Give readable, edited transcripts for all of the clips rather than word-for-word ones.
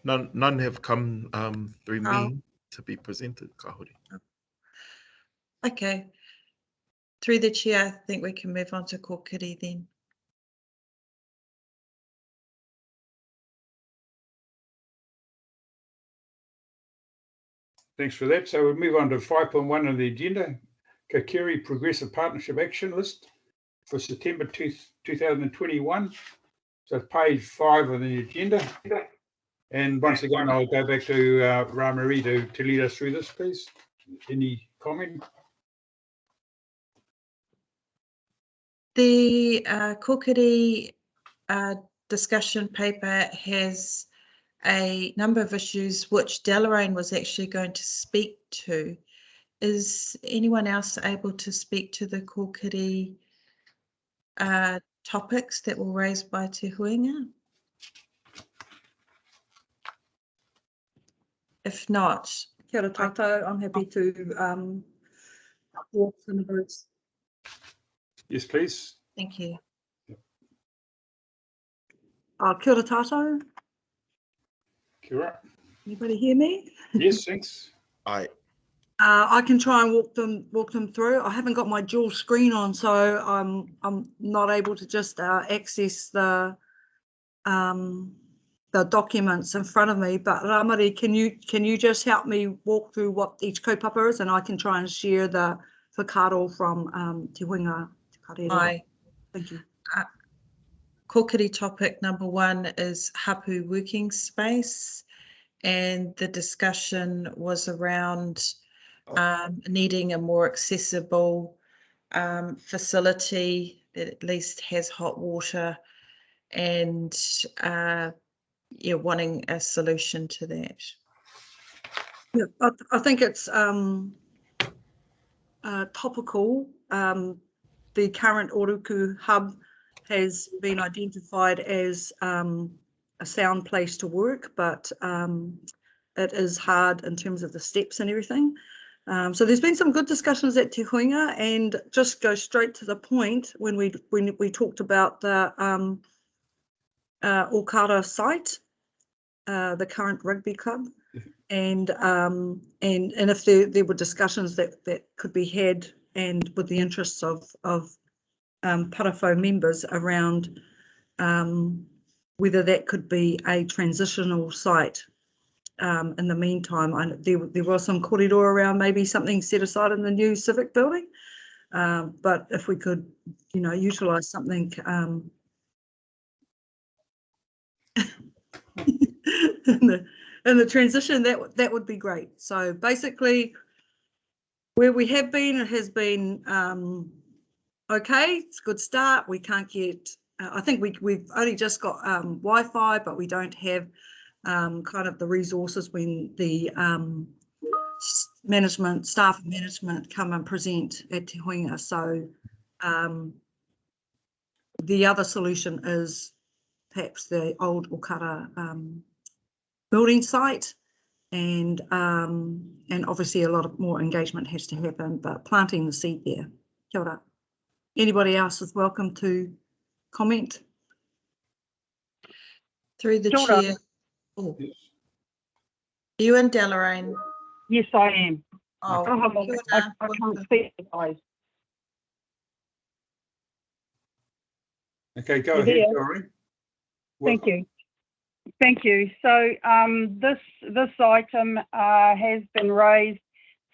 None have come through me to be presented, ka huri. Okay. Through the chair, I think we can move on to kōkiri then. Thanks for that. So we'll move on to 5.1 on the agenda, Kārearea Progressive Partnership Action List for September 2021. So it's page 5 of the agenda. And once again, I'll go back to Rā-Marie to lead us through this, please. Any comment? The kōkiri discussion paper has a number of issues which Deloraine was actually going to speak to. Is anyone else able to speak to the kōkiri topics that were raised by Te Huinga? If not, Kia ora tātou, I'm happy to walk some of those. Yes, please. Thank you. Kia ora tātou. Kia ora. Anybody hear me? Yes, thanks. Aye. I can try and walk them through. I haven't got my dual screen on, so I'm not able to just access the documents in front of me. But Rā-Marie, can you just help me walk through what each kaupapa is, and I can try and share the whakaaro from Te Huinga Te Kārearea. Aye. Thank you. Kōkiri topic number 1 is hapu working space, and the discussion was around needing a more accessible facility that at least has hot water, and wanting a solution to that. Yeah, I think it's topical. The current Ōruku hub has been identified as a sound place to work, but it is hard in terms of the steps and everything. So there's been some good discussions at Te Huinga, and just go straight to the point when we talked about the Okara site, the current rugby club, and if there were discussions that could be had, and with the interests of Parafo members around whether that could be a transitional site. In the meantime, there was some kōrero around maybe something set aside in the new civic building, but if we could, utilise something in the transition, that would be great. So basically, where we have been, it has been okay. It's a good start. We can't get. I think we've only just got Wi-Fi, but we don't have kind of the resources when the staff management come and present at Te Huinga. So the other solution is perhaps the old Okara building site, and obviously a lot of more engagement has to happen, but planting the seed there. Kia ora. Anybody else is welcome to comment. Through the Kia ora. chair. Oh. You and Deloraine? Yes, I am. Oh, I can't speak, guys. Okay, go You ahead, there? Doreen. Thank you. Thank you. So this item has been raised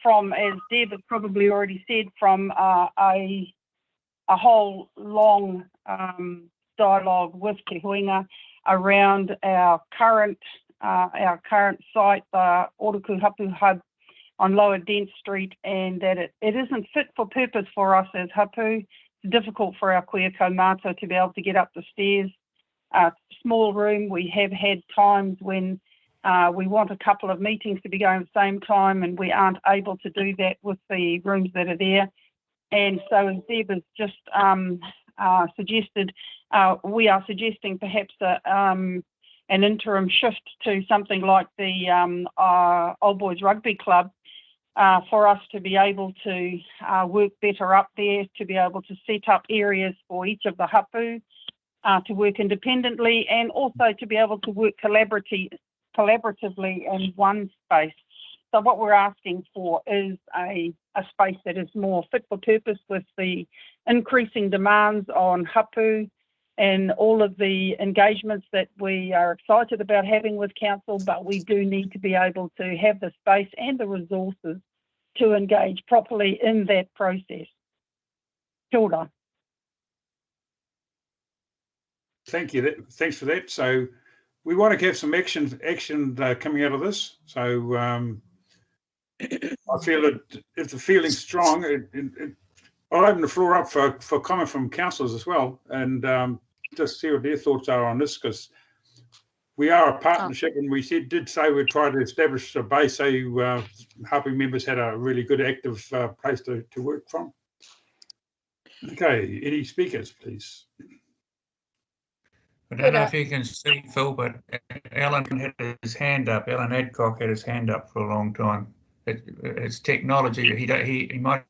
from, as Deb has probably already said, from a whole long dialogue with Te Huinga around our current site, the Ōruku Hapu Hub on Lower Dent Street, and that it isn't fit for purpose for us as hapu. It's difficult for our kuia kaumātua to be able to get up the stairs. Small room. We have had times when we want a couple of meetings to be going at the same time, and we aren't able to do that with the rooms that are there. And so, as Deb has just suggested, we are suggesting perhaps an interim shift to something like the Old Boys Rugby Club for us to be able to work better up there, to be able to set up areas for each of the hapu to work independently, and also to be able to work collaboratively collaboratively in one space. So what we're asking for is a space that is more fit for purpose with the increasing demands on hapu and all of the engagements that we are excited about having with council, but we do need to be able to have the space and the resources to engage properly in that process. Kia ora. Thank you. Thanks for that. So we want to have some action coming out of this. So I feel that if the feeling's strong, I'll open the floor up for comment from councillors as well, and just see what their thoughts are on this, because we are a partnership, and we did say we'd try to establish a base so hapu members had a really good active place to work from. Okay, any speakers, please? I don't know if you can see, Phil, but Alan had his hand up. Alan Adcock had his hand up for a long time. It's technology. He might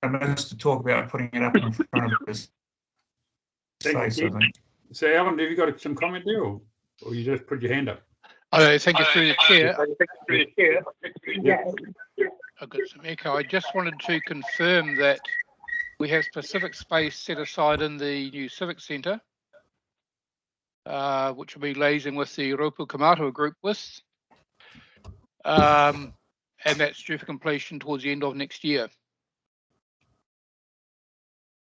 have missed to talk about putting it up in front of his face, I think. So, Alan, have you got some comment there, or you just put your hand up? I thank you through the chair. Yeah. I've got some echo. I just wanted to confirm that we have specific space set aside in the new Civic Centre, which will be liaising with the Ropu Kamatua group with, and that's due for completion towards the end of next year.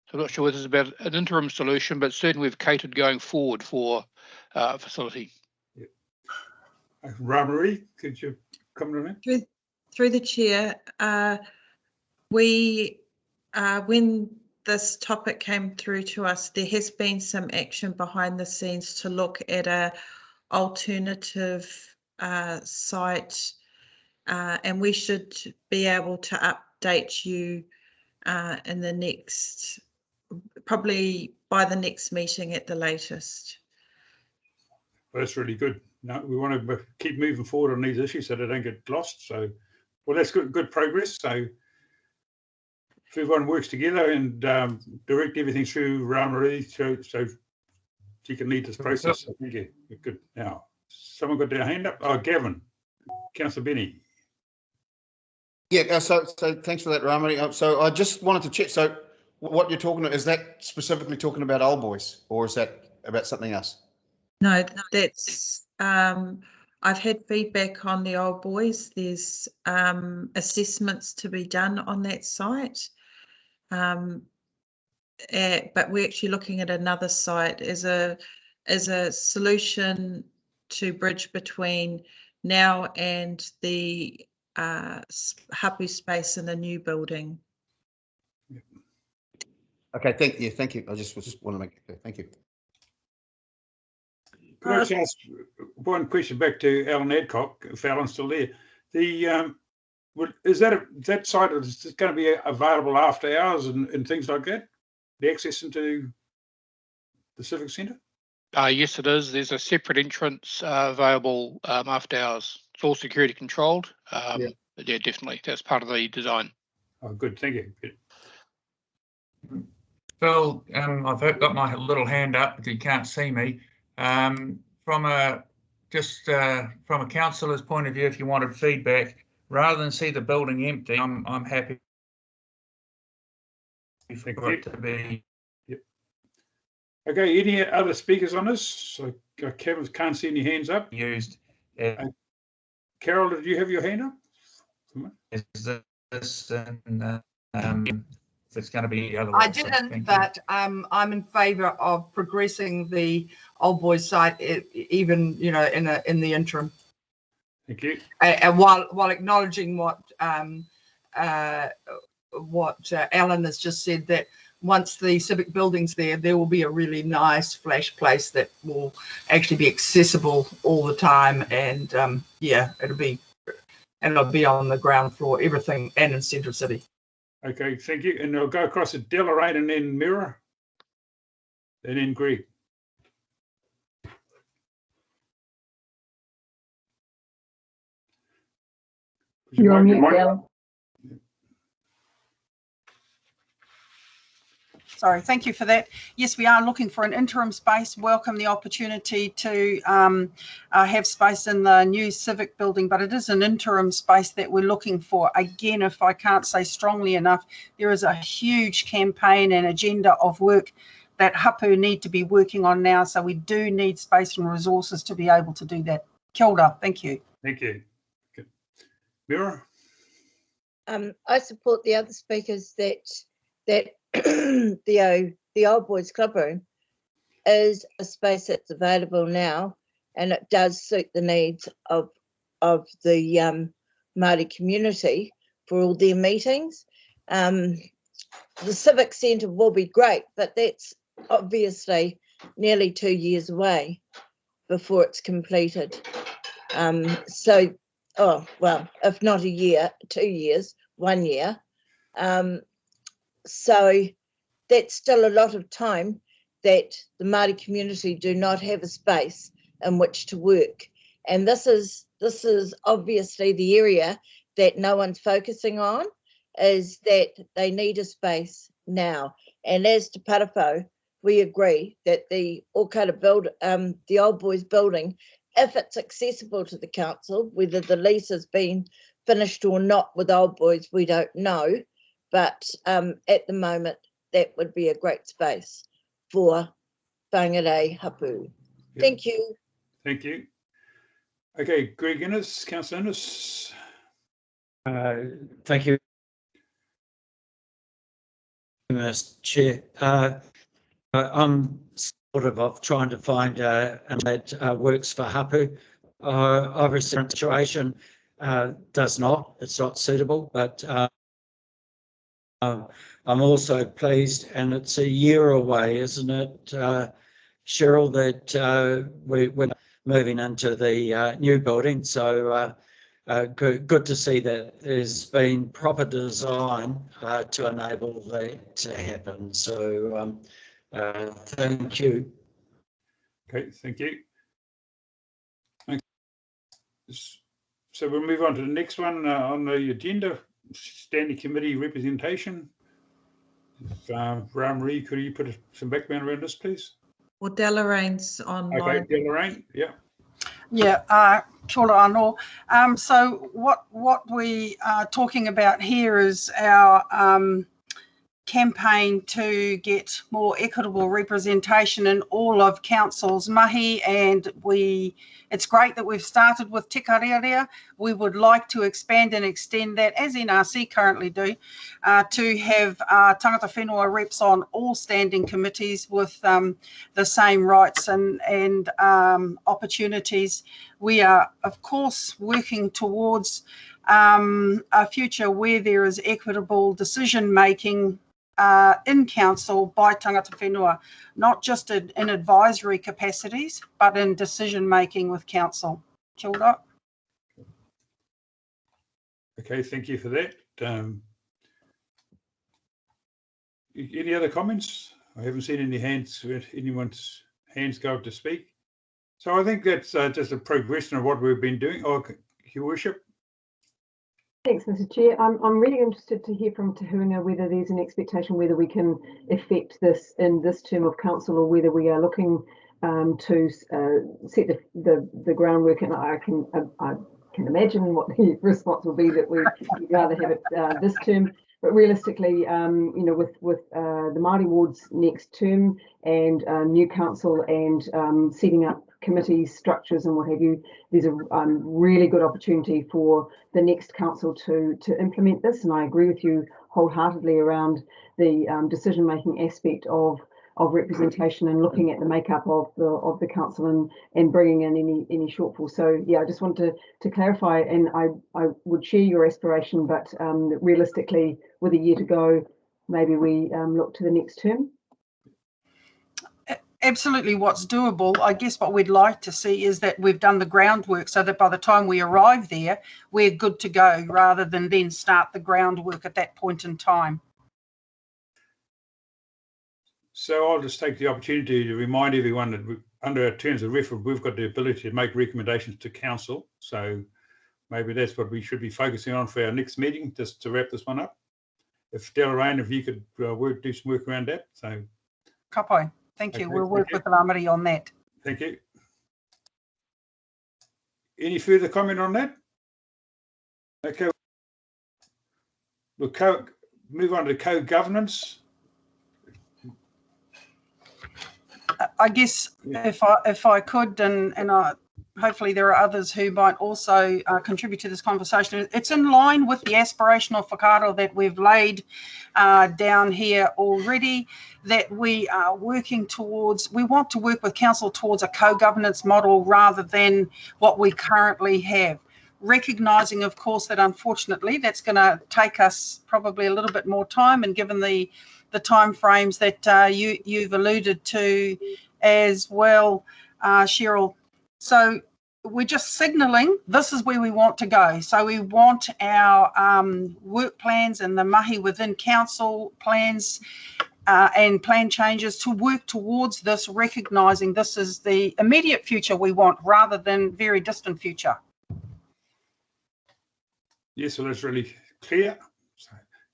So I'm not sure whether it's about an interim solution, but certainly we've catered going forward for a facility. Yeah. Whangarei, could you comment on that? Through the chair, when this topic came through to us, there has been some action behind the scenes to look at a alternative site, and we should be able to update you in the next, probably by the next meeting at the latest. Well, that's really good. No, we want to keep moving forward on these issues so they don't get lost. So, well, that's good progress. So if everyone works together and direct everything through Whangarei so she can lead this process, so thank you. Good. Now, someone got their hand up? Oh, Gavin, Councillor Benny. Yeah, so thanks for that, Whangarei. So I just wanted to check. So what you're talking about, is that specifically talking about Old Boys, or is that about something else? No, that's I've had feedback on the Old Boys. There's assessments to be done on that site, but we're actually looking at another site as a solution to bridge between now and the hapu space in the new building. Okay, thank you. I just want to make it clear. Thank you. Could I just ask one question back to Alan Adcock, if Alan's still there? Is that site is going to be available after hours and things like that? The access into the Civic Centre? Yes, it is. There's a separate entrance available after hours. It's all security controlled. Yeah. But yeah, definitely. That's part of the design. Oh, good. Thank you. Good. Phil, I've got my little hand up, but you can't see me. From a councillor's point of view, if you wanted feedback, rather than see the building empty, I'm happy for it to be. Yep. Okay, any other speakers on this? So Kevin can't see any hands up. Used. Carol, did you have your hand up? Is this it's going to be otherwise? I didn't, but I'm in favour of progressing the Old Boys site, even in the interim. Thank you. And while acknowledging what Alan has just said, that once the civic building's there will be a really nice flash place that will actually be accessible all the time, and it'll be on the ground floor, everything, and in Central City. Okay, thank you. And I'll go across to Deloraine and then Mirror, and then Greg. You're on mute, Alan. Sorry, thank you for that. Yes, we are looking for an interim space. Welcome the opportunity to have space in the new civic building, but it is an interim space that we're looking for. Again, if I can't say strongly enough, there is a huge campaign and agenda of work that hapu need to be working on now. So we do need space and resources to be able to do that. Kia ora, thank you. Thank you. Okay. Mira? I support the other speakers that the Old Boys Club Room is a space that's available now, and it does suit the needs of the Māori community for all their meetings. The Civic Centre will be great, but that's obviously nearly 2 years away before it's completed. Oh, well, if not a year, 2 years, 1 year. So that's still a lot of time that the Māori community do not have a space in which to work. And this is obviously the area that no one's focusing on, is that they need a space now. And as to Parapau, we agree that the Okara the Old Boys building, if it's accessible to the council, whether the lease has been finished or not with Old Boys, we don't know. But at the moment, that would be a great space for Whangarei hapu. Yep. Thank you. Thank you. Okay, Greg Innes, Councillor Innes. Thank you, Mr. Chair. I'm sort of trying to find and that works for hapu. Obviously, the situation does not. It's not suitable, but I'm also pleased, and it's a year away, isn't it, Cheryl, that we're moving into the new building. So good to see that there's been proper design to enable that to happen. So thank you. Okay, thank you. Okay. So we'll move on to the next one on the agenda, Standing Committee representation. Whangarei, could you put some background around this, please? Well, Deloraine's online. Okay, Delorraine, yeah. Yeah, kia ora anō. So what we are talking about here is our campaign to get more equitable representation in all of council's mahi, and it's great that we've started with Te Kārearea. We would like to expand and extend that, as NRC currently do, to have tangata whenua reps on all standing committees with the same rights and opportunities. We are, of course, working towards a future where there is equitable decision making in council by tangata whenua, not just in advisory capacities, but in decision making with council. Kia ora. Okay, thank you for that. Any other comments? I haven't seen any hands, anyone's hands go up to speak. So I think that's just a progression of what we've been doing. Oh, Your Worship. Thanks, Mr. Chair. I'm really interested to hear from Te Huinga whether there's an expectation whether we can effect this in this term of council, or whether we are looking to set the groundwork. And I can imagine what the response will be, that we'd rather have it this term. But realistically, you know, with the Māori wards next term and new council and setting up committees, structures and what have you, there's a really good opportunity for the next council to implement this. And I agree with you wholeheartedly around the decision-making aspect of representation and looking at the makeup of the council and bringing in any shortfall. So yeah, I just want to clarify, and I would share your aspiration, but realistically, with a year to go, maybe we look to the next term. Absolutely, what's doable. I guess what we'd like to see is that we've done the groundwork so that by the time we arrive there, we're good to go, rather than then start the groundwork at that point in time. So I'll just take the opportunity to remind everyone that under our terms of reference, we've got the ability to make recommendations to council. So maybe that's what we should be focusing on for our next meeting, just to wrap this one up. if Deloraine, if you could do some work around that. So, Kapai, thank you. Okay, We'll thank work you. with Ramari on that. Thank you. Any further comment on that? Okay. We'll move on to co-governance. I guess if I could, and hopefully there are others who might also contribute to this conversation. It's in line with the aspirational whakaaro that we've laid down here already, that we are working towards. We want to work with council towards a co-governance model rather than what we currently have. Recognising, of course, that unfortunately that's going to take us probably a little bit more time, and given the time frames that you've alluded to as well, Cheryl. So we're just signalling this is where we want to go. So we want our work plans and the mahi within council plans and plan changes to work towards this, recognising this is the immediate future we want rather than very distant future. Yes, well, that's really clear. So,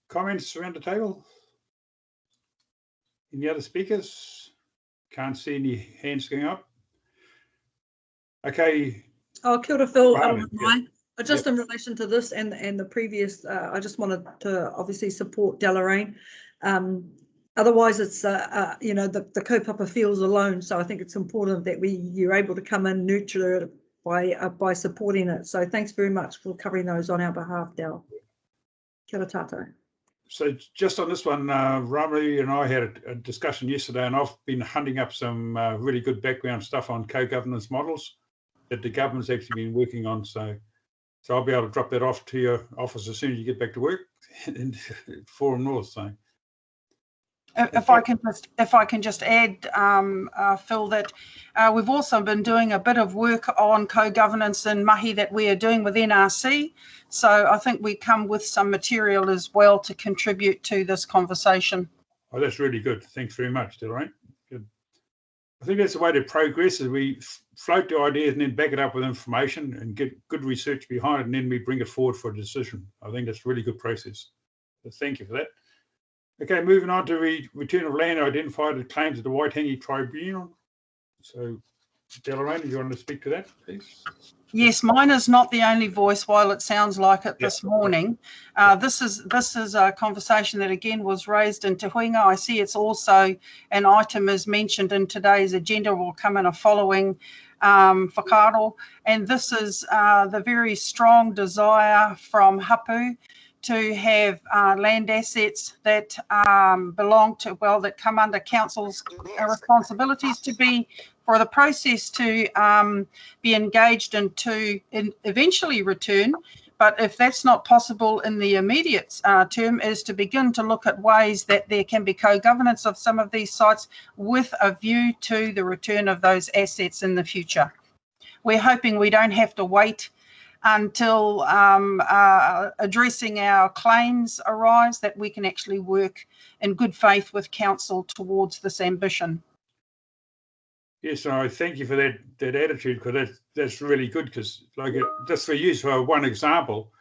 comments around the table? Any other speakers? Can't see any hands going up. Okay. Oh, kia ora, Phil. Yeah. Just in relation to this and the previous, I just wanted to obviously support Deloraine. Otherwise, it's you know, the kaupapa feels alone. So I think it's important that you're able to come and nurture it by supporting it. So thanks very much for covering those on our behalf, Del. Kia ora tātou. So just on this one, Ramari and I had a discussion yesterday, and I've been hunting up some really good background stuff on co-governance models that the government's actually been working on. So I'll be able to drop that off to your office as soon as you get back to work in Forum North. So if I can just add, Phil, that we've also been doing a bit of work on co-governance and mahi that we are doing with NRC. So I think we come with some material as well to contribute to this conversation. Oh, that's really good. Thanks very much, Deloraine. Good. I think that's the way to progress, is we float the ideas and then back it up with information and get good research behind it, and then we bring it forward for a decision. I think that's a really good process. So thank you for that. Okay, moving on to return of land identified as claims at the Waitangi Tribunal. So, Deloraine, do you want to speak to that, please? Yes, mine is not the only voice, while it sounds like it this morning. This is a conversation that again was raised in Te Huinga. I see it's also an item as mentioned in today's agenda, will come in a following whakaaro. And this is the very strong desire from Hapu to have land assets that belong to, well, that come under council's responsibilities to be, for the process to be engaged in to eventually return. But if that's not possible in the immediate term, is to begin to look at ways that there can be co-governance of some of these sites with a view to the return of those assets in the future. We're hoping we don't have to wait until addressing our claims arise, that we can actually work in good faith with council towards this ambition. Yes, I thank you for that attitude, because that's really good. Because like just for use for one example,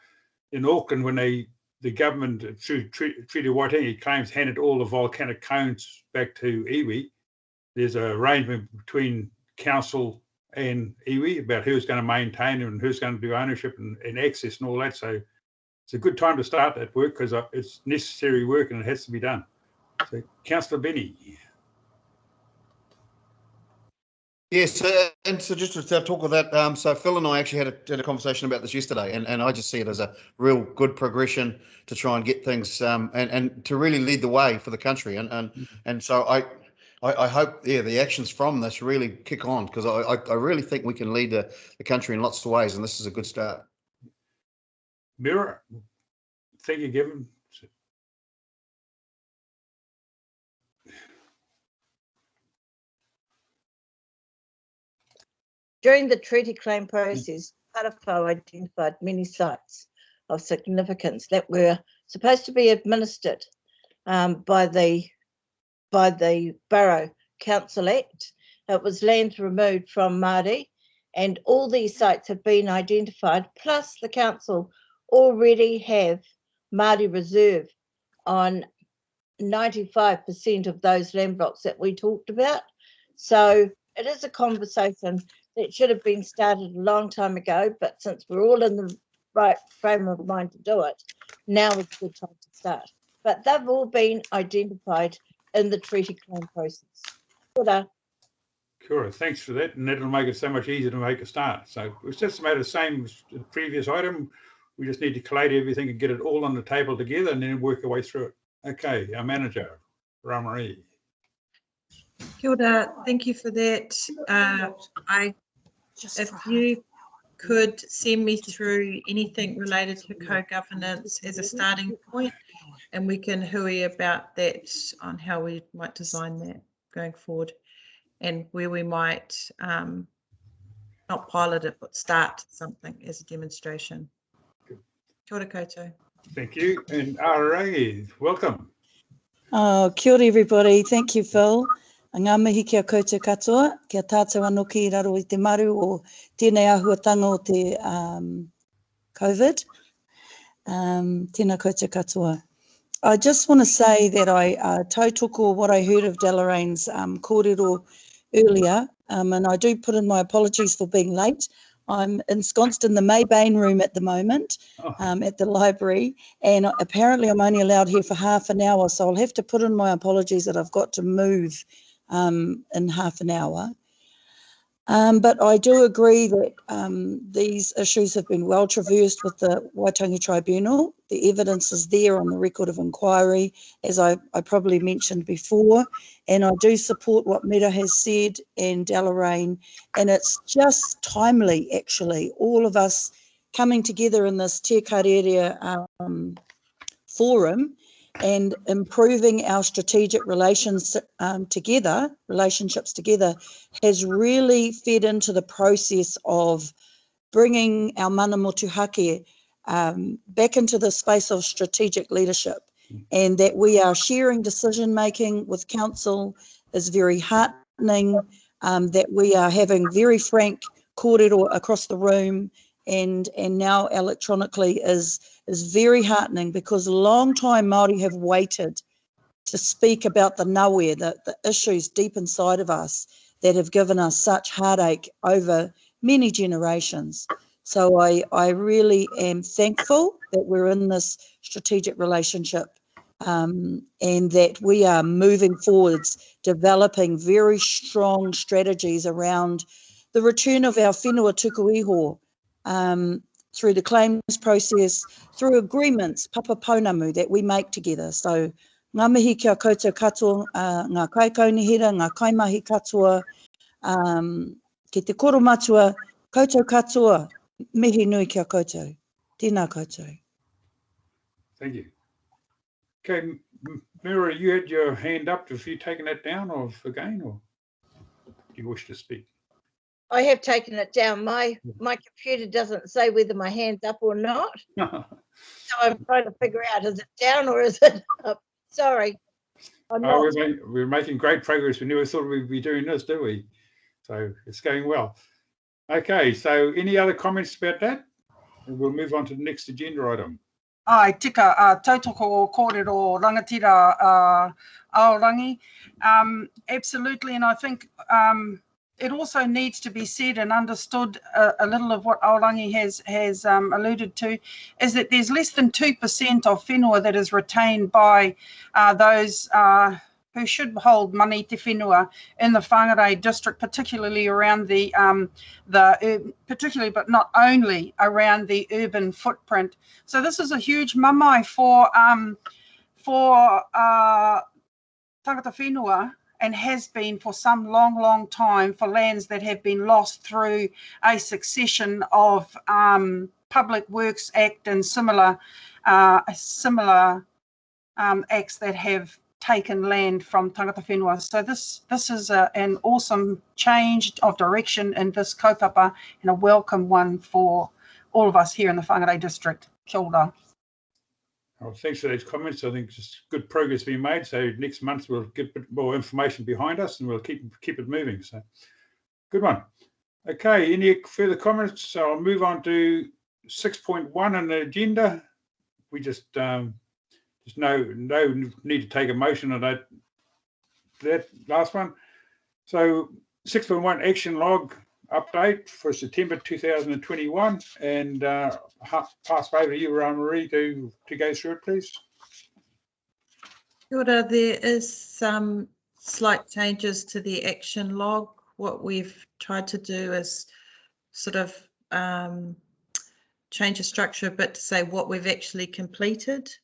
in Auckland, when the government through Treaty of Waitangi claims handed all the volcanic cones back to iwi, there's an arrangement between council and iwi about who's going to maintain and who's going to do ownership and access and all that. So it's a good time to start that work, because it's necessary work and it has to be done. So, Councillor Benny. Yes, and so just to talk of that, so Phil and I actually had a conversation about this yesterday, and I just see it as a real good progression to try and get things and to really lead the way for the country, and so I hope the actions from this really kick on, because I really think we can lead the country in lots of ways, and this is a good start. Mira, thank you, Given. During the treaty claim process, Karawhau identified many sites of significance that were supposed to be administered by the Borough Council Act. It was lands removed from Māori, and all these sites have been identified, plus the council already have Māori reserve on 95% of those land blocks that we talked about. So it is a conversation that should have been started a long time ago, but since we're all in the right frame of mind to do it, now is a good time to start. But they've all been identified in the treaty claim process. Sure, thanks for that, and that'll make it so much easier to make a start. So it's just about the same as the previous item. We just need to collate everything and get it all on the table together and then work our way through it. Okay, our manager, Whangarei. Kia ora, thank you for that. If you could send me through anything related to co-governance as a starting point, and we can hui about that on how we might design that going forward, and where we might not pilot it, but start something as a demonstration. Kia ora koutou. Thank you, and RA, welcome. Kia ora everybody, thank you Phil. Ngā mihi kia koutou katoa, kia tātou anō ki raro i te maru o tēnei āhuatanga o te COVID. Tēnā koutou katoa. I just want to say that I tautoko what I heard of Delorain's kōrero earlier, and I do put in my apologies for being late. I'm ensconced in the Maybain room at the moment, at the library, and apparently I'm only allowed here for half an hour, so I'll have to put in my apologies that I've got to move in half an hour. But I do agree that these issues have been well traversed with the Waitangi Tribunal. The evidence is there on the record of inquiry, as I probably mentioned before, and I do support what Mira has said and Delorain, and it's just timely, actually, all of us coming together in this Te Kārearea forum and improving our strategic relationships together has really fed into the process of bringing our mana motuhake back into the space of strategic leadership, and that we are sharing decision making with council is very heartening, that we are having very frank kōrero across the room and now electronically is very heartening, because a long time Māori have waited to speak about the ngawe, the issues deep inside of us that have given us such heartache over many generations. So I really am thankful that we're in this strategic relationship and that we are moving forwards, developing very strong strategies around the return of our whenua tuku iho, through the claims process, through agreements, papa pounamu, that we make together. So ngā mihi kia koutou katoa, ngā kaikaunihira, ngā kaimahi katoa, ki te koro matua, koutou katoa, mihi nui kia koutou. Tēnā koutou. Thank you. Okay, Mira, you had your hand up. Have you taken that down or again, or do you wish to speak? I have taken it down. My computer doesn't say whether my hand's up or not. So I'm trying to figure out, is it down or is it up? Sorry. We're making great progress. We never thought we'd be doing this, do we? So it's going well. Okay, so any other comments about that? And we'll move on to the next agenda item. Ai, tika, tautoko o kōrero rangatira aorangi. Absolutely, and I think it also needs to be said and understood a little of what Aorangi has alluded to, is that there's less than 2% of whenua that is retained by those who should hold money te whenua in the Whangarei District, particularly around particularly but not only around the urban footprint. So this is a huge mamae for tangata whenua, and has been for some long time, for lands that have been lost through a succession of Public Works Act and similar acts that have taken land from tangata whenua. So this is an awesome change of direction in this kaupapa, and a welcome one for all of us here in the Whangarei District. Kia ora. Well, thanks for those comments. I think just good progress being made. So next month we'll get a bit more information behind us, and we'll keep it moving. So good one. Okay, any further comments? So I'll move on to 6.1 on the agenda. We just There's no need to take a motion on that last one. So 6.1 action log update for September 2021, and pass over to you, Marie, to go through it, please. Kia ora, there is some slight changes to the action log. What we've tried to do is sort of change the structure a bit to say what we've actually completed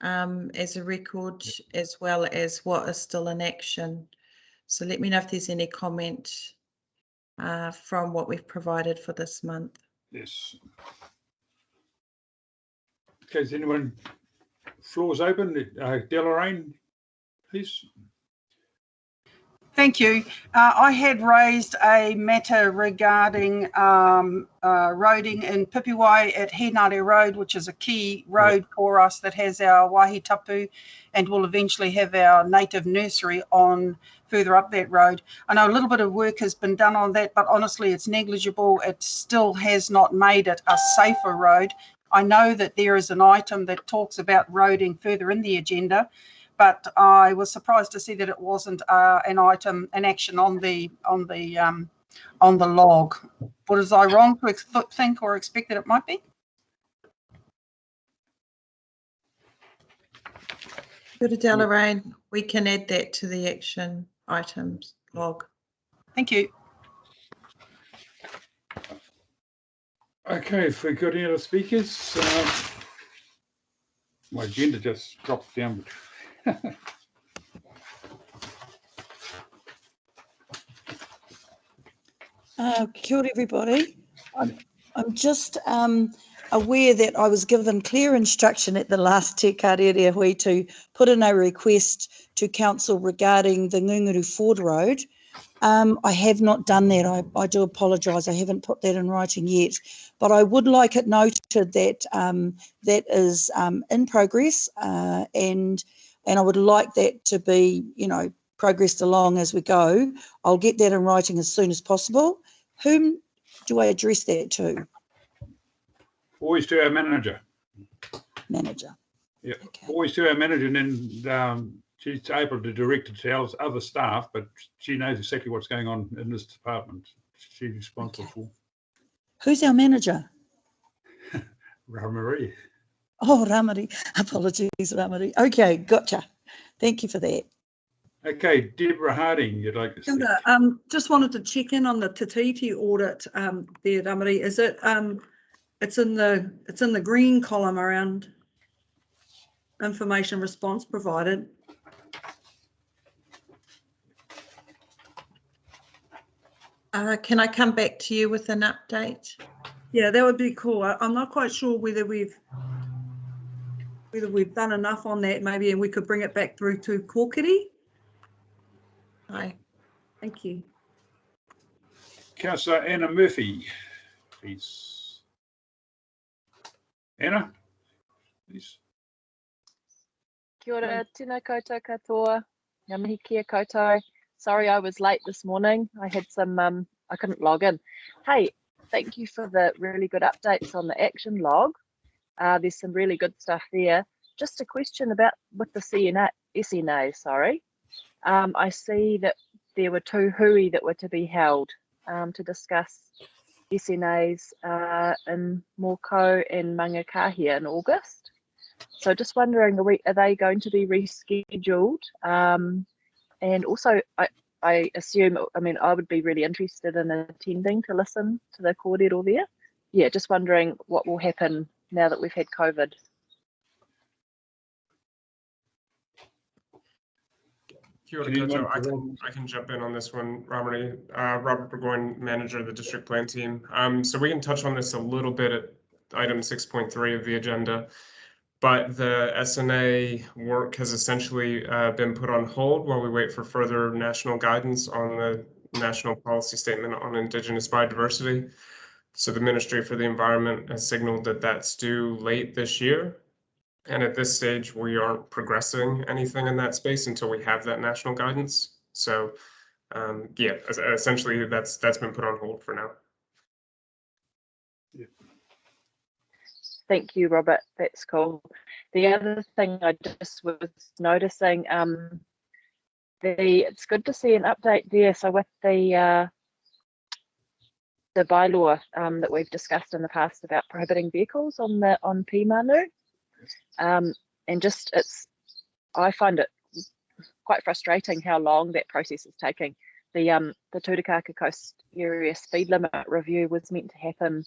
as a record, as well as what is still in action. So let me know if there's any comment from what we've provided for this month. Yes. Okay, is anyone, floor's open, Delaraine, please. Thank you. I had raised a matter regarding roading in Pipiwai at Henare Road, which is a key road for us that has our wāhi tapu and will eventually have our native nursery on further up that road. I know a little bit of work has been done on that, but honestly it's negligible. It still has not made it a safer road. I know that there is an item that talks about roading further in the agenda, but I was surprised to see that it wasn't an item, an action on the log. Was I wrong to think or expect that it might be? Good, Delaraine, we can add that to the action items log. Thank you. Okay, if we've got any other speakers, my agenda just dropped down. Kia ora, everybody. I'm just aware that I was given clear instruction at the last Te Kārearea hui to put in a request to council regarding the Ngunguru Ford Road. I have not done that. I do apologise. I haven't put that in writing yet, but I would like it noted that that is in progress, and I would like that to be, you know, progressed along as we go. I'll get that in writing as soon as possible. Whom do I address that to? Always to our manager. Manager. Yeah, okay. Always to our manager, and then she's able to direct it to our other staff, but she knows exactly what's going on in this department. She's responsible for. Who's our manager? Marie. Oh, Ramari. Apologies, Ramari. Okay, gotcha. Thank you for that. Okay, Deborah Harding, you'd like to speak. Just wanted to check in on the Te Tiriti audit there, Ramari. Is it it's in the green column around information response provided. Can I come back to you with an update? Yeah, that would be cool. I'm not quite sure whether we've done enough on that, maybe, and we could bring it back through to Kārearea. Hi. Thank you. Councillor Anna Murphy, please. Anna, please. Kia ora, tēnā koutou katoa, ngā mihi kia koutou. Sorry I was late this morning. I had some, I couldn't log in. Hey, thank you for the really good updates on the action log. There's some really good stuff there. Just a question about with the SNA, sorry. I see that there were 2 hui that were to be held to discuss SNAs in Mōkau and Whangarei in August. So just wondering, are they going to be rescheduled? And also, I assume, I mean, I would be really interested in attending to listen to the kōrero there. Yeah, just wondering what will happen now that we've had COVID. Kia ora koutou. I can jump in on this one, Ramari. Robert Burgoyne, manager of the district plan team. So we can touch on this a little bit at item 6.3 of the agenda, but the SNA work has essentially been put on hold while we wait for further national guidance on the national policy statement on Indigenous biodiversity. So the Ministry for the Environment has signaled that that's due late this year. And at this stage, we aren't progressing anything in that space until we have that national guidance. So yeah, essentially that's been put on hold for now. Yeah. Thank you, Robert. That's cool. The other thing I just was noticing, it's good to see an update there. So with the bylaw that we've discussed in the past about prohibiting vehicles on Pīmanu, and just I find it quite frustrating how long that process is taking. The Tutukaka Coast Area speed limit review was meant to happen,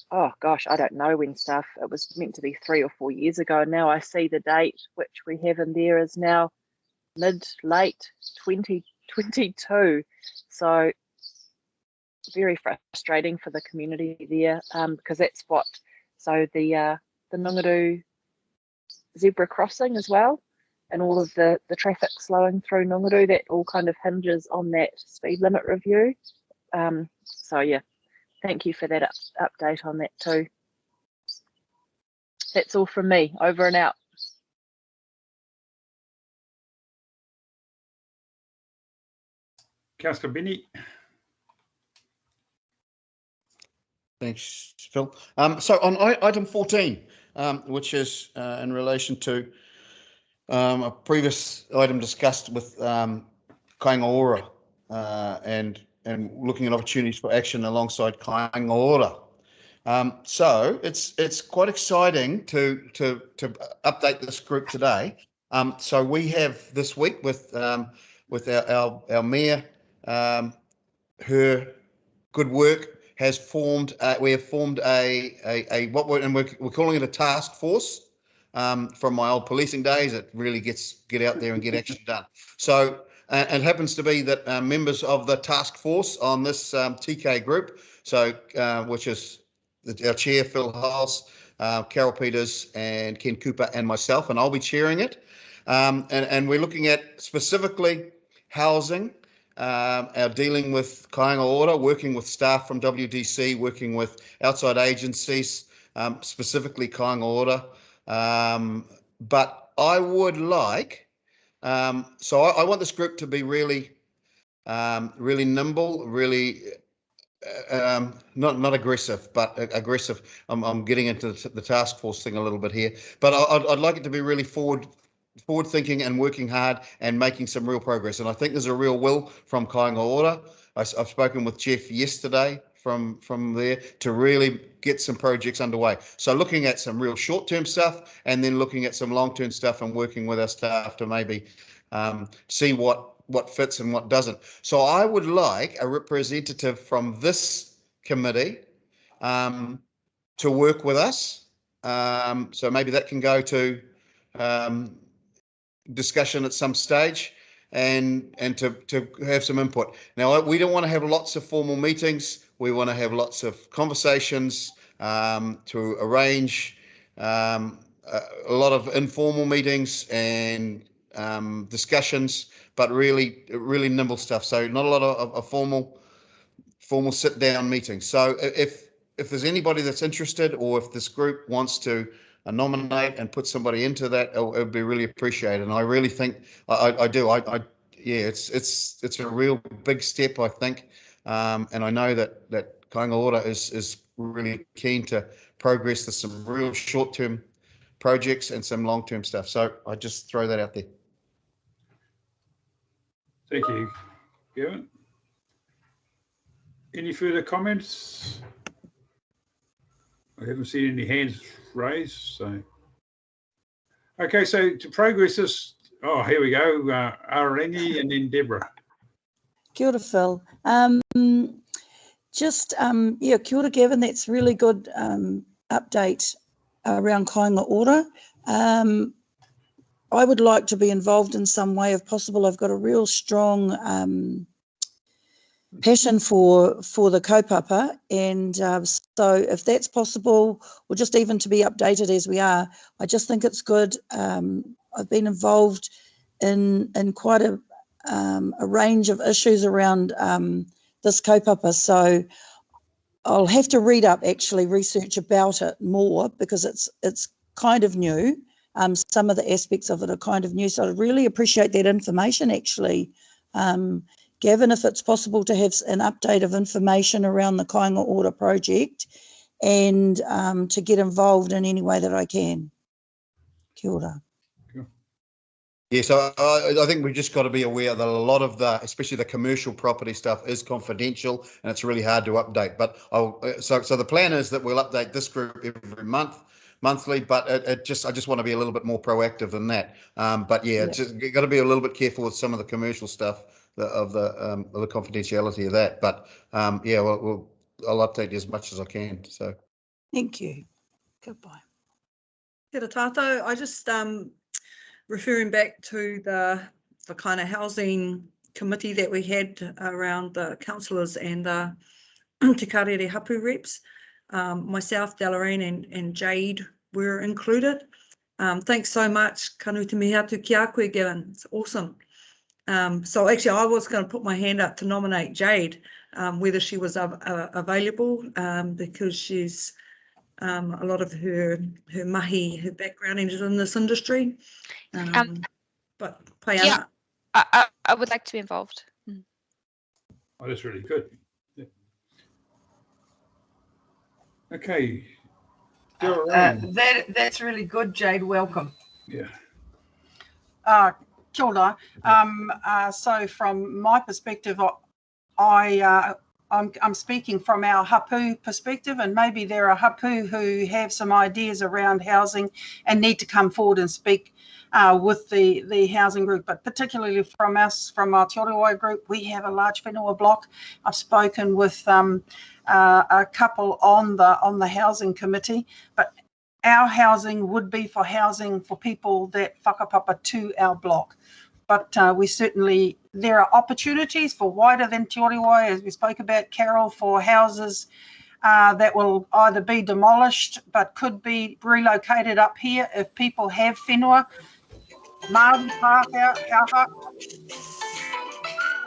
oh gosh, I don't know when stuff. It was meant to be 3 or 4 years ago. And now I see the date which we have in there is now late 2022. So very frustrating for the community there, because that's so the Nungaru zebra crossing as well, and all of the traffic slowing through Nungaru, that all kind of hinges on that speed limit review. So yeah, thank you for that update on that too. That's all from me. Over and out. Councillor Benny. Thanks, Phil. So on item 14, which is in relation to a previous item discussed with Kāingaora and looking at opportunities for action alongside Kāingaora. So it's quite exciting to update this group today. So we have this week with our mayor, her good work has formed. We have formed we're calling it a task force. From my old policing days, it really get out there and get action done. So it happens to be that members of the task force on this TK group, so which is our chair Phil Hulse, Carol Peters, and Ken Cooper, and myself, and I'll be chairing it. And we're looking at specifically housing, our dealing with Kāingaora, working with staff from WDC, working with outside agencies, specifically Kāingaora. But I would like, so I want this group to be really nimble, really not aggressive, but aggressive. I'm getting into the task force thing a little bit here, but I'd like it to be really forward thinking and working hard and making some real progress. And I think there's a real will from Kāingaora. I've spoken with Jeff yesterday from there to really get some projects underway. So looking at some real short-term stuff and then looking at some long-term stuff and working with our staff to maybe see what fits and what doesn't. So I would like a representative from this committee to work with us. So maybe that can go to discussion at some stage and to have some input. Now, we don't want to have lots of formal meetings. We want to have lots of conversations to arrange a lot of informal meetings and discussions, but really nimble stuff. So not a lot of formal sit-down meetings. So if there's anybody that's interested, or if this group wants to nominate and put somebody into that, it would be really appreciated. And I really think I do. Yeah, it's a real big step, I think. And I know that Kāingaora is really keen to progress. There's some real short-term projects and some long-term stuff. So I just throw that out there. Thank you, Gavin. Any further comments? I haven't seen any hands raised. So, okay. So to progress this, oh, here we go. Arangi and then Deborah. Kia ora, Phil. Yeah, kia ora, Gavin. That's really good update around Kāingaora. I would like to be involved in some way if possible. I've got a real strong passion for the kaupapa, and so if that's possible, or just even to be updated as we are, I just think it's good. I've been involved in quite a range of issues around this kaupapa, so I'll have to research about it more, because it's kind of new. Some of the aspects of it are kind of new, so I'd really appreciate that information, actually. Gavin, if it's possible to have an update of information around the Kāingaora project, and to get involved in any way that I can. Kia ora. Yeah, so I think we've just got to be aware that a lot of the, especially the commercial property stuff, is confidential, and it's really hard to update. But so the plan is that we'll update this group every monthly. But I just want to be a little bit more proactive than that. But yeah, just you got to be a little bit careful with some of the commercial stuff of the confidentiality of that. But yeah, I'll update you as much as I can. So thank you. Goodbye. Kia ora tātou. I just referring back to the kind of housing committee that we had around the councillors and the Te Kārearea hapu reps. Myself, Delarine and Jade were included. Thanks so much, kanu te mihi atu ki a koe, Gavin. It's awesome. So actually I was going to put my hand up to nominate Jade, whether she was available, because she's a lot of her mahi, her background is in this industry. But yeah, I would like to be involved. Oh, that's really good. Yeah. Okay. That's really good, Jade. Welcome. Yeah. Kia ora. So from my perspective, I'm speaking from our hapu perspective, and maybe there are hapu who have some ideas around housing and need to come forward and speak with the housing group, but particularly from us, from our Te Oroai group, we have a large whenua block. I've spoken with a couple on the housing committee, but our housing would be for housing for people that whakapapa to our block. But we certainly, there are opportunities for wider than Te Oroai, as we spoke about, Carol, for houses that will either be demolished but could be relocated up here if people have whenua. Māori Pākehā.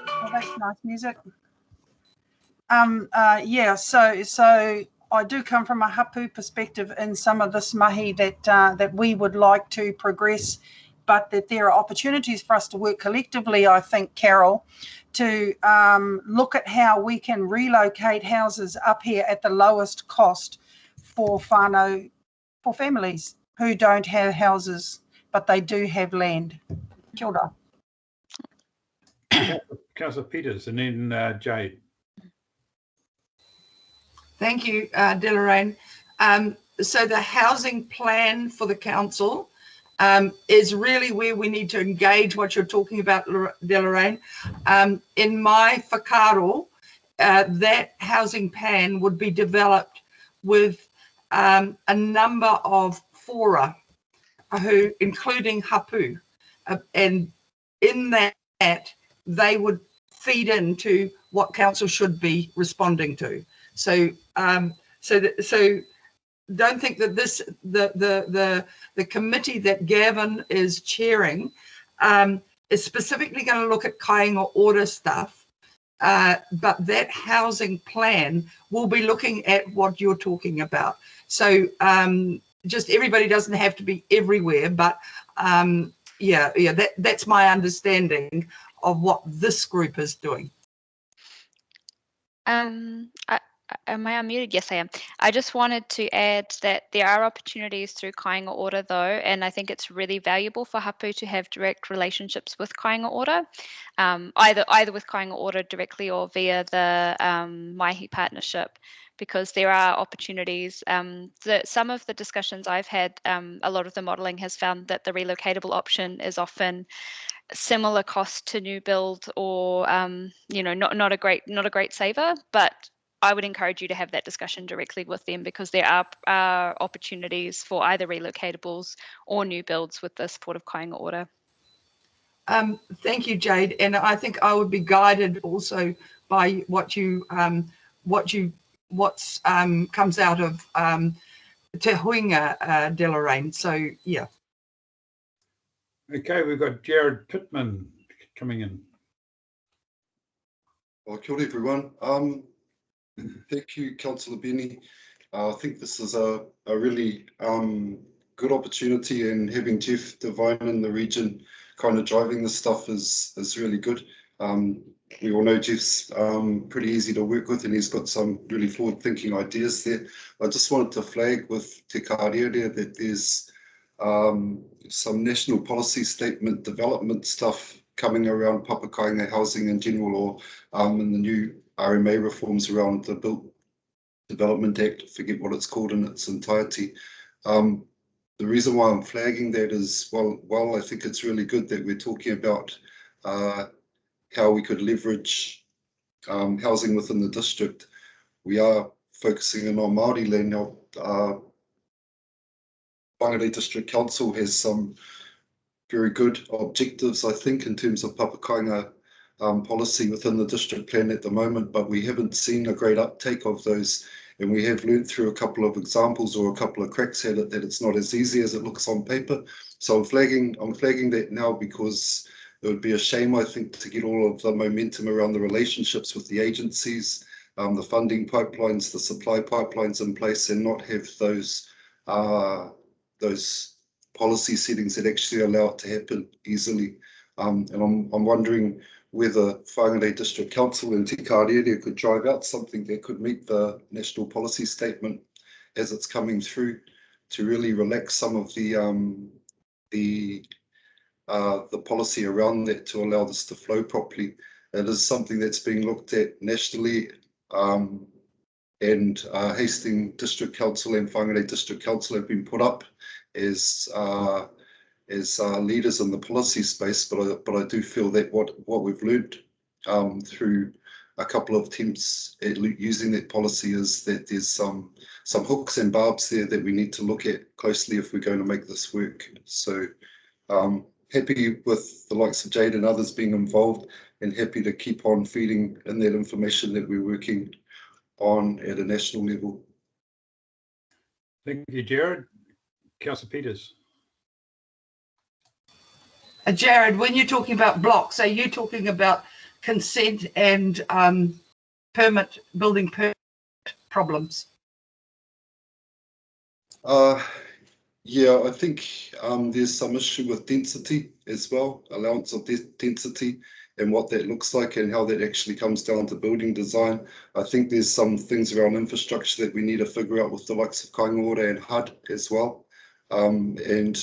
Oh, that's nice music. Yeah, so I do come from a hapu perspective in some of this mahi that we would like to progress, but that there are opportunities for us to work collectively, I think, Carol, to look at how we can relocate houses up here at the lowest cost for whānau, for families who don't have houses, but they do have land. Kia ora. Councillor Peters and then Jade. Thank you, Delarine. So the housing plan for the council is really where we need to engage what you're talking about, Delarine. In my whakaro, that housing plan would be developed with a number of fora, who, including hapu, and in that they would feed into what council should be responding to. So so don't think that this the committee that Gavin is chairing is specifically going to look at kāinga order stuff, but that housing plan will be looking at what you're talking about. So just everybody doesn't have to be everywhere, but yeah, that's my understanding of what this group is doing. Am I unmuted? Yes, I am. I just wanted to add that there are opportunities through kāinga order though, and I think it's really valuable for hapu to have direct relationships with kāinga order, either with kāinga order directly or via the Maihi partnership, because there are opportunities. Some of the discussions I've had, a lot of the modelling has found that the relocatable option is often similar cost to new build, or you know, not a great saver, but I would encourage you to have that discussion directly with them, because there are opportunities for either relocatables or new builds with the support of kāinga order. Thank you, Jade, and I think I would be guided also by what comes out of Te Huinga, Delarine. So yeah. Okay, we've got Jared Pittman coming in. Well, kia ora everyone. Thank you, Councillor Benny. I think this is a really good opportunity, and having Jeff Devine in the region kind of driving this stuff is really good. we all know Jeff's pretty easy to work with, and he's got some really forward-thinking ideas there. I just wanted to flag with Te Kārearea that there's some national policy statement development stuff coming around papakainga housing in general, or in the new RMA reforms around the Built Development Act, forget what it's called in its entirety. The reason why I'm flagging that is, while I think it's really good that we're talking about how we could leverage housing within the district, we are focusing in on Māori land now. Whangarei District Council has some very good objectives, I think, in terms of papakainga policy within the district plan at the moment, but we haven't seen a great uptake of those. And we have learned through a couple of examples or a couple of cracks at it that it's not as easy as it looks on paper. So I'm flagging that now because it would be a shame, I think, to get all of the momentum around the relationships with the agencies, the funding pipelines, the supply pipelines in place, and not have those policy settings that actually allow it to happen easily. And I'm wondering whether Whangarei District Council and Te Kārearea could drive out something that could meet the national policy statement as it's coming through, to really relax some of the policy around that to allow this to flow properly. It is something that's being looked at nationally, and Hastings District Council and Whangarei District Council have been put up as leaders in the policy space, but I do feel that what we've learned through a couple of attempts at using that policy is that there's some hooks and barbs there that we need to look at closely if we're going to make this work. So happy with the likes of Jade and others being involved, and happy to keep on feeding in that information that we're working on at a national level. Thank you, Jared. Councillor Peters. Jared, when you're talking about blocks, are you talking about consent and building permit problems? Yeah, I think there's some issue with density as well, allowance of density, and what that looks like and how that actually comes down to building design. I think there's some things around infrastructure that we need to figure out with the likes of Kāinga and HUD as well. And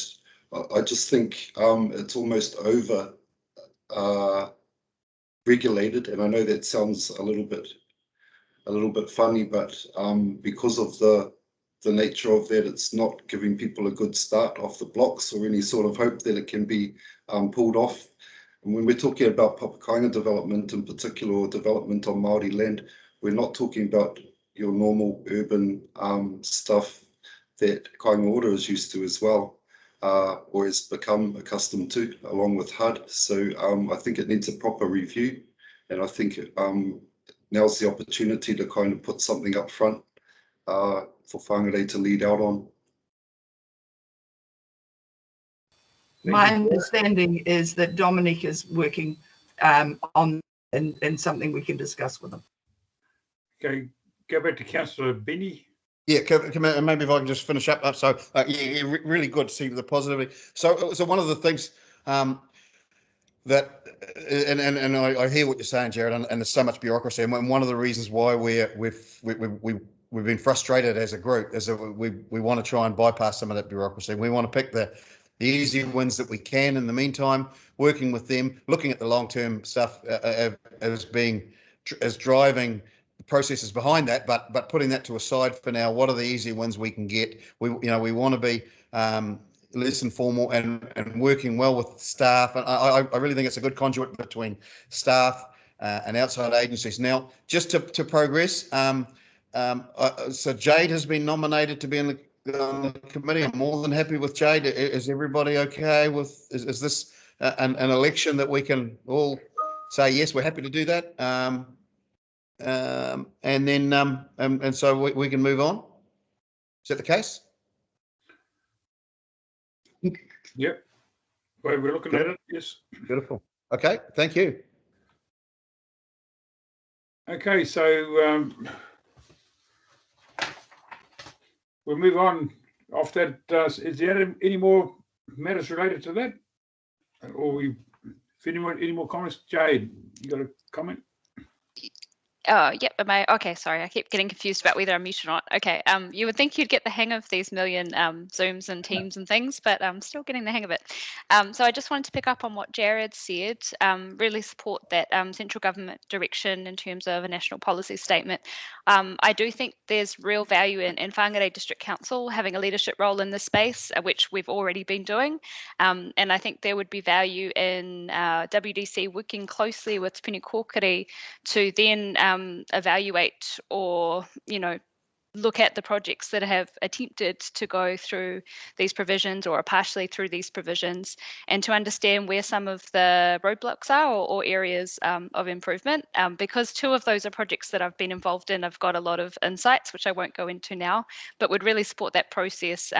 I just think it's almost over regulated, and I know that sounds a little bit funny, but because of the nature of that, it's not giving people a good start off the blocks or any sort of hope that it can be pulled off. And when we're talking about papakainga development in particular, or development on Māori land, we're not talking about your normal urban stuff that Kāinga is used to as well, or has become accustomed to, along with HUD. So I think it needs a proper review, and I think now's the opportunity to kind of put something up front for Whangarei to lead out on. My understanding is that Dominic is working on and something we can discuss with him. Okay, go back to Councillor Benny. Yeah, maybe if I can just finish up. So yeah, really good to see the positivity. So one of the things that, and I hear what you're saying, Jared, and there's so much bureaucracy, and one of the reasons why we've been frustrated as a group is that we want to try and bypass some of that bureaucracy. We want to pick the easy wins that we can in the meantime, working with them, looking at the long-term stuff as driving processes behind that, but putting that to a side for now. What are the easy wins we can get? We want to be less informal and working well with staff. And I really think it's a good conduit between staff and outside agencies. Now, just to progress, so Jade has been nominated to be on the committee. I'm more than happy with Jade. Is everybody okay with? Is this an election that we can all say yes? We're happy to do that. And then and so we can move on. Is that the case? Yep. Well, we're looking at it. Yes. Beautiful. Okay. Thank you. Okay, so we'll move on. After that, is there any more matters related to that, or we any more comments, Jade, you got a comment? Oh, yep. Am I okay? Sorry, I keep getting confused about whether I'm muted or not. Okay. You would think you'd get the hang of these million Zooms and Teams and things, but I'm still getting the hang of it. So I just wanted to pick up on what Jared said. Really support that central government direction in terms of a national policy statement. I do think there's real value in Whangarei District Council having a leadership role in this space, which we've already been doing. And I think there would be value in WDC working closely with Puni Kārearea to then evaluate or, look at the projects that have attempted to go through these provisions or are partially through these provisions, and to understand where some of the roadblocks are or areas of improvement. Because two of those are projects that I've been involved in, I've got a lot of insights, which I won't go into now, but would really support that process.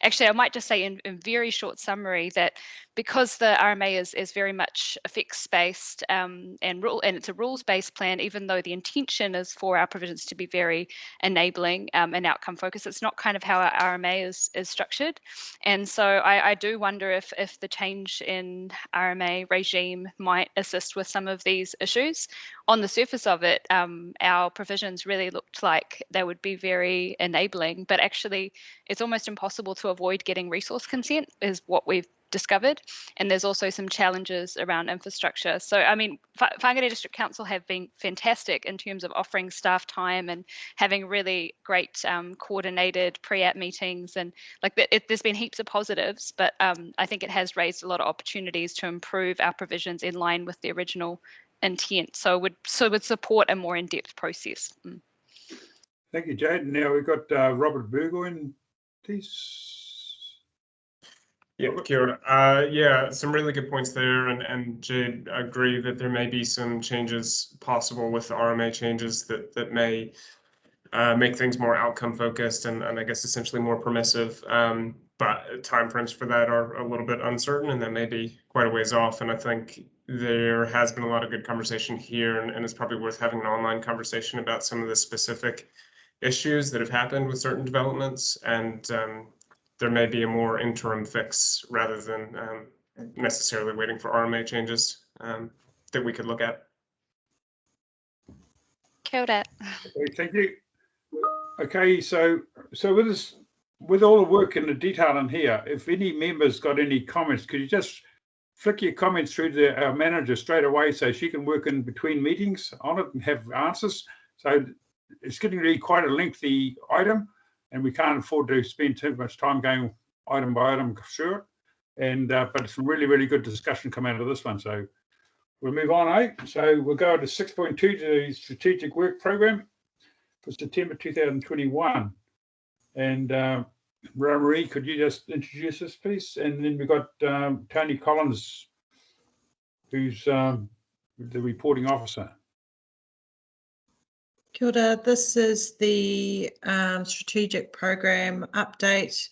Actually, I might just say in very short summary that because the RMA is very much effects-based and it's a rules-based plan, even though the intention is for our provisions to be very enabling and outcome focused, it's not kind of how our RMA is structured. And so I do wonder if the change in RMA regime might assist with some of these issues. On the surface of it, our provisions really looked like they would be very enabling, but actually it's almost impossible to avoid getting resource consent is what we've discovered, and there's also some challenges around infrastructure. So I mean, Whangarei District Council have been fantastic in terms of offering staff time and having really great coordinated pre-app meetings, and like there's been heaps of positives, but I think it has raised a lot of opportunities to improve our provisions in line with the original intent. So would support a more in-depth process. Thank you, Jade. Now we've got Robert Burgoyne, please. Yeah, kia ora. Yeah, some really good points there, and Jade, I agree that there may be some changes possible with the RMA changes that may make things more outcome focused and I guess essentially more permissive. But timeframes for that are a little bit uncertain, and that may be quite a ways off. And I think there has been a lot of good conversation here, and it's probably worth having an online conversation about some of the specific issues that have happened with certain developments, and there may be a more interim fix rather than necessarily waiting for RMA changes that we could look at. Kia ora. Okay, thank you. Okay, so with all the work and the detail in here, if any members got any comments, could you just flick your comments through to our manager straight away so she can work in between meetings on it and have answers? So it's getting to be quite a lengthy item, and we can't afford to spend too much time going item by item, sure. And but some really, really good discussion come out of this one. So we'll move on, eh? So we'll go to 6.2 to the strategic work program for September 2021. And Marie, could you just introduce us, please? And then we've got Tony Collins, who's the reporting officer. Kia ora. This is the strategic program update.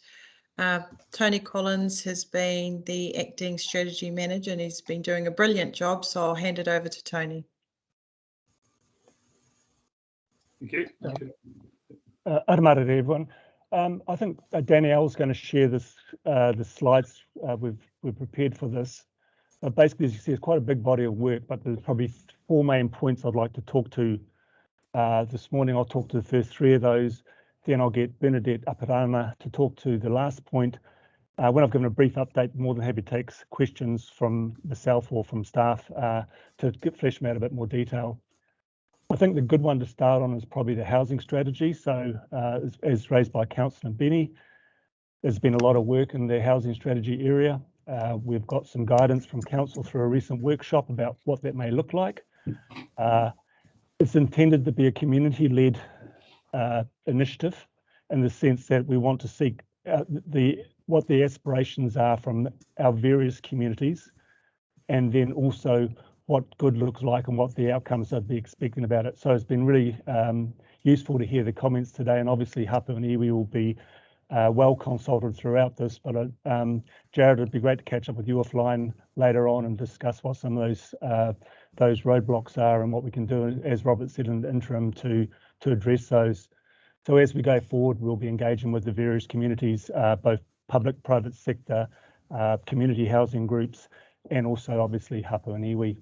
Tony Collins has been the acting strategy manager, and he's been doing a brilliant job, so I'll hand it over to Tony. Thank you. Aramara everyone. I think Danielle's going to share this the slides we've prepared for this. Basically, as you see, it's quite a big body of work, but there's probably 4 main points I'd like to talk to. This morning I'll talk to the first 3 of those, then I'll get Bernadette Aparana to talk to the last point. When I've given a brief update, more than happy to take questions from myself or from staff to flesh them out a bit more detail. I think the good one to start on is probably the housing strategy. So as raised by Councillor Benny, there's been a lot of work in the housing strategy area. We've got some guidance from Council through a recent workshop about what that may look like. It's intended to be a community-led initiative in the sense that we want to seek what the aspirations are from our various communities, and then also what good looks like and what the outcomes I'd be expecting about it. So it's been really useful to hear the comments today, and obviously Hapu and Iwi will be well consulted throughout this, but Jared, it'd be great to catch up with you offline later on and discuss what some of those roadblocks are and what we can do, as Robert said, in the interim to address those. So as we go forward, we'll be engaging with the various communities, both public, private sector, community housing groups, and also obviously Hapu and Iwi.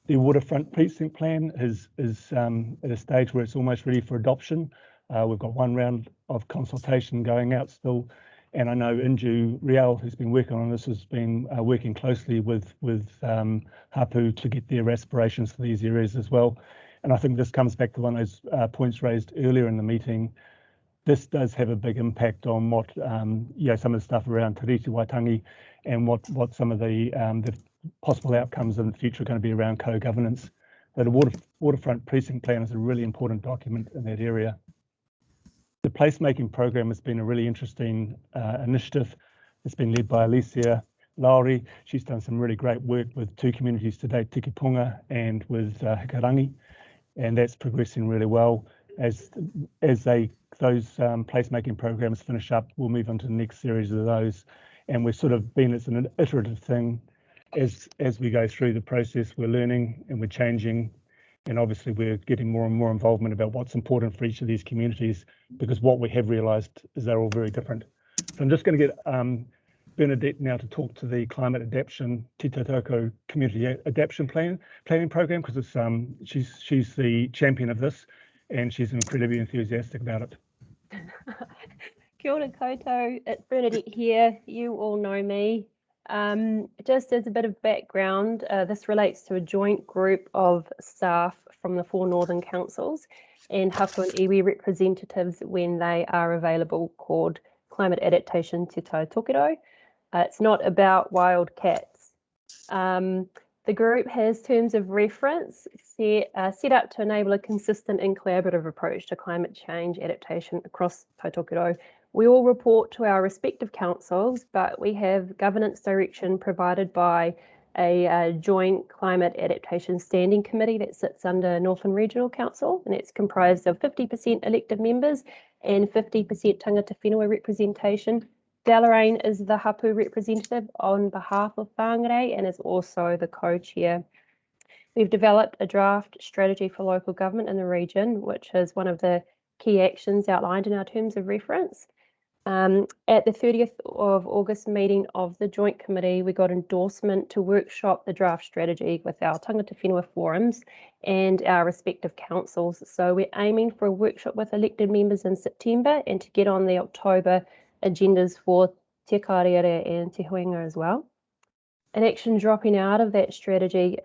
The waterfront precinct plan is at a stage where it's almost ready for adoption. We've got one round of consultation going out still, and I know Inju Rial, who's been working on this, has been working closely with Hapu to get their aspirations for these areas as well. And I think this comes back to one of those points raised earlier in the meeting. This does have a big impact on what some of the stuff around Te Reti Waitangi, and what some of the possible outcomes in the future are going to be around co-governance. But a waterfront precinct plan is a really important document in that area. The placemaking program has been a really interesting initiative. It's been led by Alicia Lowry. She's done some really great work with two communities to date, Tikipunga and with Hikarangi, and that's progressing really well. As those placemaking programs finish up, we'll move on to the next series of those, and we're sort of been, it's an iterative thing. As we go through the process, we're learning and we're changing, and obviously we're getting more and more involvement about what's important for each of these communities, because what we have realised is they're all very different. So I'm just going to get Bernadette now to talk to the climate adaptation Te Tautoko community adaptation planning program, because it's she's the champion of this, and she's incredibly enthusiastic about it. Kia ora koutou, it's Bernadette here. You all know me. Just as a bit of background, this relates to a joint group of staff from the 4 northern councils and Hapu and Iwi representatives when they are available, called Climate Adaptation Te Tautokero. It's not about wild cats. The group has terms of reference set up to enable a consistent and collaborative approach to climate change adaptation across Tautokero. We all report to our respective councils, but we have governance direction provided by a joint climate adaptation standing committee that sits under Northern Regional Council, and it's comprised of 50% elected members and 50% tangata whenua representation. Deloraine is the Hapu representative on behalf of Whangarei and is also the co-chair. We've developed a draft strategy for local government in the region, which is one of the key actions outlined in our terms of reference. At the 30th of August meeting of the Joint Committee, we got endorsement to workshop the draft strategy with our tangata whenua forums and our respective councils. So we're aiming for a workshop with elected members in September and to get on the October agendas for Te Kārearea and Te Huinga as well. An action dropping out of that strategy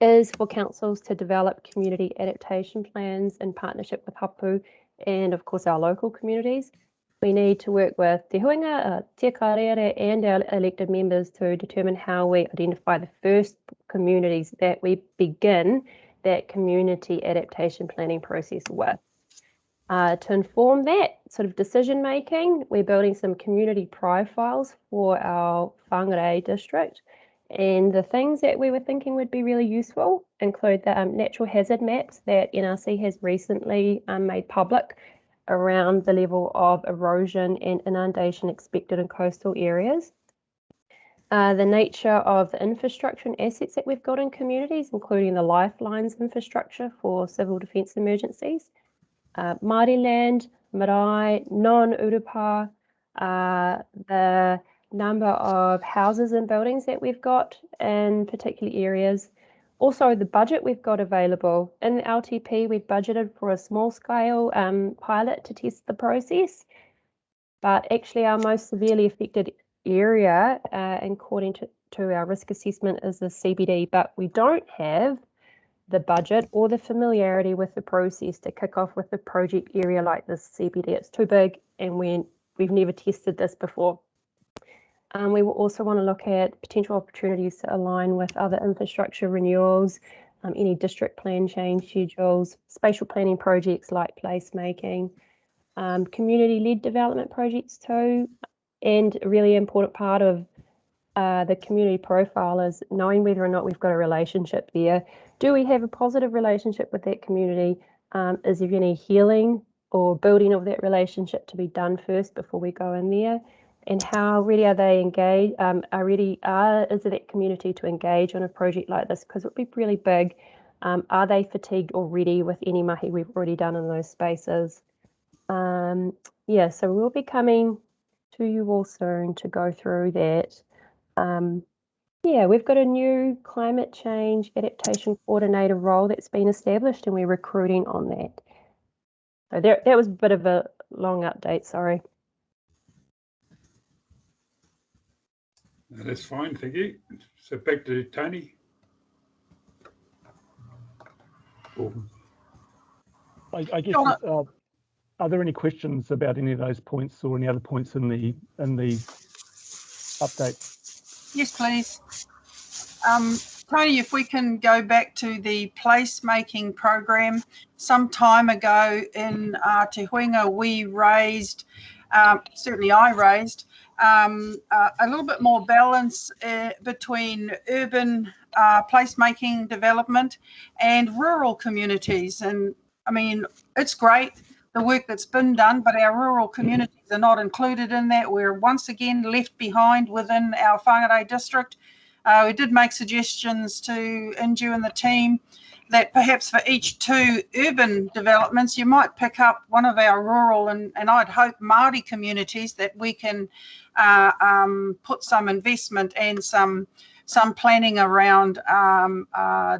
is for councils to develop community adaptation plans in partnership with Hapu and of course our local communities. We need to work with Te Huinga, Te Kārearea and our elected members to determine how we identify the first communities that we begin that community adaptation planning process with. To inform that sort of decision making, we're building some community profiles for our Whangarei district, and the things that we were thinking would be really useful include the natural hazard maps that NRC has recently made public around the level of erosion and inundation expected in coastal areas. The nature of the infrastructure and assets that we've got in communities, including the lifelines infrastructure for civil defence emergencies. Māori land, marae, non-urupa, the number of houses and buildings that we've got in particular areas. Also, the budget we've got available. In the LTP, we've budgeted for a small-scale pilot to test the process, but actually our most severely affected area, according to our risk assessment, is the CBD, but we don't have the budget or the familiarity with the process to kick off with a project area like this CBD. It's too big and we've never tested this before. We will also want to look at potential opportunities to align with other infrastructure renewals, any district plan change schedules, spatial planning projects like placemaking, community-led development projects too, and a really important part of the community profile is knowing whether or not we've got a relationship there. Do we have a positive relationship with that community? Is there any healing or building of that relationship to be done first before we go in there? And how ready are they engaged? Is that community to engage on a project like this? Because it would be really big. Are they fatigued already with any mahi we've already done in those spaces? Yeah, so we'll be coming to you all soon to go through that. Yeah, we've got a new climate change adaptation coordinator role that's been established, and we're recruiting on that. So that was a bit of a long update, sorry. No, that's fine, thank you. So back to Tony. I guess, are there any questions about any of those points or any other points in the update? Yes, please. Tony, if we can go back to the placemaking program, some time ago in Te Huinga, we raised, certainly I raised, a little bit more balance between urban placemaking development and rural communities. And I mean, it's great, the work that's been done, but our rural communities are not included in that. We're once again left behind within our Whangarei district. We did make suggestions to Inju and the team that perhaps for each 2 urban developments, you might pick up one of our rural and I'd hope Māori communities, that we can put some investment and some planning around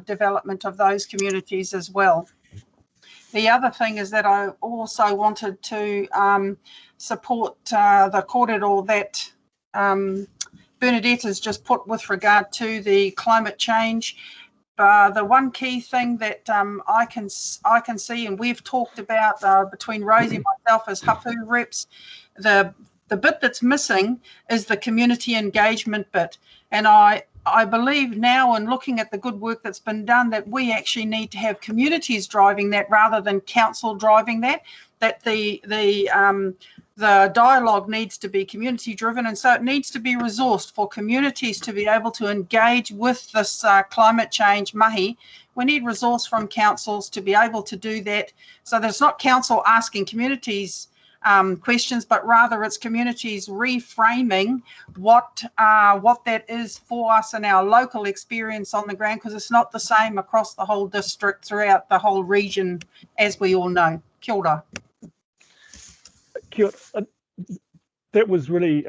development of those communities as well. The other thing is that I also wanted to support the kōrero that Bernadette has just put with regard to the climate change. The one key thing that I can see, and we've talked about between Rosie and myself as hapu reps, the bit that's missing is the community engagement bit. And I believe now, in looking at the good work that's been done, that we actually need to have communities driving that rather than council driving that, that the dialogue needs to be community driven, and so it needs to be resourced for communities to be able to engage with this climate change mahi. We need resource from councils to be able to do that, so that it's not council asking communities questions, but rather it's communities reframing what that is for us and our local experience on the ground, because it's not the same across the whole district, throughout the whole region, as we all know. Kia ora. Kia ora. That was really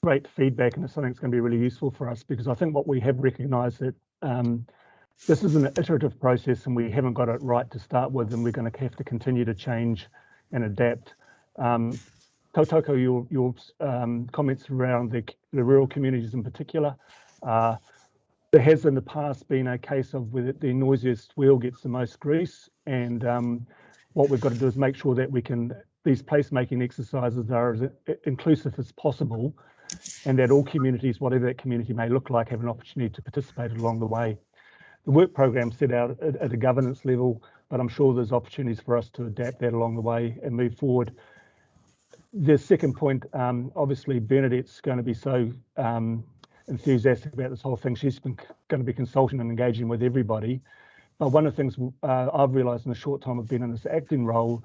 great feedback, and it's something that's going to be really useful for us, because I think what we have recognised that this is an iterative process and we haven't got it right to start with, and we're going to have to continue to change and adapt. Tautoko, your comments around the rural communities in particular, there has in the past been a case of where the noisiest wheel gets the most grease, and what we've got to do is make sure that these placemaking exercises are as inclusive as possible, and that all communities, whatever that community may look like, have an opportunity to participate along the way. The work program set out at a governance level, but I'm sure there's opportunities for us to adapt that along the way and move forward. The second point, obviously Bernadette's going to be so enthusiastic about this whole thing. She's going to be consulting and engaging with everybody. But one of the things I've realised in the short time I've been in this acting role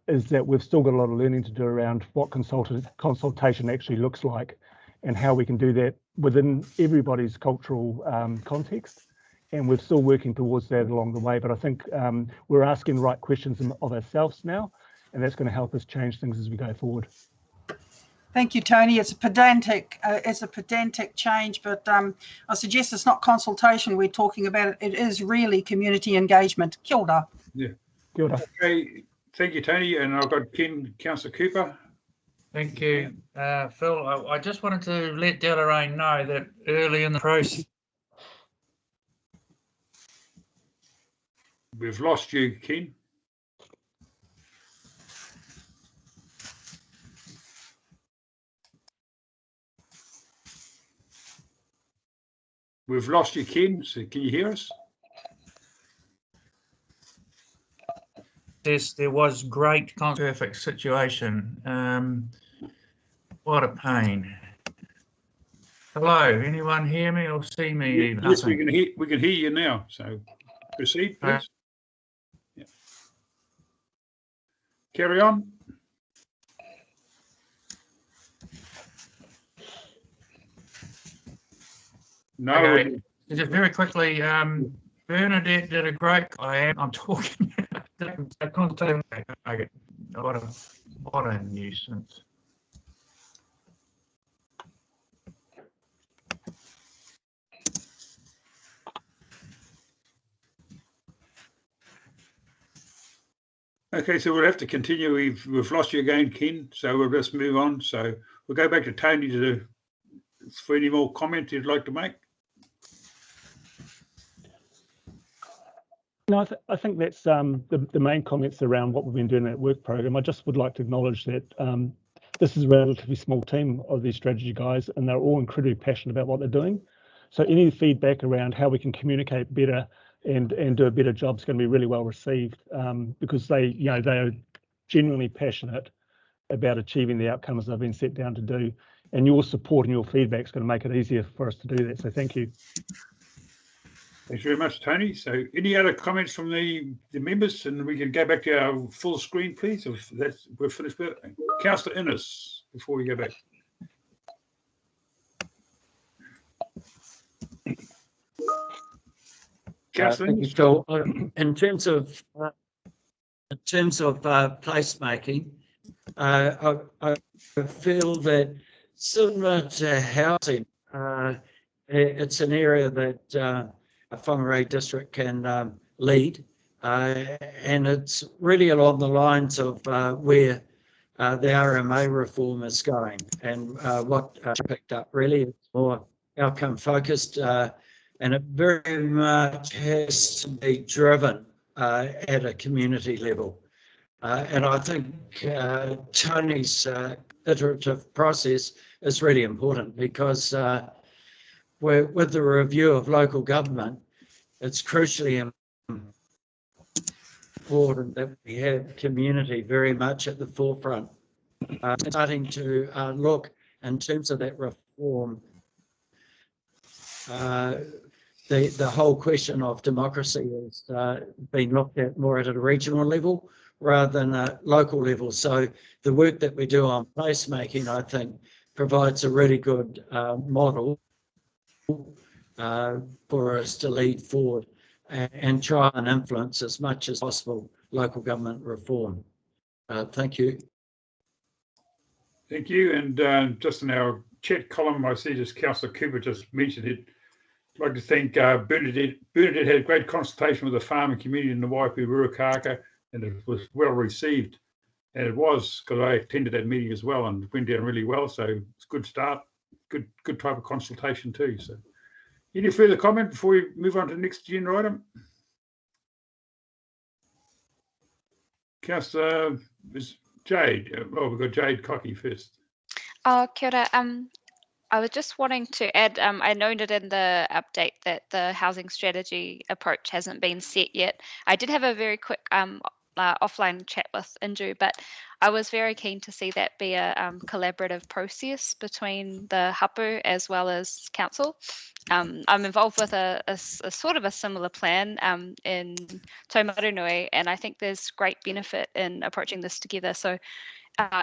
is that we've still got a lot of learning to do around what consultation actually looks like, and how we can do that within everybody's cultural context. And we're still working towards that along the way. But I think we're asking the right questions of ourselves now, and that's going to help us change things as we go forward. Thank you, Tony. It's a pedantic change, but I suggest it's not consultation we're talking about. It is really community engagement. Kia ora. Yeah. Kia ora. Okay, thank you, Tony. And I've got Councillor Cooper. Thank you, Phil. I just wanted to let Deloraine know that early in the process. We've lost you, Ken. We've lost you, Ken. So can you hear us? Yes, there was great perfect situation. What a pain. Hello, anyone hear me or see me? Yes, we can hear you now. So proceed, please. Yeah. Carry on. No. Okay. Just very quickly, Bernadette did a great. I'm talking. Okay. What a nuisance. Okay, so we'll have to continue. We've lost you again, Ken, so we'll just move on. So we'll go back to Tony for any more comments you'd like to make. No, I think that's the main comments around what we've been doing in that work program. I just would like to acknowledge that this is a relatively small team of these strategy guys, and they're all incredibly passionate about what they're doing. So any feedback around how we can communicate better and do a better job is going to be really well received, because they are genuinely passionate about achieving the outcomes they've been set down to do. And your support and your feedback is going to make it easier for us to do that. So thank you. Thanks very much, Tony. So any other comments from the members? And we can go back to our full screen, please, if we're finished with it. Councillor Innes, before we go back. Thank you, Phil. In terms of placemaking, I feel that similar to housing, it's an area that Whangarei District can lead, and it's really along the lines of where the RMA reform is going, and what I picked up really is more outcome focused, and it very much has to be driven at a community level. And I think Tony's iterative process is really important, because with the review of local government, it's crucially important that we have community very much at the forefront. Starting to look in terms of that reform, the whole question of democracy has been looked at more at a regional level rather than a local level. So the work that we do on placemaking, I think, provides a really good model for us to lead forward and try and influence as much as possible local government reform. Thank you. Thank you. And just in our chat column, I see just Councillor Cooper just mentioned it. I'd like to thank Bernadette. Bernadette had a great consultation with the farming community in the Waipu Ruakaka, and it was well received. And it was, because I attended that meeting as well, and it went down really well. So it's a good start, good type of consultation too. So any further comment before we move on to the next agenda item? Councillor Jade. Well, we've got Jade Cocky first. Kia ora. I was just wanting to add, I noted in the update that the housing strategy approach hasn't been set yet. I did have a very quick offline chat with Inju, but I was very keen to see that be a collaborative process between the hapu as well as council. I'm involved with a sort of a similar plan in Taumarunui, and I think there's great benefit in approaching this together. So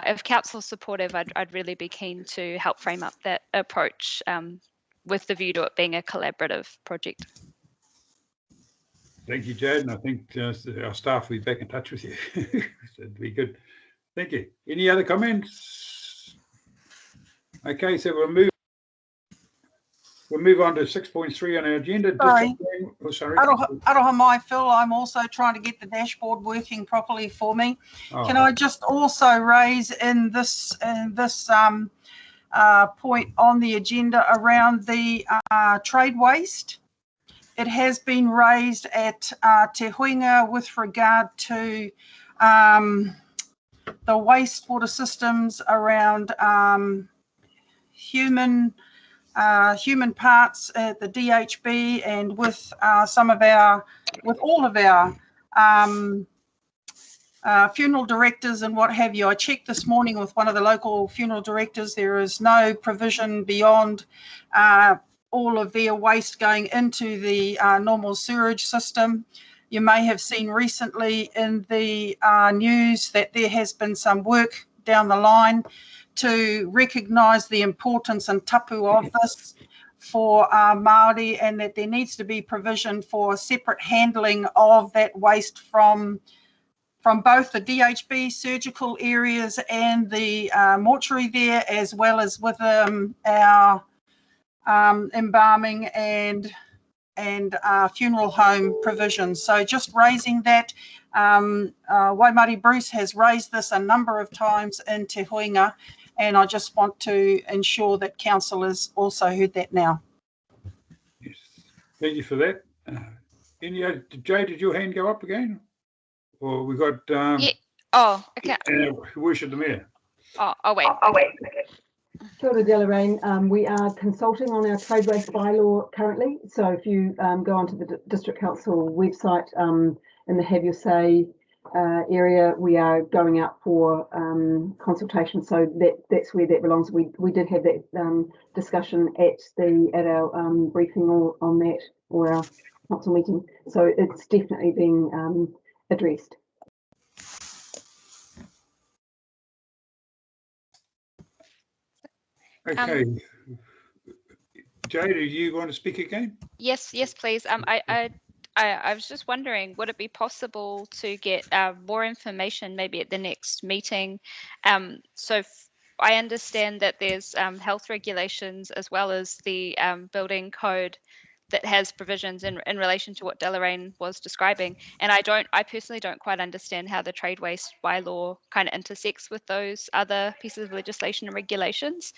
if council's supportive, I'd really be keen to help frame up that approach with the view to it being a collaborative project. Thank you, Jade, and I think our staff will be back in touch with you. So it'd be good. Thank you. Any other comments? Okay, so we'll move on to 6.3 on our agenda. Sorry. Aroha mai, Phil. I'm also trying to get the dashboard working properly for me. Can I just also raise in this point on the agenda around the trade waste? It has been raised at Te Huinga with regard to the wastewater systems around human parts at the DHB, and with all of our funeral directors and what have you. I checked this morning with one of the local funeral directors. There is no provision beyond all of their waste going into the normal sewerage system. You may have seen recently in the news that there has been some work down the line to recognise the importance and tapu of this for Māori, and that there needs to be provision for separate handling of that waste from both the DHB surgical areas and the mortuary there, as well as with our embalming and and funeral home provisions. So just raising that, Waimari Bruce has raised this a number of times in Te Huinga, and I just want to ensure that council has also heard that now. Yes, thank you for that. Jay, did your hand go up again? Or we got Yeah. Oh, okay. Worship the Mayor. Oh, I'll wait. Kia ora, Deloraine. We are consulting on our trade waste bylaw currently. So if you go onto the District Council website in the Have Your Say area, we are going out for consultation. So that's where that belongs. We did have that discussion at our briefing on that, or our council meeting. So it's definitely being addressed. Okay. Jay, do you want to speak again? Yes, please. I was just wondering, would it be possible to get more information maybe at the next meeting? So I understand that there's health regulations as well as the building code that has provisions in relation to what Deloraine was describing. And I personally don't quite understand how the trade waste bylaw kind of intersects with those other pieces of legislation and regulations.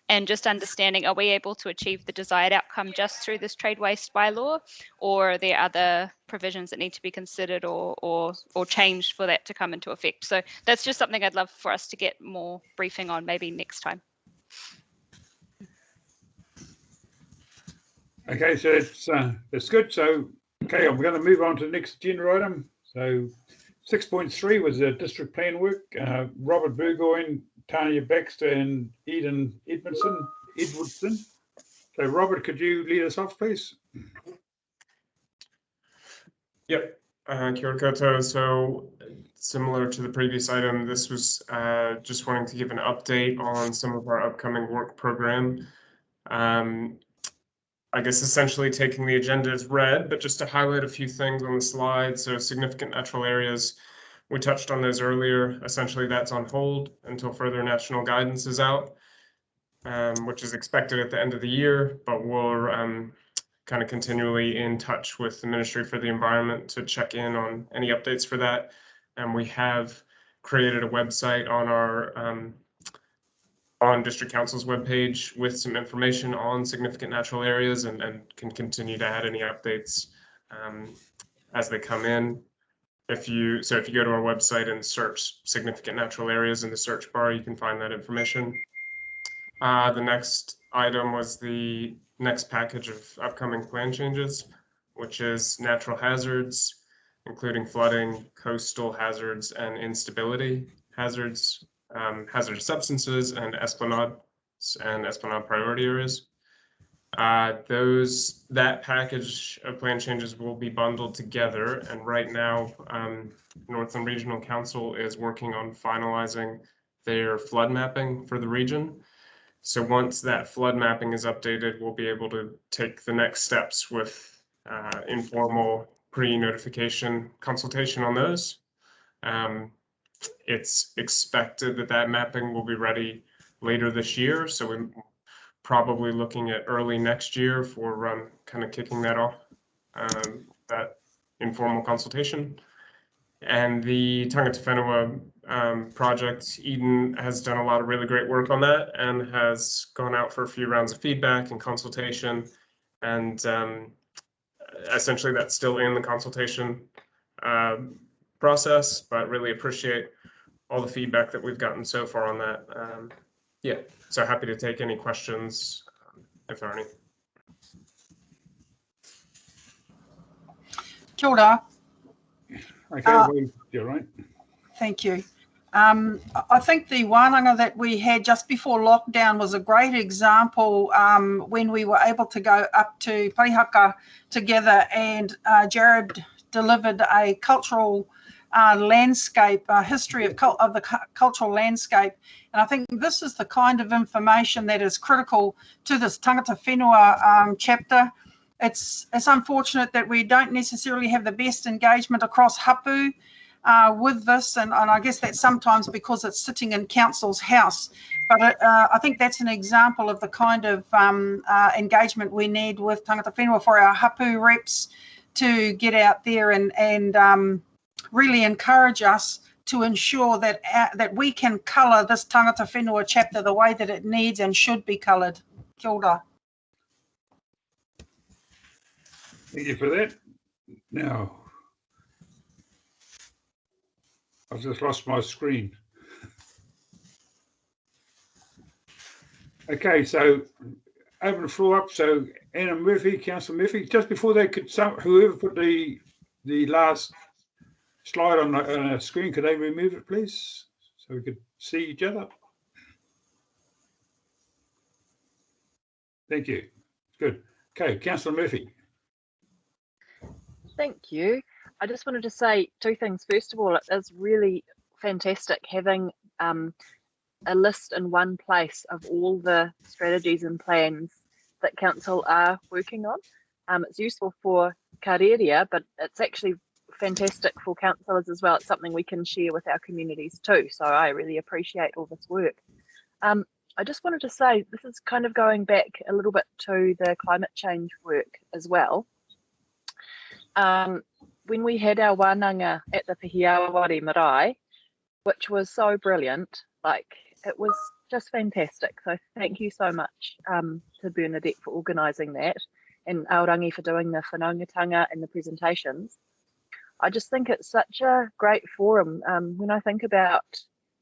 And just understanding, are we able to achieve the desired outcome just through this trade waste bylaw, or are there other provisions that need to be considered or changed for that to come into effect? So that's just something I'd love for us to get more briefing on maybe next time. Okay, so it's good. So, okay, I'm going to move on to the next agenda item. So 6.3 was the district plan work. Robert Burgoyne, Tanya Baxter, and Eden Edwardson. So, Robert, could you lead us off, please? Yep. Kia ora koutou. So, similar to the previous item, this was just wanting to give an update on some of our upcoming work program. I guess essentially taking the agenda as read, but just to highlight a few things on the slide. So significant natural areas, we touched on those earlier. Essentially that's on hold until further national guidance is out, which is expected at the end of the year, but we're kind of continually in touch with the Ministry for the Environment to check in on any updates for that. And we have created a website on our on District Council's webpage with some information on significant natural areas, and can continue to add any updates as they come in. If you go to our website and search significant natural areas in the search bar, you can find that information. The next item was the next package of upcoming plan changes, which is natural hazards, including flooding, coastal hazards, and instability hazards, hazardous substances, and esplanade priority areas. That package of plan changes will be bundled together, and right now Northland Regional Council is working on finalizing their flood mapping for the region. So once that flood mapping is updated, we'll be able to take the next steps with informal pre-notification consultation on those. It's expected that mapping will be ready later this year, so we're probably looking at early next year for kind of kicking that off, that informal consultation. And the Tangata Whenua project, Eden has done a lot of really great work on that and has gone out for a few rounds of feedback and consultation, and essentially that's still in the consultation process, but really appreciate all the feedback that we've gotten so far on that. Yeah, so happy to take any questions if there are any. Kia ora. Okay, you're right. Thank you. I think the wānanga that we had just before lockdown was a great example when we were able to go up to Parihaka together, and Jared delivered a cultural landscape, a history of the cultural landscape. And I think this is the kind of information that is critical to this Tangata Whenua chapter. It's unfortunate that we don't necessarily have the best engagement across hapu, with this, and I guess that's sometimes because it's sitting in council's house. But I think that's an example of the kind of engagement we need with tangata whenua for our hapu reps to get out there and really encourage us to ensure that that we can colour this tangata whenua chapter the way that it needs and should be coloured. Kia ora. Thank you for that. Now, I've just lost my screen. Okay, so open the floor up. So Anna Murphy, Councillor Murphy, just before they could, whoever put the last slide on the screen, could they remove it, please, so we could see each other? Thank you. Good. Okay, Councillor Murphy. Thank you. I just wanted to say two things. First of all, it is really fantastic having a list in one place of all the strategies and plans that council are working on. It's useful for Kārearea, but it's actually fantastic for councillors as well. It's something we can share with our communities too. So I really appreciate all this work. I just wanted to say this is kind of going back a little bit to the climate change work as well. When we had our wānanga at the Pihiawari Marae, which was so brilliant, like it was just fantastic. So thank you so much to Bernadette for organising that, and Aorangi for doing the whanaungatanga and the presentations. I just think it's such a great forum. When I think about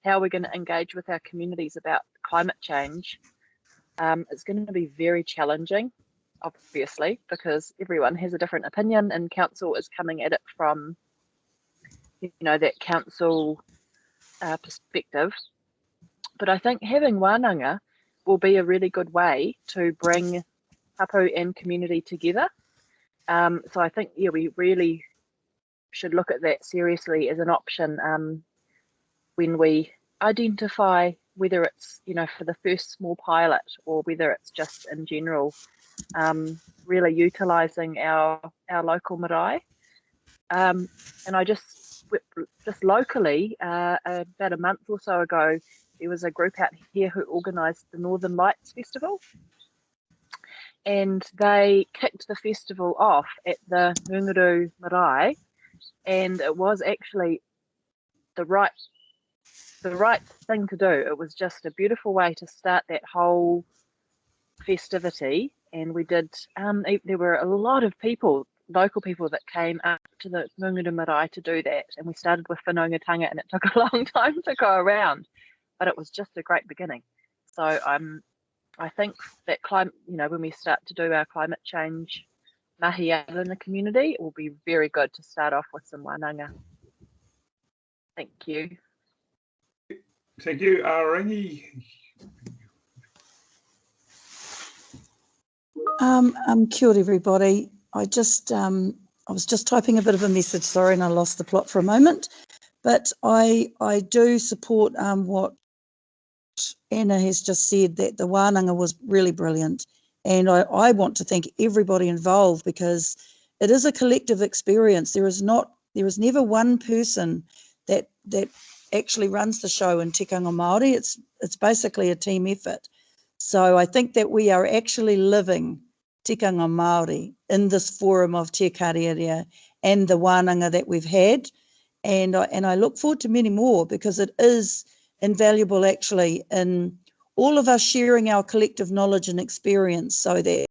how we're going to engage with our communities about climate change, it's going to be very challenging, obviously, because everyone has a different opinion and council is coming at it from, you know, that council perspective. But I think having wānanga will be a really good way to bring hapu and community together. So I think, yeah, we really should look at that seriously as an option when we identify whether it's, you know, for the first small pilot or whether it's just in general, really utilising our local marae. And I just locally, about a month or so ago, there was a group out here who organised the Northern Lights Festival. And they kicked the festival off at the Whangarei Marae, and it was actually the right thing to do. It was just a beautiful way to start that whole festivity. And we did, there were a lot of people, local people that came up to the Whangarei Marae to do that. And we started with whanaungatanga, and it took a long time to go around, but it was just a great beginning. So I think that climate, you know, when we start to do our climate change mahi out in the community, it will be very good to start off with some wānanga. Thank you. Thank you, Aorangi. Kia ora, everybody. I was just typing a bit of a message, sorry, and I lost the plot for a moment. But I do support what Anna has just said, that the wānanga was really brilliant. And I want to thank everybody involved, because it is a collective experience. There is never one person that actually runs the show in tikanga Māori. It's basically a team effort. So I think that we are actually living tikanga Māori in this forum of Te Kārearea and the wānanga that we've had. And I look forward to many more, because it is invaluable actually in all of us sharing our collective knowledge and experience, so that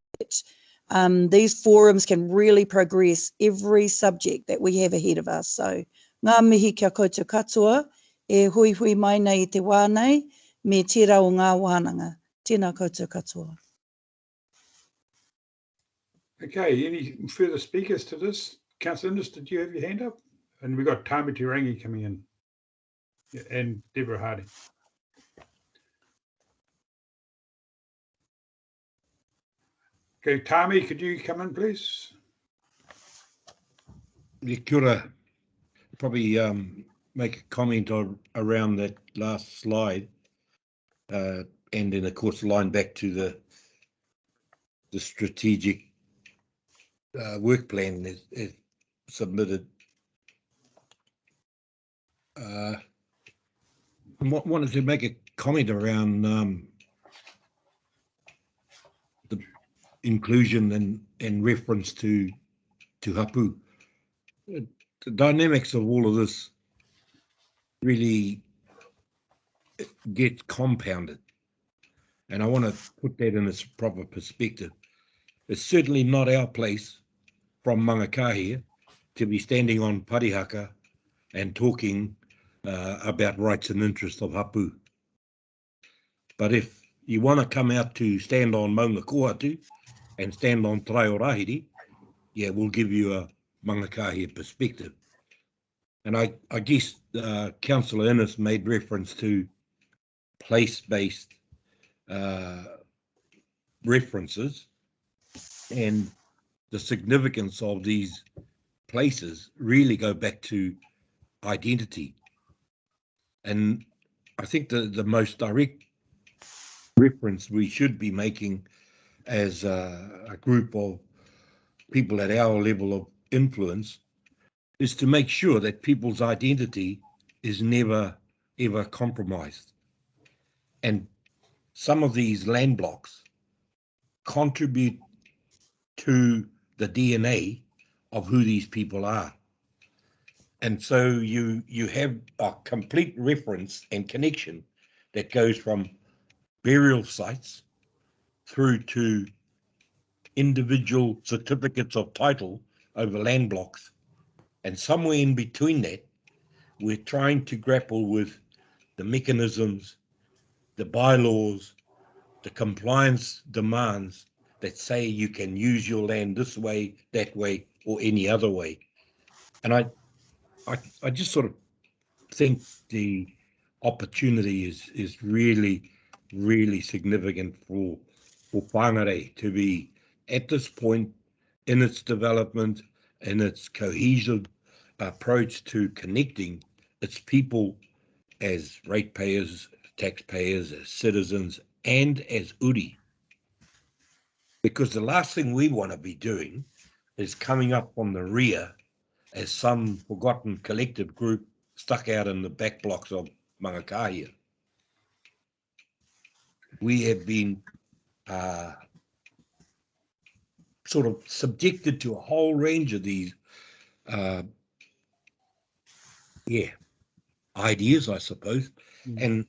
these forums can really progress every subject that we have ahead of us. So ngā mihi kia koutou katoa, e hui hui mai nei I te wānei, me tērā o ngā wānanga. Tēnā koutou katoa. Okay, any further speakers to this? Councillor Innes, did you have your hand up? And we've got Tāmi Rangi coming in, and Deborah Harding. Okay, Tāmi, could you come in, please? Kia ora. Probably make a comment around that last slide, and then of course line back to the strategic work plan is submitted wanted to make a comment around the inclusion and reference to hapu. The dynamics of all of this really gets compounded, and I want to put that in its proper perspective. It's certainly not our place from Māngakāhia to be standing on parihaka and talking about rights and interests of hapu. But if you want to come out to stand on Maunga Kohatu and stand on Te Raiorahiri, yeah, we'll give you a Māngakāhia perspective. And I guess Councillor Innes made reference to place-based references, and the significance of these places really go back to identity. And I think the most direct reference we should be making as a group of people at our level of influence is to make sure that people's identity is never, ever compromised. And some of these land blocks contribute to the DNA of who these people are. And so you have a complete reference and connection that goes from burial sites through to individual certificates of title over land blocks. And somewhere in between that, we're trying to grapple with the mechanisms, the bylaws, the compliance demands that say you can use your land this way, that way, or any other way. And I just sort of think the opportunity is really, really significant for Whangarei to be at this point in its development, in its cohesive approach to connecting its people as ratepayers, taxpayers, as citizens, and as uri. Because the last thing we want to be doing is coming up on the rear as some forgotten collective group stuck out in the back blocks of Māngakāhia. We have been sort of subjected to a whole range of these ideas, I suppose, and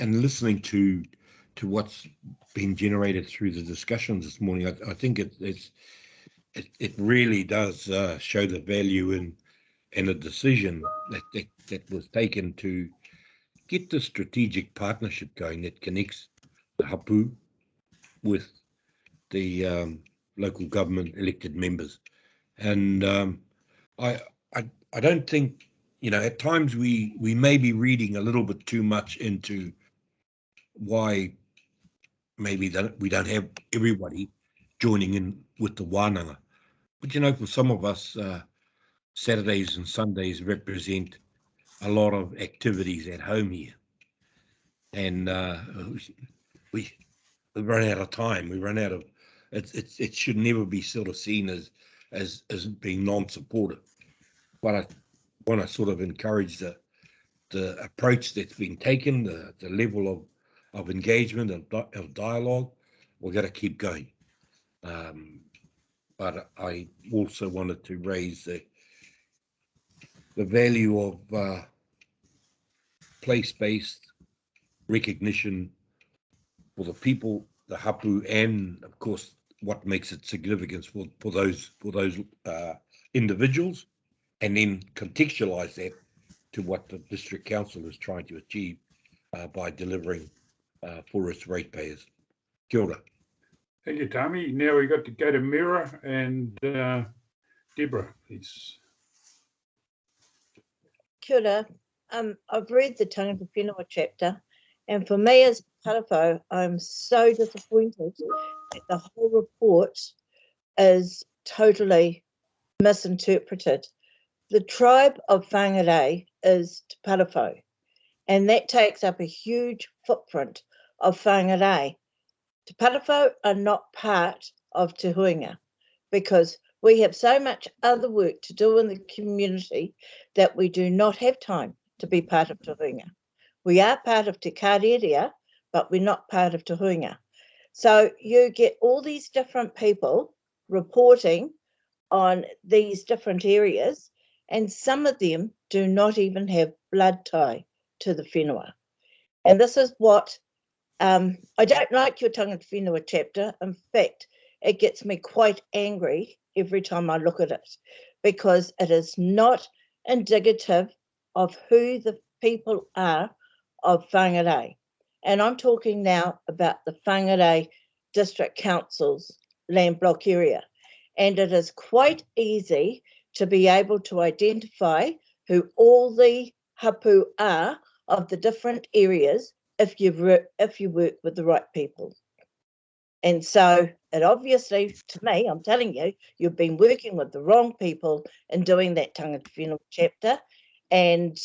listening to what's been generated through the discussions this morning, I think it really does show the value in a decision that was taken to get the strategic partnership going that connects the hapu with the local government elected members. And I don't think, at times we may be reading a little bit too much into why maybe we don't have everybody joining in with the wānanga. But for some of us, Saturdays and Sundays represent a lot of activities at home here. And we run out of time. We run out of it should never be sort of seen as being non-supportive. But I want to sort of encourage the approach that's been taken, the level of engagement and of dialogue. We've got to keep going. But I also wanted to raise the value of place-based recognition for the people, the hapu, and of course what makes it significant for those individuals, and then contextualize that to what the District Council is trying to achieve by delivering for its ratepayers. Kia ora. Thank you, Tami. Now we got to go to Mira and Deborah, please. Kia ora. I've read the Tangata Whenua chapter, and for me as Parafo, I'm so disappointed that the whole report is totally misinterpreted. The tribe of Whangarei is Te Parafo, and that takes up a huge footprint of Whangarei. Te Parafo are not part of Te Huinga because we have so much other work to do in the community that we do not have time to be part of Te Huinga. We are part of Te Kārearea, but we're not part of Te Huinga. So you get all these different people reporting on these different areas, and some of them do not even have blood tie to the whenua. And this is what, I don't like your tangata whenua chapter. In fact, it gets me quite angry every time I look at it, because it is not indicative of who the people are of Whangarei. And I'm talking now about the Whangarei District Council's land block area. And it is quite easy to be able to identify who all the hapu are of the different areas if you work with the right people. And so it obviously, to me, I'm telling you, you've been working with the wrong people in doing that tangata whenua chapter. And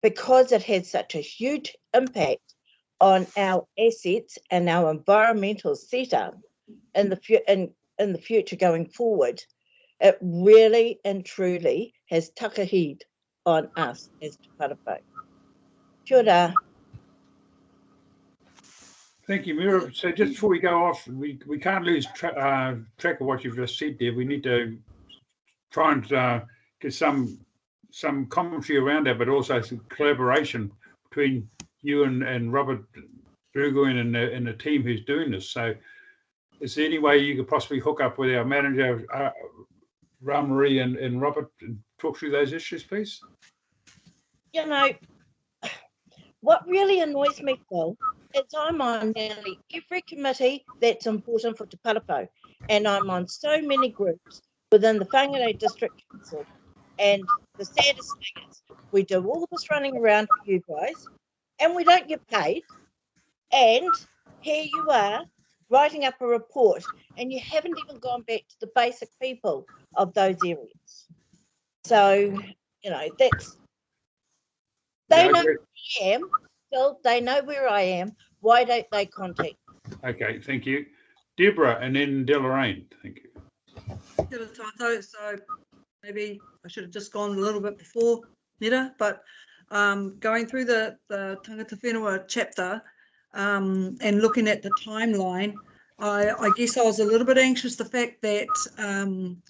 because it has such a huge impact on our assets and our environmental setup in the future going forward, it really and truly has takahied on us as Te Whārapau. Kia ora. Thank you, Mira. So just before we go off, we can't lose track of what you've just said there. We need to try and get some commentary around that, but also some collaboration between you and Robert Burgoyne and the team who's doing this. So is there any way you could possibly hook up with our manager, Whangarei and Robert, and talk through those issues, please? You know, what really annoys me, Phil, is I'm on nearly every committee that's important for Te Whārapau, and I'm on so many groups within the Whangarei District Council. And the saddest thing is, we do all this running around for you guys, and we don't get paid. And here you are writing up a report, and you haven't even gone back to the basic people of those areas. So, you know, they know where I am. Phil, they know where I am. Why don't they contact me? Okay, thank you. Deborah, and then Delorraine. Thank you. Kia ora tātou. So maybe I should have just gone a little bit before, Mira, but going through the tangata whenua chapter and looking at the timeline, I guess I was a little bit anxious the fact that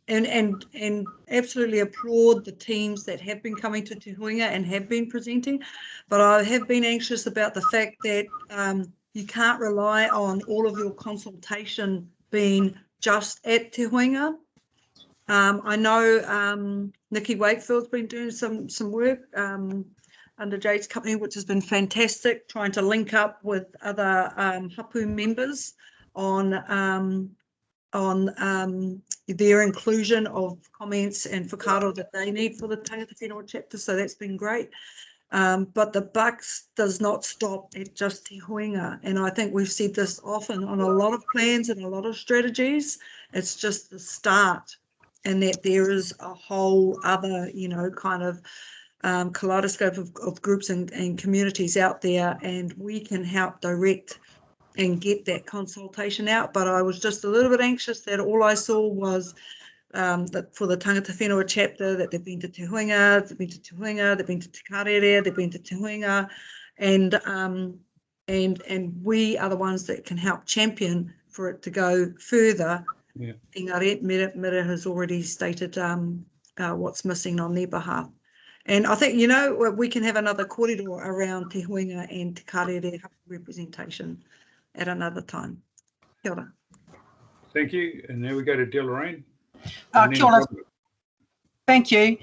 and absolutely applaud the teams that have been coming to Te Huinga and have been presenting, but I have been anxious about the fact that you can't rely on all of your consultation being just at Te Huinga. I know Nikki Wakefield's been doing some work under Jade's company, which has been fantastic, trying to link up with other hapu members on their inclusion of comments and whakaaro that they need for the tangata whenua chapter. So that's been great. But the buck does not stop at just Te Huinga. And I think we've said this often on a lot of plans and a lot of strategies. It's just the start, and that there is a whole other, you know, kind of kaleidoscope of groups and communities out there, and we can help direct and get that consultation out. But I was just a little bit anxious that all I saw was that for the tangata whenua chapter, that they've been to Te Huinga, they've been to Te Huinga, they've been to Te Kārearea, they've been to Te Huinga, and we are the ones that can help champion for it to go further. Yeah. Engari, Mira has already stated what's missing on their behalf. And I think, you know, we can have another corridor around Te Huinga and Te Kārearea representation at another time. Kia ora. Thank you. And now we go to Delorraine. Kia ora. Thank you.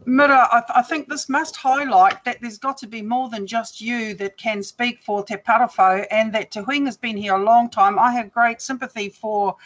Mira, I think this must highlight that there's got to be more than just you that can speak for Te Whārapau, and that Te Huinga's been here a long time. I have great sympathy for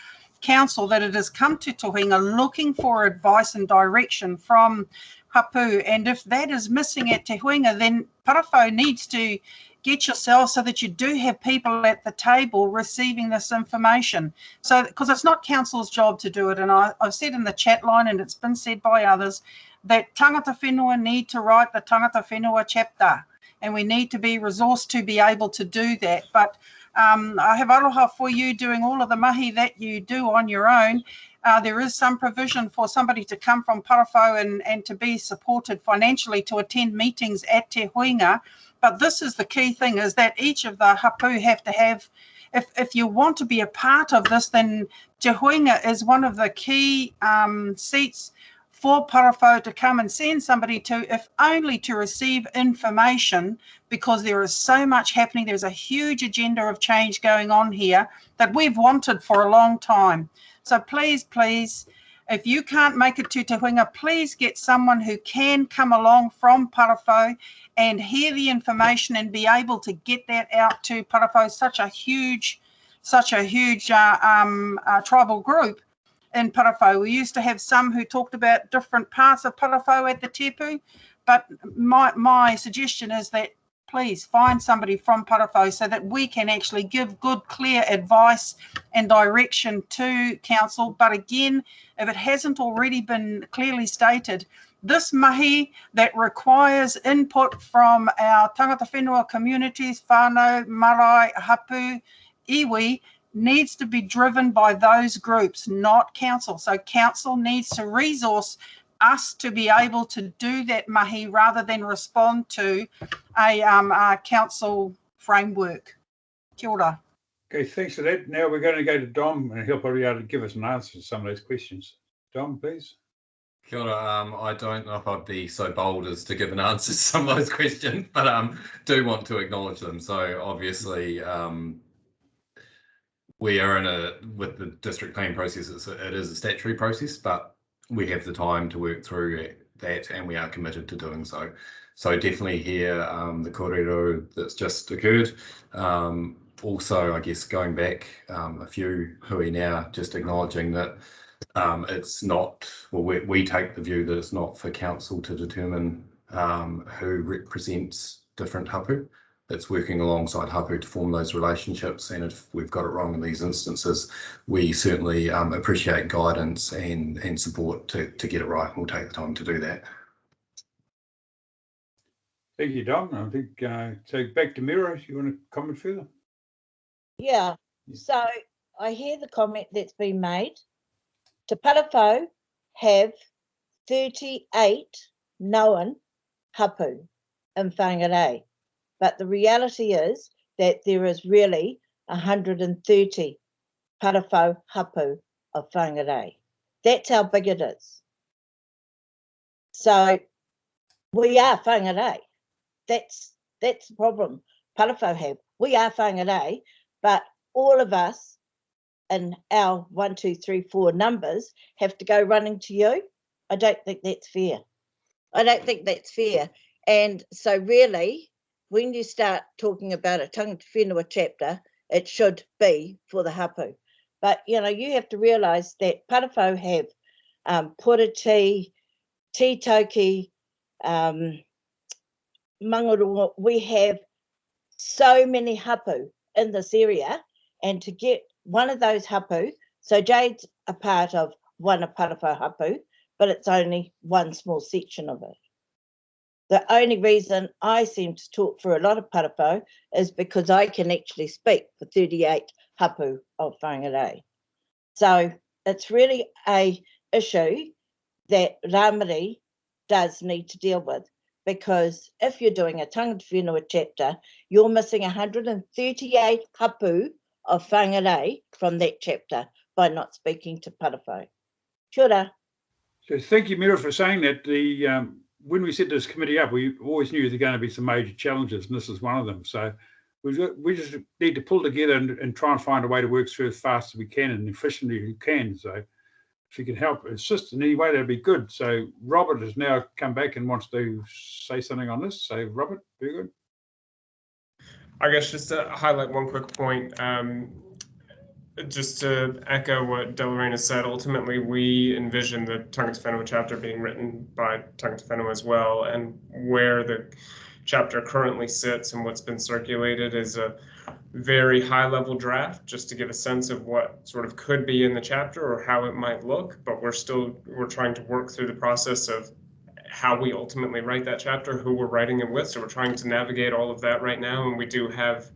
council that it has come to Te Huinga looking for advice and direction from hapu, and if that is missing at Te Huinga, then Whārapau needs to get yourself so that you do have people at the table receiving this information. So, because it's not council's job to do it, and I've said in the chat line, and it's been said by others, that tangata whenua need to write the tangata whenua chapter, and we need to be resourced to be able to do that. But I have aloha for you doing all of the mahi that you do on your own. there is some provision for somebody to come from Parafo and to be supported financially to attend meetings at Te Huinga. But this is the key thing, is that each of the hapu have to have, if you want to be a part of this, then Te Huinga is one of the key seats for Parafo to come and send somebody to, if only to receive information, because there is so much happening. There's a huge agenda of change going on here that we've wanted for a long time. So please, please, if you can't make it to Te Huinga, please get someone who can come along from Parafo and hear the information and be able to get that out to Parafo, such a huge tribal group in Parafo. We used to have some who talked about different parts of Parafo at the Tepu, but my suggestion is that please find somebody from Parafo so that we can actually give good, clear advice and direction to council. But again, if it hasn't already been clearly stated, this mahi that requires input from our tangata whenua communities, whānau, marae, hapu, iwi, needs to be driven by those groups, not council. So council needs to resource us to be able to do that mahi rather than respond to a council framework. Kia ora. Okay, thanks for that. Now we're going to go to Dom, and he'll probably be able to give us an answer to some of those questions. Dom, please. Kia ora. I don't know if I'd be so bold as to give an answer to some of those questions, but do want to acknowledge them. So obviously, we are with the district planning process, it is a statutory process, but we have the time to work through that, and we are committed to doing so. So definitely here, the kōrero that's just occurred. Also, I guess going back a few hui now, just acknowledging that it's not, well, we take the view that it's not for council to determine who represents different hapu. It's working alongside hapu to form those relationships, and if we've got it wrong in these instances, we certainly appreciate guidance and support to get it right. We'll take the time to do that. Thank you, Dom. I think so. Back to Mira, if you want to comment further. Yeah. So I hear the comment that's been made. Te Parafo have 38 known hapu in Whangarei. But the reality is that there is really 130 Parafo hapu of Whangarei. That's how big it is. So we are Whangarei. That's the problem Parafo have. We are Whangarei, but all of us in our 1, 2, 3, 4 numbers have to go running to you. I don't think that's fair. I don't think that's fair. And so really, when you start talking about a tangata whenua chapter, it should be for the hapu. But, you know, you have to realise that Parafo have Puriti, Titoki, Mangurua. We have so many hapu in this area, and to get one of those hapu, so Jade's a part of one of Parafo hapu, but it's only one small section of it. The only reason I seem to talk for a lot of Parafo is because I can actually speak for 38 hapu of Whangarei. So it's really a issue that Rāmari does need to deal with, because if you're doing a tangata whenua chapter, you're missing 138 hapu of Whangarei from that chapter by not speaking to Parafo. Kia ora. So thank you, Mira, for saying that. When we set this committee up, we always knew there were going to be some major challenges, and this is one of them. So we just need to pull together and try and find a way to work through as fast as we can and efficiently as we can. So if you can help assist in any way, that'd be good. So Robert has now come back and wants to say something on this. So Robert, very good. I guess just to highlight one quick point, just to echo what Delarena said, ultimately we envision the tangata whenua chapter being written by tangata whenua as well, and where the chapter currently sits and what's been circulated is a very high level draft, just to give a sense of what sort of could be in the chapter or how it might look, but we're trying to work through the process of how we ultimately write that chapter, who we're writing it with. So we're trying to navigate all of that right now, and we do have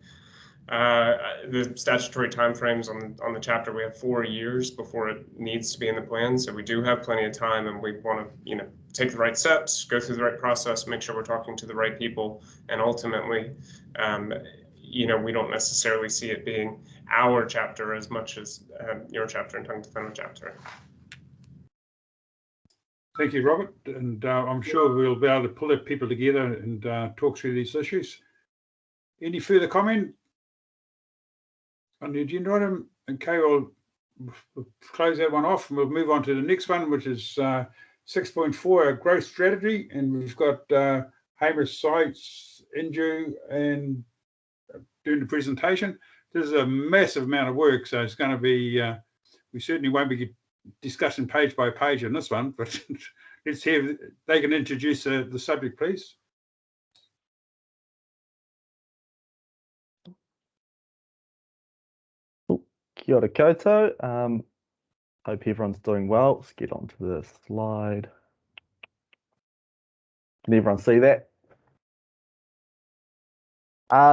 The statutory timeframes on the chapter, we have 4 years before it needs to be in the plan. So we do have plenty of time, and we want to, take the right steps, go through the right process, make sure we're talking to the right people, and ultimately, we don't necessarily see it being our chapter as much as your chapter and Tangata chapter. Thank you, Robert. And I'm sure we'll be able to pull the people together and talk through these issues. Any further comment on the agenda item? Okay, we'll close that one off and we'll move on to the next one, which is 6.4, our growth strategy. And we've got Hamish Sites, Inju, and doing the presentation. This is a massive amount of work, so it's going to be, we certainly won't be discussing page by page on this one, but let's have, they can introduce the subject, please. Kia ora koutou. Hope everyone's doing well. Let's get onto the slide. Can everyone see that?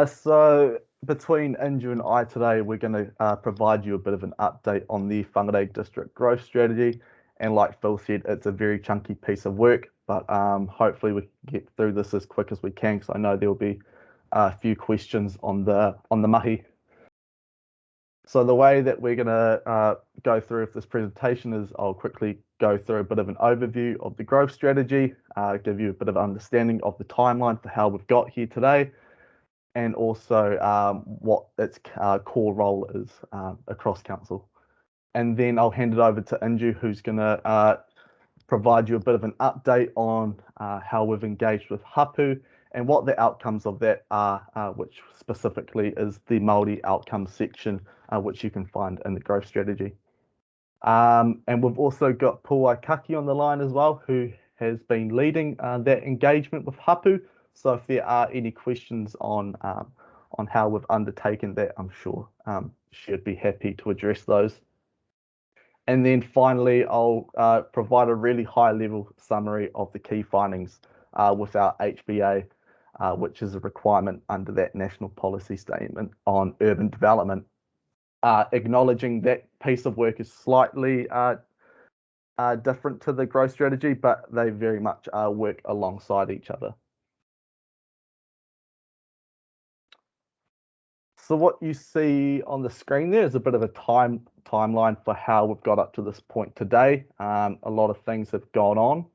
So between Inju and I today, we're going to provide you a bit of an update on the Whangarei District growth strategy. And like Phil said, it's a very chunky piece of work, but hopefully we can get through this as quick as we can, because I know there will be a few questions on the mahi. So the way that we're going to go through this presentation is I'll quickly go through a bit of an overview of the growth strategy, give you a bit of understanding of the timeline for how we've got here today, and also what its core role is across council. And then I'll hand it over to Inju, who's going to provide you a bit of an update on how we've engaged with Hapu and what the outcomes of that are, which specifically is the Māori outcomes section, which you can find in the growth strategy. And we've also got Puai Kaki on the line as well, who has been leading that engagement with Hapu. So if there are any questions on how we've undertaken that, I'm sure she'd be happy to address those. And then finally, I'll provide a really high-level summary of the key findings with our HBA, which is a requirement under that national policy statement on urban development. Acknowledging that piece of work is slightly different to the growth strategy, but they very much work alongside each other. So what you see on the screen there is a bit of a timeline for how we've got up to this point today. A lot of things have gone on,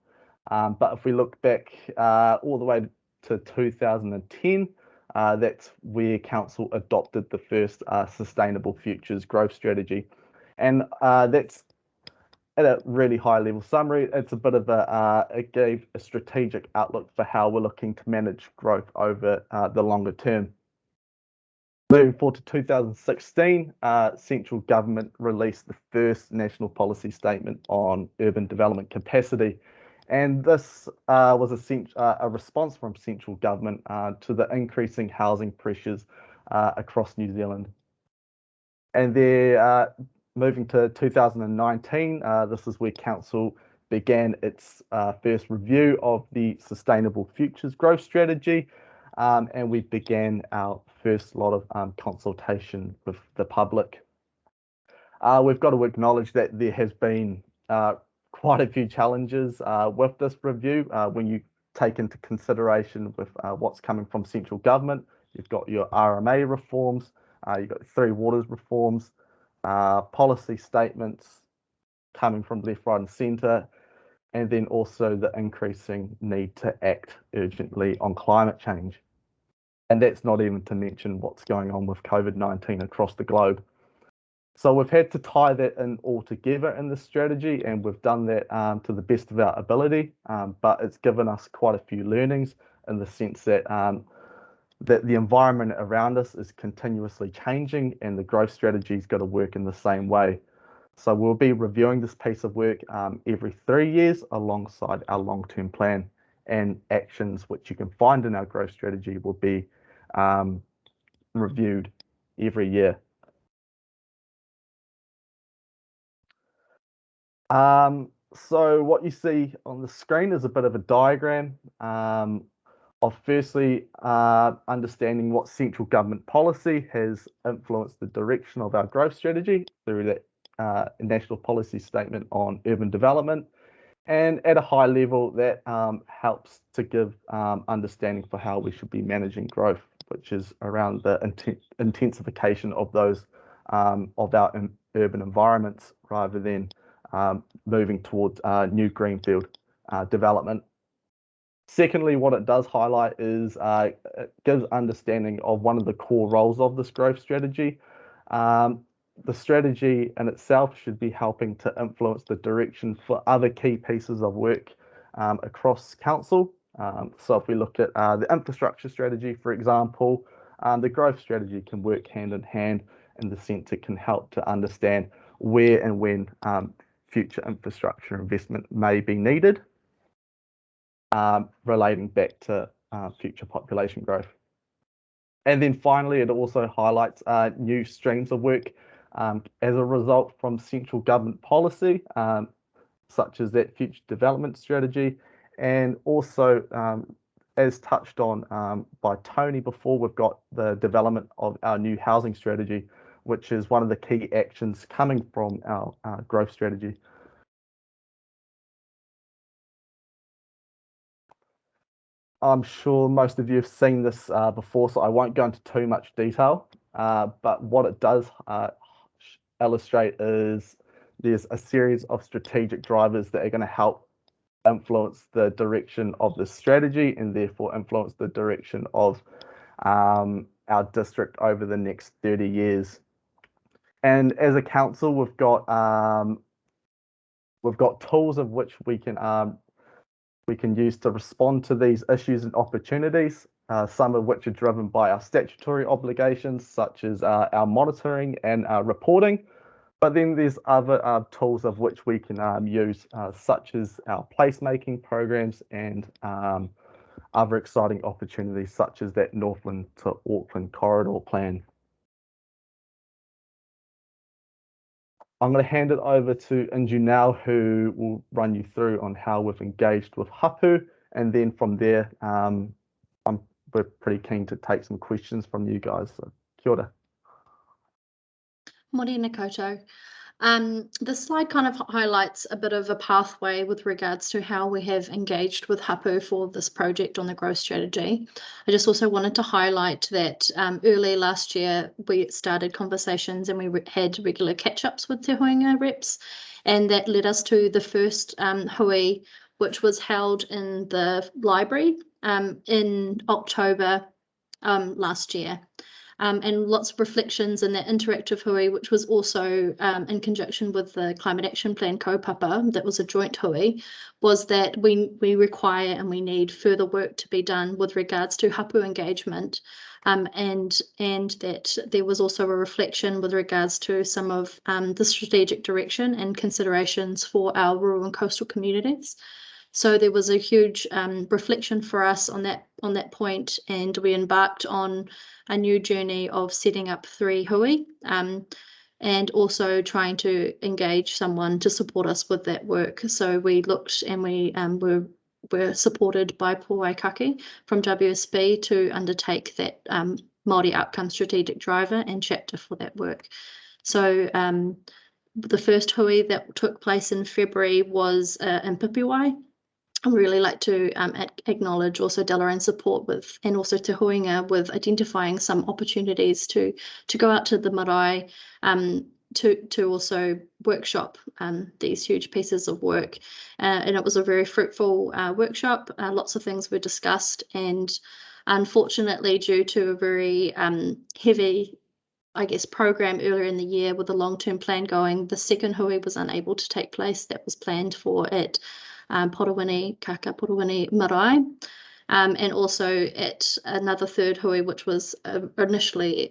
but if we look back all the way to 2010, that's where council adopted the first Sustainable Futures growth strategy. And that's at a really high level summary. It's a bit of it gave a strategic outlook for how we're looking to manage growth over the longer term. Moving forward to 2016, central government released the first national policy statement on urban development capacity. And this was a response from central government to the increasing housing pressures across New Zealand. And there, moving to 2019, this is where council began its first review of the Sustainable Futures growth strategy. And we began our first lot of consultation with the public. We've got to acknowledge that there has been quite a few challenges with this review when you take into consideration with what's coming from central government. You've got your RMA reforms, you've got 3 waters reforms, policy statements coming from left, right and centre, and then also the increasing need to act urgently on climate change. And that's not even to mention what's going on with COVID-19 across the globe. So we've had to tie that in all together in this strategy, and we've done that to the best of our ability, but it's given us quite a few learnings in the sense that that the environment around us is continuously changing and the growth strategy's got to work in the same way. So we'll be reviewing this piece of work every 3 years alongside our long-term plan, and actions which you can find in our growth strategy will be reviewed every year. So what you see on the screen is a bit of a diagram of firstly understanding what central government policy has influenced the direction of our growth strategy through that national policy statement on urban development, and at a high level that helps to give understanding for how we should be managing growth, which is around the intensification of those of our urban environments rather than moving towards new greenfield development. Secondly, what it does highlight is it gives understanding of one of the core roles of this growth strategy. The strategy in itself should be helping to influence the direction for other key pieces of work across council. So if we look at the infrastructure strategy, for example, the growth strategy can work hand in hand in the sense it can help to understand where and when future infrastructure investment may be needed, relating back to future population growth. And then finally, it also highlights new streams of work as a result from central government policy, such as that future development strategy. And also, as touched on by Tony before, we've got the development of our new housing strategy, which is one of the key actions coming from our growth strategy. I'm sure most of you have seen this before, so I won't go into too much detail, but what it does illustrate is there's a series of strategic drivers that are going to help influence the direction of the strategy and therefore influence the direction of our district over the next 30 years. And as a council, we've got tools of which we can use to respond to these issues and opportunities, some of which are driven by our statutory obligations, such as our monitoring and our reporting. But then there's other tools of which we can use, such as our placemaking programs and other exciting opportunities, such as that Northland to Auckland corridor plan. I'm going to hand it over to Inju now, who will run you through on how we've engaged with hapu, and then from there, we're pretty keen to take some questions from you guys. So, kia ora. Morena koutou. This slide kind of highlights a bit of a pathway with regards to how we have engaged with hapu for this project on the growth strategy. I just also wanted to highlight that early last year we started conversations and we had regular catch-ups with Te Huinga reps, and that led us to the first hui, which was held in the library in October last year. And lots of reflections in that interactive hui, which was also in conjunction with the Climate Action Plan kaupapa, that was a joint hui, was that we require and we need further work to be done with regards to hapu engagement, and that there was also a reflection with regards to some of the strategic direction and considerations for our rural and coastal communities. So there was a huge reflection for us on that point, and we embarked on a new journey of setting up 3 hui, and also trying to engage someone to support us with that work. So we looked and we were supported by Paul Waikaki from WSB to undertake that Māori Outcome Strategic Driver and chapter for that work. So the first hui that took place in February was in Pipiwai. I'd really like to acknowledge also Delorain's support with, and also Te Huinga, with identifying some opportunities to go out to the marae to also workshop these huge pieces of work. And it was a very fruitful workshop. Lots of things were discussed, and unfortunately, due to a very heavy, I guess, program earlier in the year with the long-term plan going, the second hui was unable to take place. That was planned for at Porowini, Kaka Porowini Marae, and also at another third hui, which was initially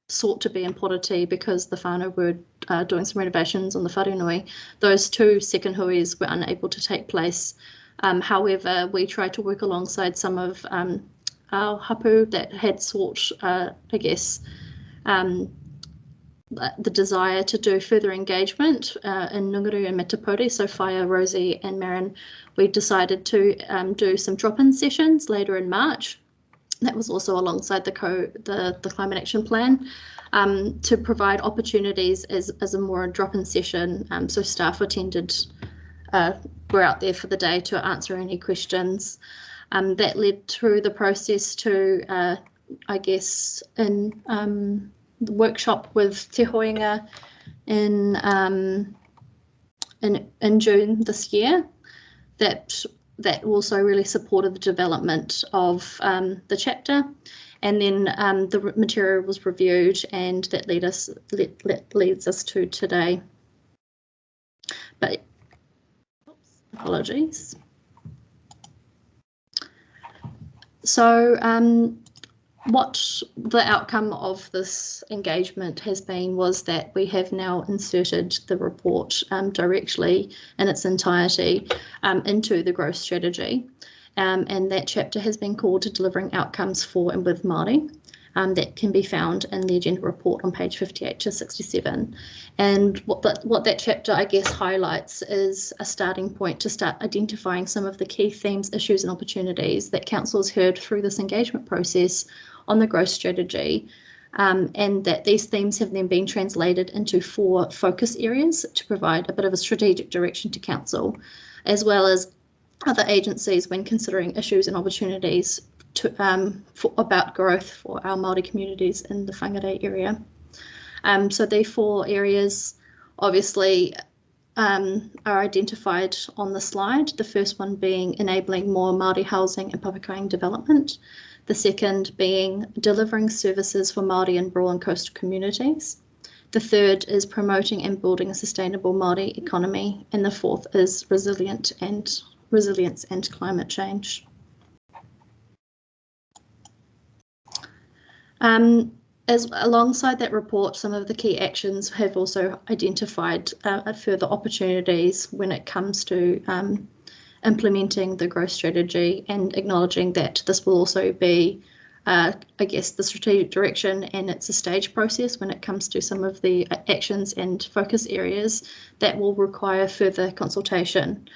sought to be in Poroti because the whānau were doing some renovations on the wharenui. Those 2 second huis were unable to take place. However, we tried to work alongside some of our hapu that had sought, I guess, the desire to do further engagement in Nguru and Metapodi. So Whaia, Rosie and Marin, we decided to do some drop-in sessions later in March. That was also alongside the Climate Action Plan to provide opportunities as a more drop-in session. So staff attended, were out there for the day to answer any questions. That led through the process to, I guess, in the workshop with Te Hoinga in June this year. That also really supported the development of the chapter, and then the material was reviewed, and that leads us to today. But apologies. So what the outcome of this engagement has been was that we have now inserted the report directly in its entirety into the growth strategy, and that chapter has been called to delivering outcomes for and with Māori. That can be found in the agenda report on page 58 to 67. And what that chapter, I guess, highlights is a starting point to start identifying some of the key themes, issues and opportunities that council's heard through this engagement process on the growth strategy, and that these themes have then been translated into 4 focus areas to provide a bit of a strategic direction to council, as well as other agencies when considering issues and opportunities about growth for our Māori communities in the Whangarei area. So the 4 areas obviously are identified on the slide. The first one being enabling more Māori housing and Papakāinga development. The second being delivering services for Māori and rural and coastal communities. The third is promoting and building a sustainable Māori economy. And the fourth is resilience and climate change. As alongside that report, some of the key actions have also identified further opportunities when it comes to implementing the growth strategy, and acknowledging that this will also be, I guess, the strategic direction, and it's a stage process when it comes to some of the actions and focus areas that will require further consultation.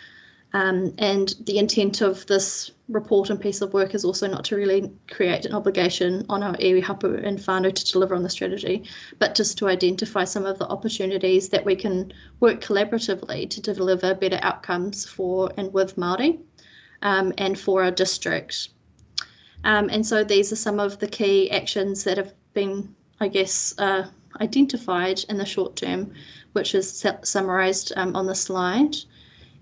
And the intent of this report and piece of work is also not to really create an obligation on our iwi hapu and whānau to deliver on the strategy, but just to identify some of the opportunities that we can work collaboratively to deliver better outcomes for and with Māori and for our district. And so these are some of the key actions that have been, I guess, identified in the short term, which is summarised on the slide.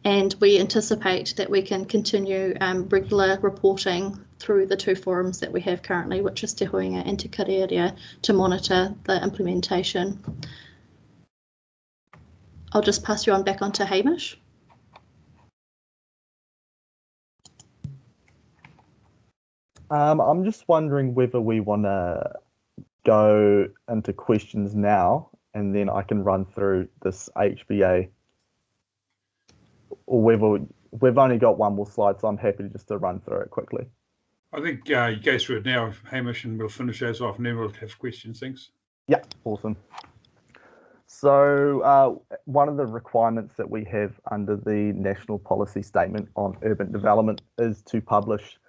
And we anticipate that we can continue regular reporting through the 2 forums that we have currently, which is Te Hoinga and Te Kārearea, to monitor the implementation. I'll just pass you on back on to Hamish. I'm just wondering whether we want to go into questions now, and then I can run through this HBA, or whether we've only got one more slide, so I'm happy just to run through it quickly. I think you go through it now, Hamish, and we'll finish those off, and then we'll have questions. Thanks. Yeah, awesome. So one of the requirements that we have under the National Policy Statement on Urban Development is to publish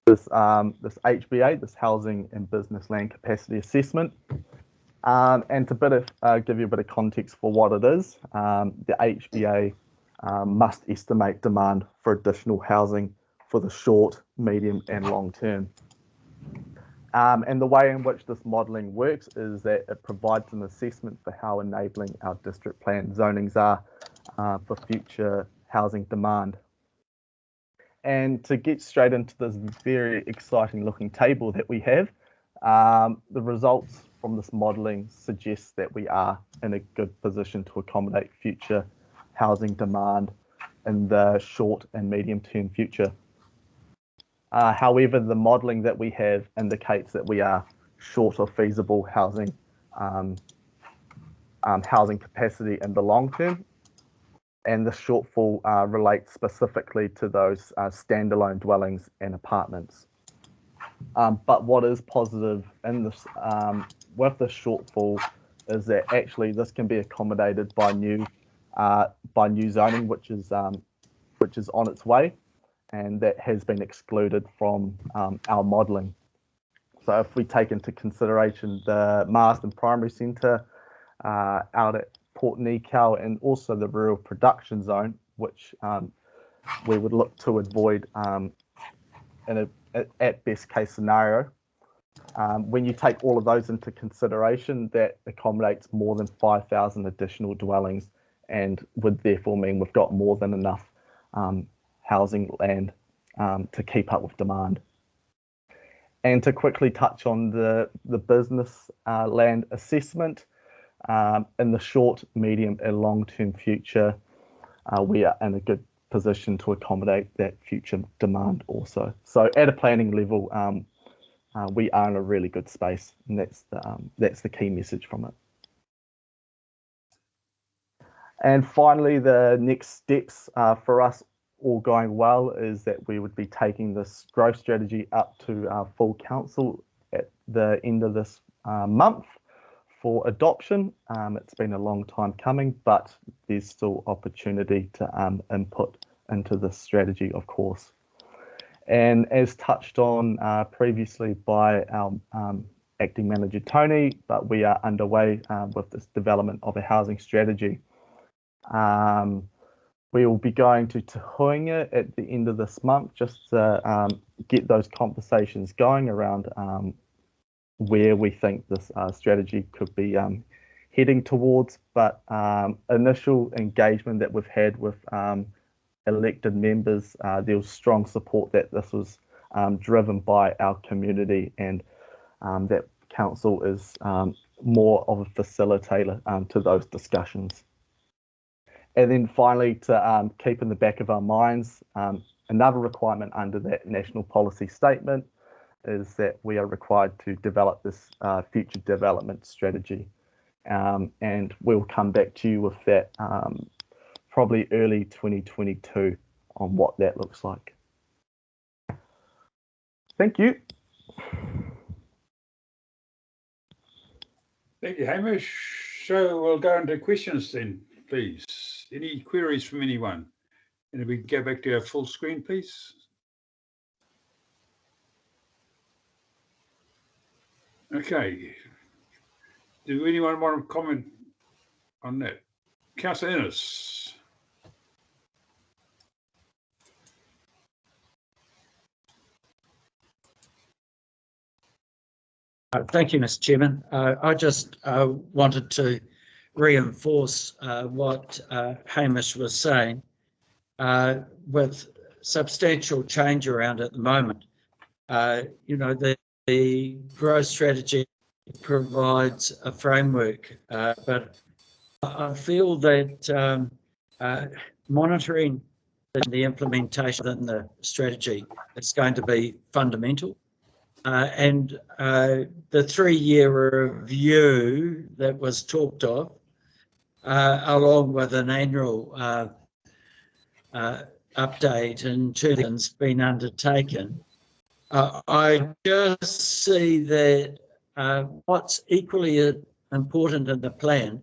this HBA, this Housing and Business Land Capacity Assessment. And to give you a bit of context for what it is, the HBA must estimate demand for additional housing for the short, medium and long term. And the way in which this modelling works is that it provides an assessment for how enabling our district plan zonings are for future housing demand. And to get straight into this very exciting looking table that we have, the results from this modelling suggests that we are in a good position to accommodate future housing demand in the short and medium term future. However, the modelling that we have indicates that we are short of feasible housing capacity in the long term, and the shortfall relates specifically to those standalone dwellings and apartments. But what is positive in this with the shortfall is that actually this can be accommodated by new zoning, which is on its way, and that has been excluded from our modelling. So if we take into consideration the Marsden Primary Centre out at Port Nikau, and also the rural production zone, which we would look to avoid at best case scenario. When you take all of those into consideration, that accommodates more than 5,000 additional dwellings, and would therefore mean we've got more than enough housing land to keep up with demand. And to quickly touch on the business land assessment, in the short, medium and long-term future, we are in a good position to accommodate that future demand also. So at a planning level, we are in a really good space, and that's the key message from it. And finally, the next steps for us, all going well, is that we would be taking this growth strategy up to our full council at the end of this month for adoption. It's been a long time coming, but there's still opportunity to input into this strategy, of course. And as touched on previously by our acting manager Tony, but we are underway with this development of a housing strategy. We will be going to Te Huinga at the end of this month, just to get those conversations going around where we think this strategy could be heading towards. But initial engagement that we've had with elected members, there was strong support that this was driven by our community, and that council is more of a facilitator to those discussions. And then finally, to keep in the back of our minds, another requirement under that national policy statement is that we are required to develop this future development strategy. And we'll come back to you with that probably early 2022 on what that looks like. Thank you. Thank you, Hamish. So we'll go into questions then, please. Any queries from anyone? And if we go back to our full screen, please. Okay. Do anyone want to comment on that? Councillor Ennis. Thank you, Mr. Chairman. I just wanted to reinforce what Hamish was saying. With substantial change around at the moment, the growth strategy provides a framework, but I feel that monitoring the implementation in the strategy is going to be fundamental. And the 3-year review that was talked of, along with an annual update in terms has been undertaken. I just see that what's equally important in the plan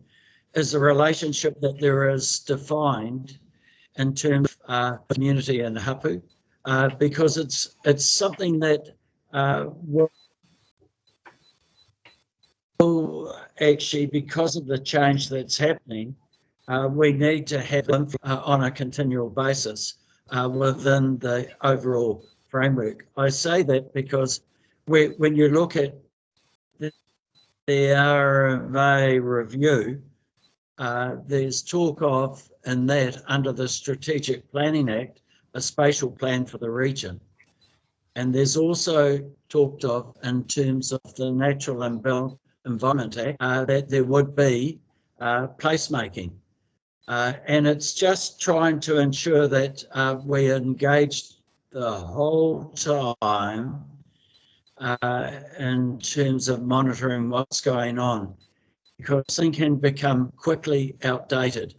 is the relationship that there is defined in terms of community and hapu, because it's something that will actually, because of the change that's happening, we need to have on a continual basis within the overall framework. I say that because when you look at the RMA review, there's talk of, in that, under the Strategic Planning Act, a spatial plan for the region. And there's also talked of, in terms of the Natural Environment Act, that there would be placemaking. And it's just trying to ensure that we engage the whole time in terms of monitoring what's going on, because things can become quickly outdated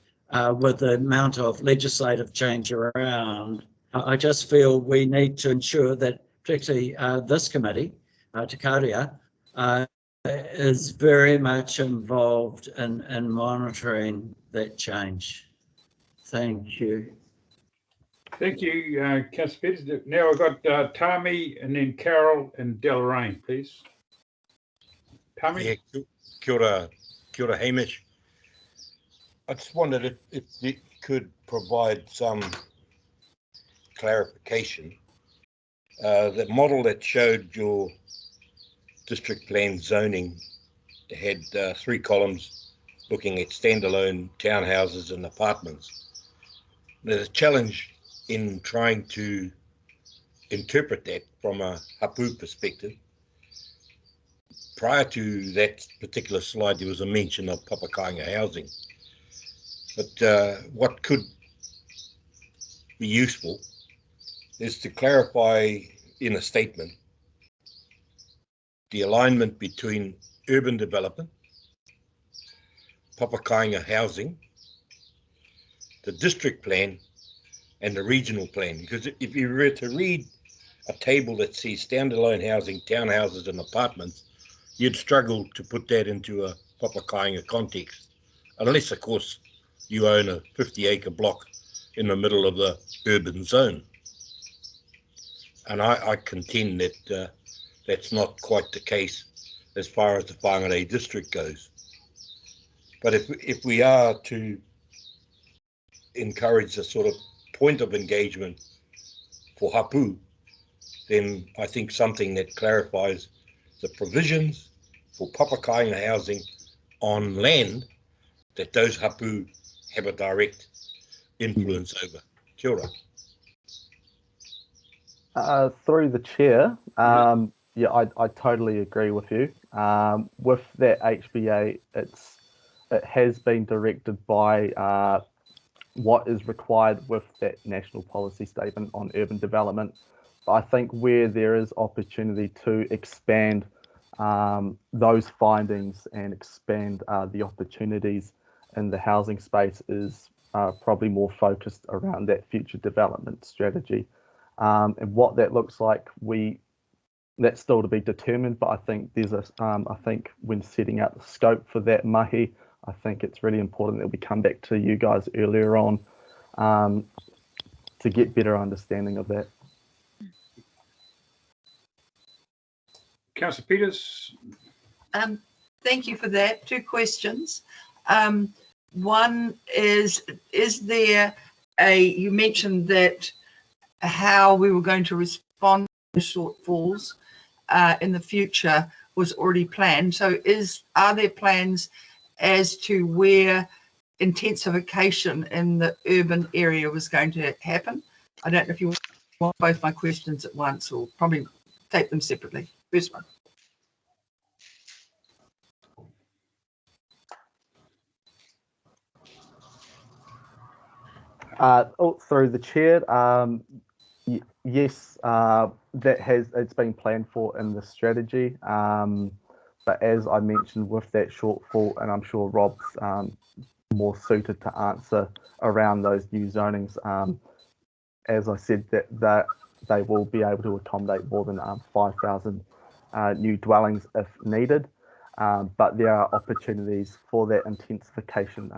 with the amount of legislative change around. I just feel we need to ensure that, particularly this committee, Te Kārearea, is very much involved in monitoring that change. Thank you. Thank you, Councillor Peters. Now I've got Tami and then Carol and Deloraine, please. Tami? Yeah, kia ora, Hamish. I just wondered if you could provide some clarification. The model that showed your district plan zoning had 3 columns looking at standalone townhouses and apartments. There's a challenge in trying to interpret that from a hapu perspective. Prior to that particular slide, there was a mention of papakainga housing. But what could be useful is to clarify in a statement the alignment between urban development, papakainga housing, the district plan, and the regional plan. Because if you were to read a table that sees standalone housing, townhouses, and apartments, you'd struggle to put that into a papakainga context, unless, of course, you own a 50-acre block in the middle of the urban zone. And I contend that that's not quite the case as far as the Whangarei District goes. But if we are to encourage a sort of point of engagement for hapu, then I think something that clarifies the provisions for papakainga housing on land that those hapu have a direct influence over. Kia ora. Through the chair, yeah, I totally agree with you. With that HBA, it has been directed by what is required with that national policy statement on urban development. But I think where there is opportunity to expand those findings and expand the opportunities in the housing space is probably more focused around that future development strategy. And what that looks like, that's still to be determined, but I think there's I think when setting out the scope for that mahi, I think it's really important that we come back to you guys earlier on to get better understanding of that. Councillor Peters. Thank you for that. 2 questions. One is there you mentioned that how we were going to respond to shortfalls in the future was already planned. So are there plans as to where intensification in the urban area was going to happen? I don't know if you want both my questions at once or probably take them separately. First one. Through the chair, yes, it's been planned for in the strategy. But as I mentioned with that shortfall, and I'm sure Rob's more suited to answer around those new zonings, as I said, that they will be able to accommodate more than 5,000 new dwellings if needed. But there are opportunities for that intensification.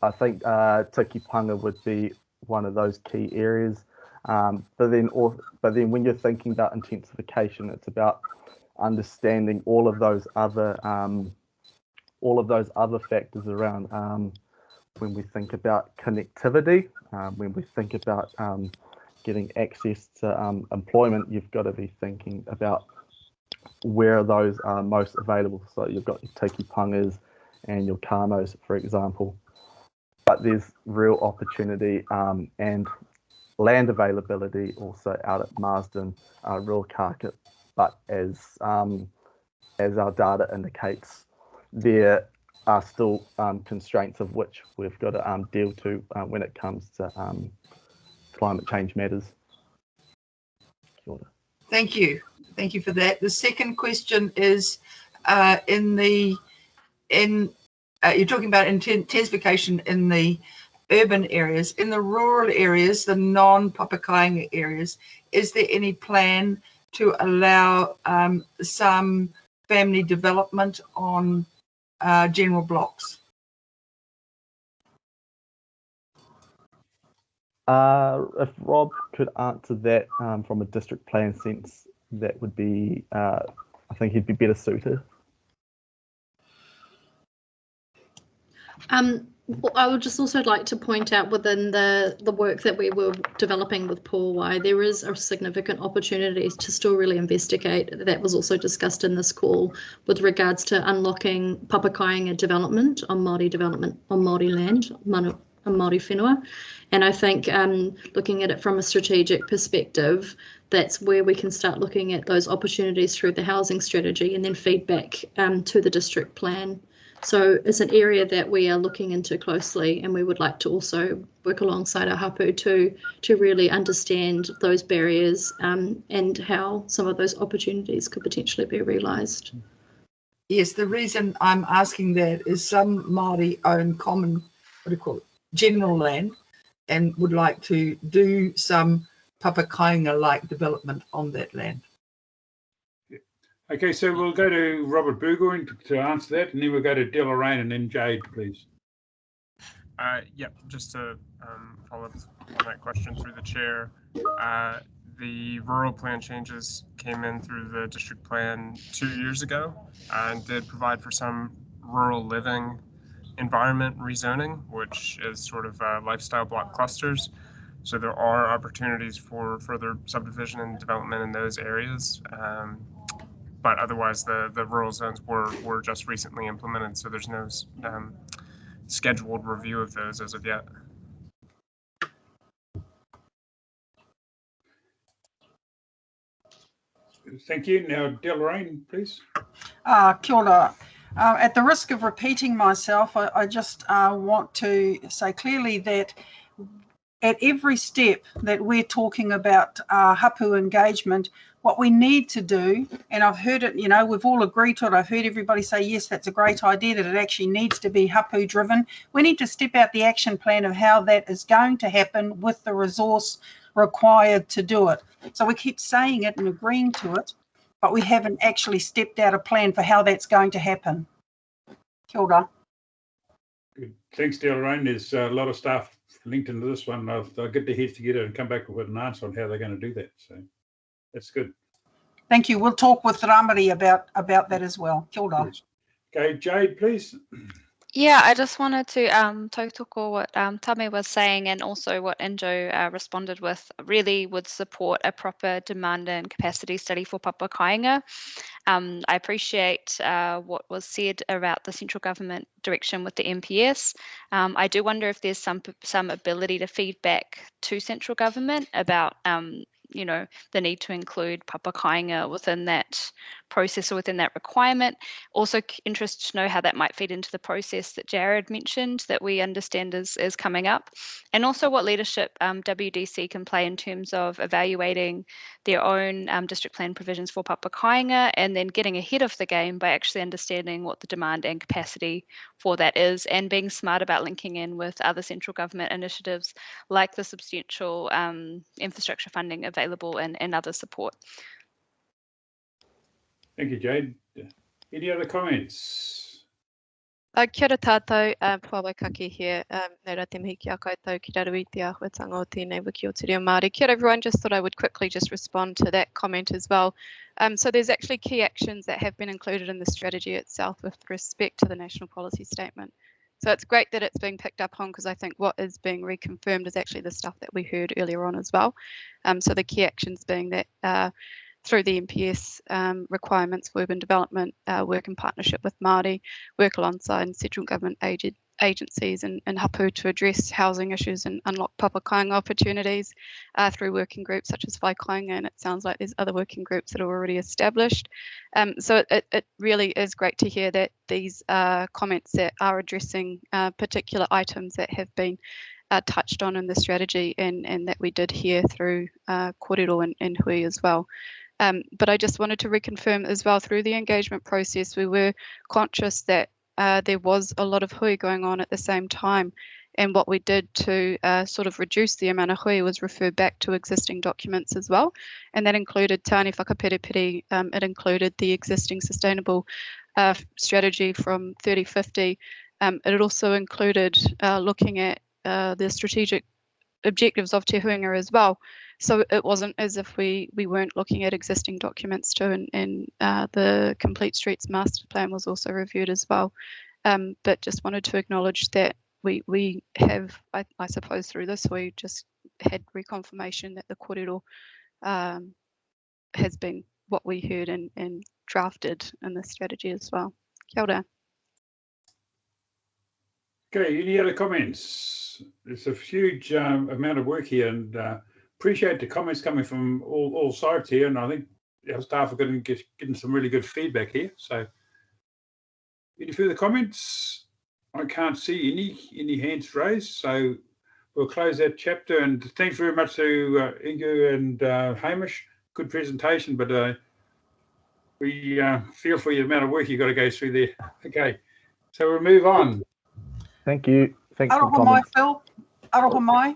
I think Tikipanga would be one of those key areas. But then when you're thinking about intensification, it's about understanding all of those other factors around when we think about connectivity, when we think about getting access to employment, you've got to be thinking about where those are most available. So you've got your Tikipangas and your Kamos, for example. But there's real opportunity and land availability also out at Marsden, Ruakaka. But as our data indicates, there are still constraints of which we've got to deal to when it comes to climate change matters. Thank you. Thank you for that. The second question is you're talking about intensification in the urban areas. In the rural areas, the non-papakainga areas, is there any plan to allow some family development on general blocks? If Rob could answer that from a district plan sense, that would be, I think he'd be better suited. Well, I would just also like to point out within the work that we were developing with Paul why there is a significant opportunity to still really investigate. That was also discussed in this call with regards to unlocking Papakainga development on Māori land, on Māori whenua. And I think looking at it from a strategic perspective, that's where we can start looking at those opportunities through the housing strategy and then feedback to the district plan. So it's an area that we are looking into closely, and we would like to also work alongside our hapu to really understand those barriers and how some of those opportunities could potentially be realised. Yes, the reason I'm asking that is some Māori own common, what do you call it, general land, and would like to do some Papakainga-like development on that land. Okay, so we'll go to Robert Burgoyne to answer that, and then we'll go to Deloraine and then Jade, please. Yep, just to follow up on that question through the chair. The rural plan changes came in through the district plan 2 years ago and did provide for some rural living environment rezoning, which is sort of lifestyle block clusters. So there are opportunities for further subdivision and development in those areas. But otherwise, the rural zones were just recently implemented, so there's no scheduled review of those as of yet. Thank you. Now, Deloraine, please. Kia ora. At the risk of repeating myself, I just want to say clearly that at every step that we're talking about hapu engagement, what we need to do, and I've heard it, you know, we've all agreed to it. I've heard everybody say, yes, that's a great idea, that it actually needs to be hapu driven. We need to step out the action plan of how that is going to happen with the resource required to do it. So we keep saying it and agreeing to it, but we haven't actually stepped out a plan for how that's going to happen. Kia ora. Good. Thanks, Deloraine. There's a lot of staff linked into this one. I'll get their heads together and come back with an answer on how they're going to do that. So that's good. Thank you. We'll talk with Ramari about that as well. Kia ora. Okay, Jade, please. Yeah, I just wanted to tautoko what Tame was saying, and also what Injo responded with. Really would support a proper demand and capacity study for Papakainga. I appreciate what was said about the central government direction with the MPS. I do wonder if there's some ability to feedback to central government about you know, the need to include Papakainga within that process or within that requirement. Also interested to know how that might feed into the process that Jared mentioned that we understand is coming up, and also what leadership WDC can play in terms of evaluating their own district plan provisions for Papakainga and then getting ahead of the game by actually understanding what the demand and capacity for that is, and being smart about linking in with other central government initiatives like the substantial infrastructure funding available and other support. Thank you, Jade. Any other comments? Kia ora tātou, Puawakaki here. Nē rā te mihi ki a koutou ki raru i te āhuatanga o tēnei wiki o te reo Māori. Kia ora everyone, just thought I would quickly just respond to that comment as well. So there's actually key actions that have been included in the strategy itself with respect to the national policy statement. So it's great that it's being picked up on, because I think what is being reconfirmed is actually the stuff that we heard earlier on as well. So the key actions being that through the MPS requirements for urban development, work in partnership with Māori, work alongside central government agencies and hapu to address housing issues and unlock Papakainga opportunities through working groups such as Whaikainga, and it sounds like there's other working groups that are already established. So it really is great to hear that these comments that are addressing particular items that have been touched on in the strategy and that we did hear through kōrero and hui as well. But I just wanted to reconfirm as well, through the engagement process, we were conscious that there was a lot of hui going on at the same time. And what we did to sort of reduce the amount of hui was refer back to existing documents as well. And that included Tāne Whakaperepere, it included the existing sustainable strategy from 3050. It also included looking at the strategic objectives of Te Huinga as well. So it wasn't as if we weren't looking at existing documents too, and the Complete Streets Master Plan was also reviewed as well. But just wanted to acknowledge that we have, I suppose through this, we just had reconfirmation that the kōrero has been what we heard and drafted in the strategy as well. Kia ora. Okay, any other comments? It's a huge amount of work here, and appreciate the comments coming from all sides here, and I think our staff are getting some really good feedback here. So any further comments? I can't see any hands raised, so we'll close that chapter. And thanks very much to Ingu and Hamish. Good presentation, but we feel for the amount of work you've got to go through there. Okay, so we'll move on. Thank you. Thanks for Aroha mai, comments. Phil. Aroha mai,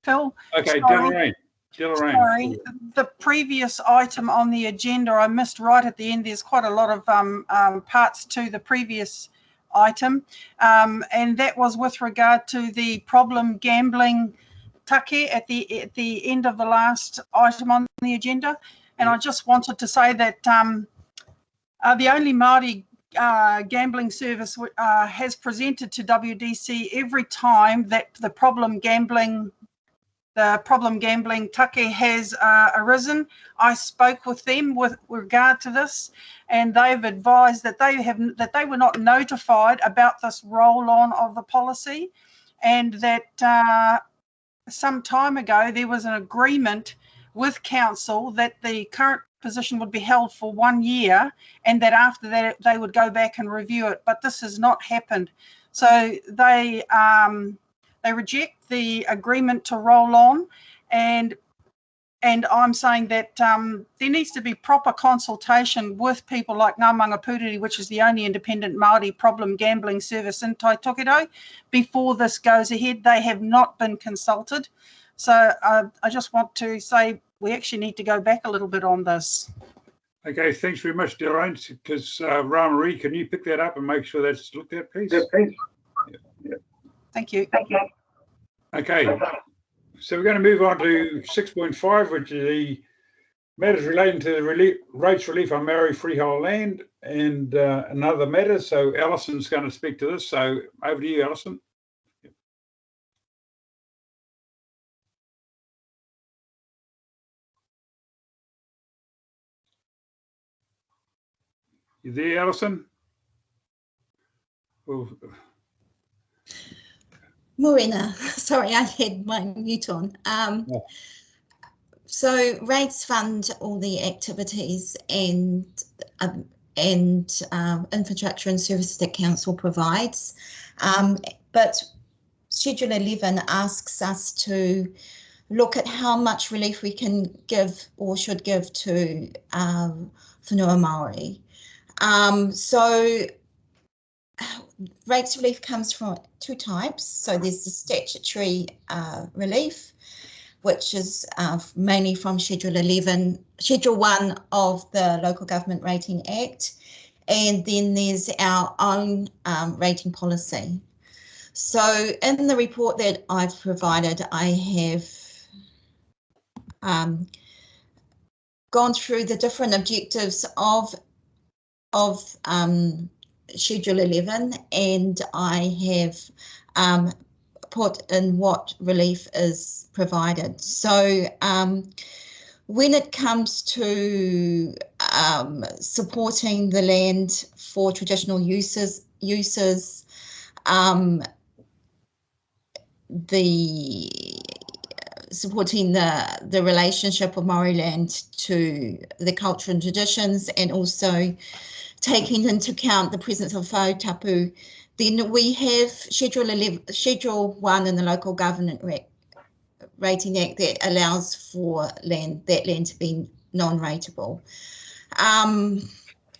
Phil. Okay, Sorry. Dylan Rain. Sorry, the previous item on the agenda, I missed right at the end. There's quite a lot of parts to the previous item, and that was with regard to the problem gambling take at the end of the last item on the agenda. And I just wanted to say that the only Māori gambling service has presented to WDC every time that the problem gambling take has arisen. I spoke with them with regard to this, and they've advised that they were not notified about this roll-on of the policy, and that some time ago there was an agreement with council that the current position would be held for 1 year, and that after that they would go back and review it. But this has not happened, so they reject the agreement to roll on, and I'm saying that there needs to be proper consultation with people like Ngā Manga Pūrere, which is the only independent Māori problem gambling service in Taitokerau, before this goes ahead. They have not been consulted. So I just want to say we actually need to go back a little bit on this. Okay, thanks very much, Dylan. Because Ramarie, can you pick that up and make sure that's looked at, please? Yeah. Thank you. Okay, so we're going to move on to 6.5, which is the matters relating to the rates relief on Maori freehold land and another matter. So Alison's going to speak to this. So over to you, Alison. You there, Alison? Well, Morena, sorry, I had my mute on. So rates fund all the activities and infrastructure and services that council provides, but Schedule 11 asks us to look at how much relief we can give or should give to whanua Māori. So rates relief comes from two types. So there's the statutory relief, which is mainly from Schedule 1 of the Local Government Rating Act, and then there's our own rating policy. So in the report that I've provided, I have gone through the different objectives of Schedule 11, and I have put in what relief is provided. So when it comes to supporting the land for traditional uses, supporting the relationship of Māori land to the culture and traditions, and also taking into account the presence of whau tapu, then we have Schedule 1 in the Local Government Rating Act that allows for that land to be non-rateable.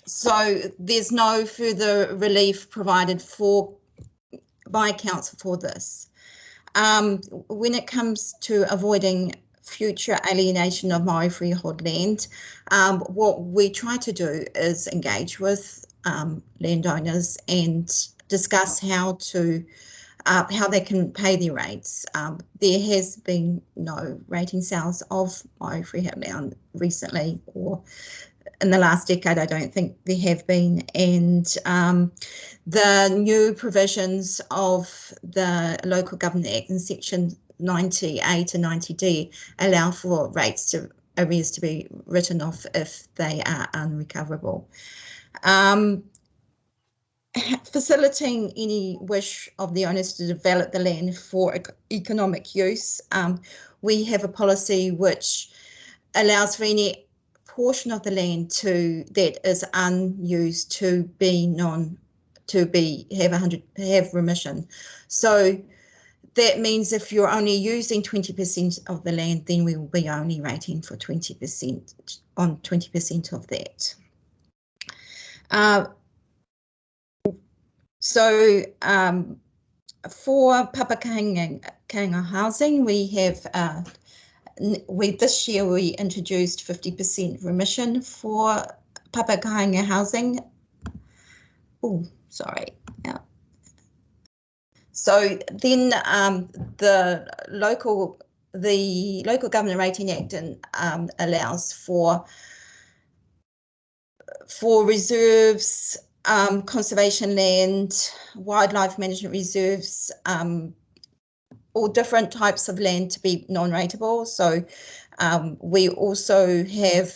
So there's no further relief provided by council for this. When it comes to avoiding future alienation of Māori freehold land, what we try to do is engage with landowners and discuss how they can pay their rates. There has been no rating sales of Māori freehold land recently, or in the last decade, I don't think there have been. And the new provisions of the Local Government Act in Section 90A to 90D allow for arrears to be written off if they are unrecoverable. Facilitating any wish of the owners to develop the land for economic use, we have a policy which allows for any portion of the land that is unused to have remission. So that means if you're only using 20% of the land, then we will be only rating for 20% on 20% of that. So for papakainga housing, we have this year we introduced 50% remission for papakainga housing. Oh, sorry. Yeah. So then the local government rating act allows for reserves, conservation land, wildlife management reserves, all different types of land to be non-rateable. So we also have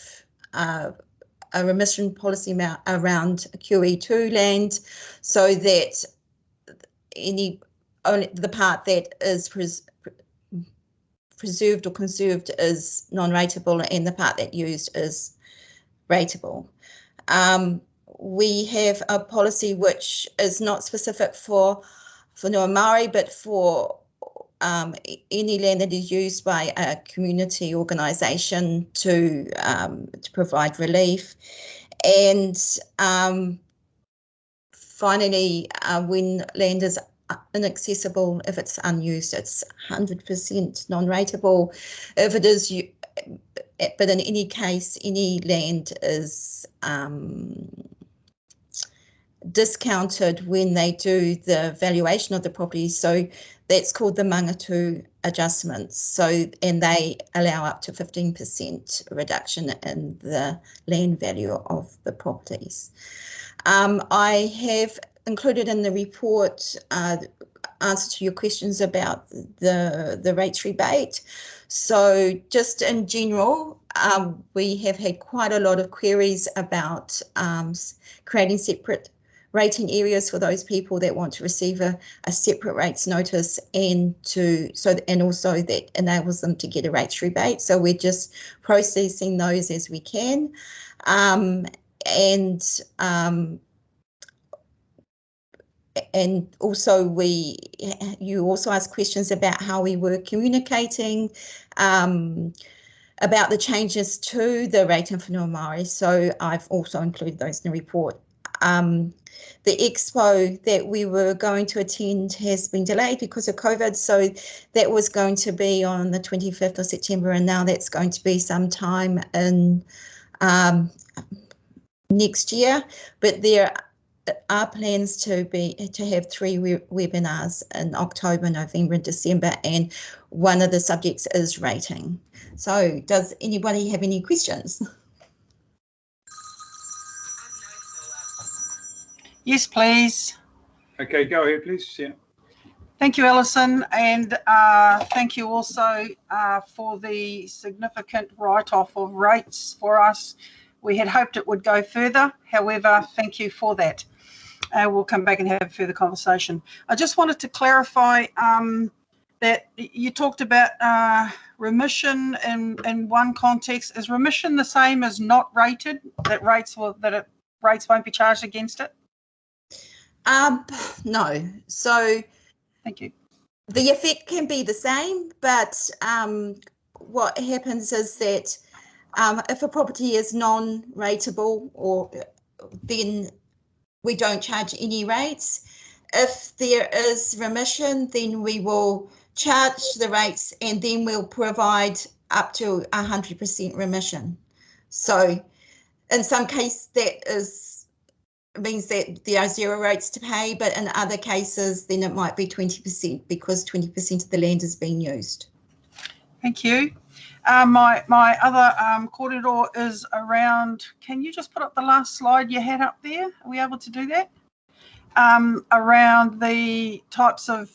a remission policy around QE2 land, so that the part that is preserved or conserved is non-rateable, and the part that used is rateable. We have a policy which is not specific for Noa Māori, but for any land that is used by a community organisation to provide relief. And finally, when land is inaccessible, if it's unused, it's 100% non-rateable. If it is, but in any case, any land is discounted when they do the valuation of the property. So that's called the mangatu adjustments. So, and they allow up to 15% reduction in the land value of the properties. I have included in the report answer to your questions about the rates rebate. So just in general, we have had quite a lot of queries about creating separate rating areas for those people that want to receive a separate rates notice, and also that enables them to get a rates rebate. So we're just processing those as we can. And also you also asked questions about how we were communicating about the changes to the rating for Noa Māori. So I've also included those in the report. The expo that we were going to attend has been delayed because of COVID. So that was going to be on the 25th of September, and now that's going to be sometime in next year. But there are plans to have 3 webinars in October, November and December, and one of the subjects is rating. So does anybody have any questions? Yes, please. Okay, go ahead, please. Yeah. Thank you, Alison, and thank you also for the significant write-off of rates for us. We had hoped it would go further. However, thank you for that. We'll come back and have a further conversation. I just wanted to clarify that you talked about remission in one context. Is remission the same as not rated, that rates won't be charged against it? No. So thank you. The effect can be the same, but what happens is that if a property is non-rateable, then we don't charge any rates. If there is remission, then we will charge the rates, and then we'll provide up to 100% remission. So in some cases that means that there are 0 rates to pay, but in other cases then it might be 20% because 20% of the land is being used. Thank you. My other kōrero is around, can you just put up the last slide you had up there? Are we able to do that? Around the types of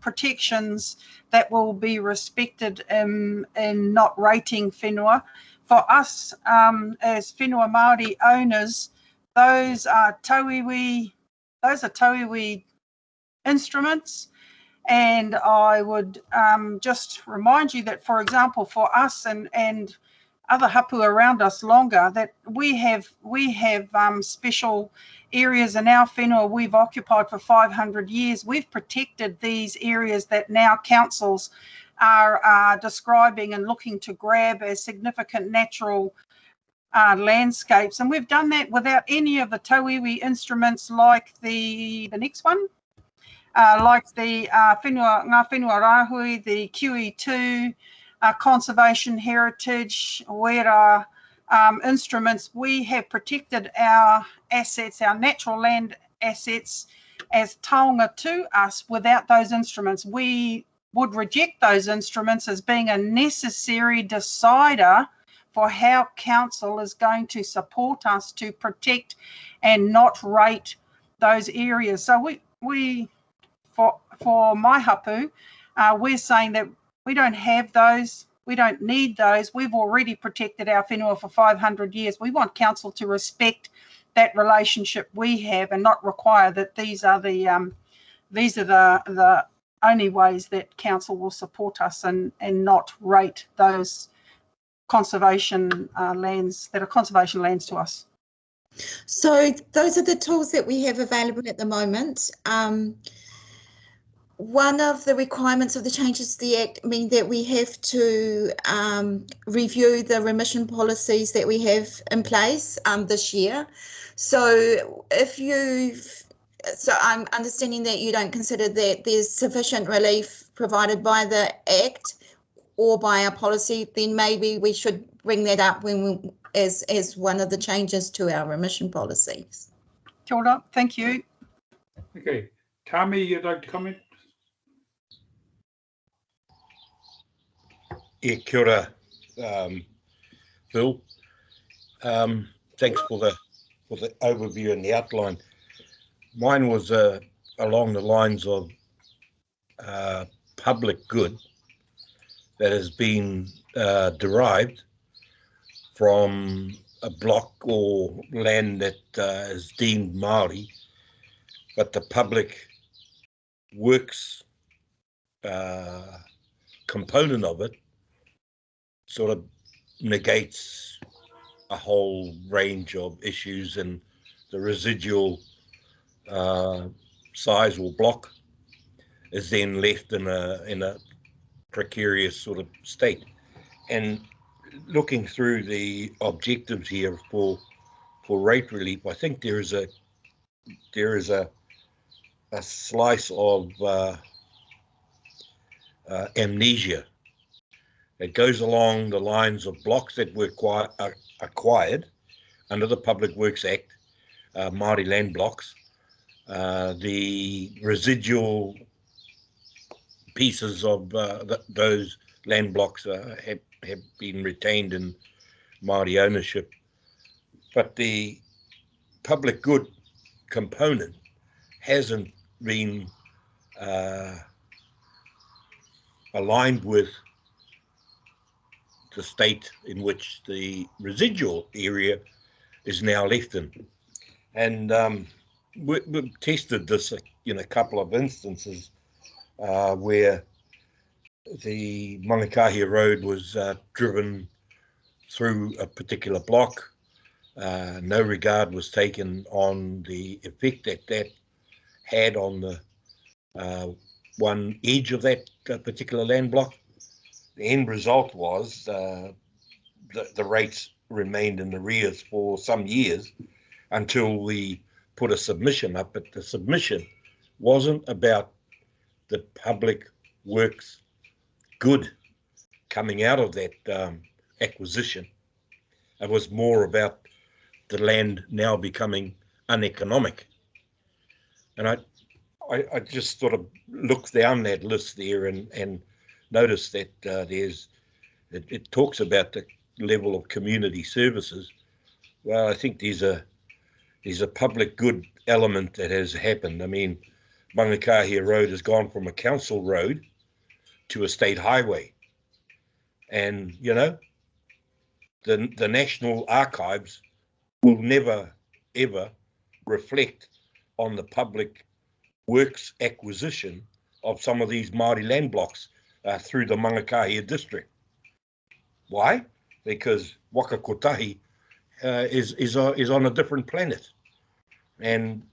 protections that will be respected in not rating whenua. For us as whenua Māori owners, those are tauiwi instruments. And I would just remind you that, for example, for us and other hapu around us longer, that we have special areas in our whenua we've occupied for 500 years. We've protected these areas that now councils are describing and looking to grab as significant natural landscapes. And we've done that without any of the tauiwi instruments like the next one. Like the ngā whenua rāhui, the QE2, conservation heritage, wera instruments. We have protected our assets, our natural land assets, as taonga to us without those instruments. We would reject those instruments as being a necessary decider for how council is going to support us to protect and not rate those areas. So for my hapu, we're saying that we don't have those, we don't need those. We've already protected our whenua for 500 years. We want council to respect that relationship we have and not require that these are the only ways that council will support us and not rate those conservation lands that are conservation lands to us. So those are the tools that we have available at the moment. One of the requirements of the changes to the Act mean that we have to review the remission policies that we have in place this year. So I'm understanding that you don't consider that there's sufficient relief provided by the Act or by our policy, then maybe we should bring that up as one of the changes to our remission policies. Kia ora, thank you. Okay, Tami, you'd like to comment? Yeah, kia ora, Phil. Thanks for the overview and the outline. Mine was along the lines of public good that has been derived from a block or land that is deemed Māori, but the public works component of it sort of negates a whole range of issues, and the residual size or block is then left in a precarious sort of state. And looking through the objectives here for rate relief, I think there is a slice of amnesia that goes along the lines of blocks that were acquired under the Public Works Act, Māori land blocks. The residual pieces of those land blocks have been retained in Māori ownership, but the public good component hasn't been aligned with the state in which the residual area is now left in. And we've tested this in a couple of instances where the Whangarei Road was driven through a particular block. No regard was taken on the effect that had on the one edge of that particular land block. The end result was the rates remained in arrears for some years until we put a submission up, but the submission wasn't about the public works good coming out of that acquisition. It was more about the land now becoming uneconomic. And I just sort of looked down that list there and noticed that it talks about the level of community services. Well, I think there's a public good element that has happened. I mean, Whangarei Road has gone from a council road to a state highway. And, you know, the National Archives will never, ever reflect on the public works acquisition of some of these Māori land blocks through the Whangarei District. Why? Because Waka Kotahi is on a different planet. And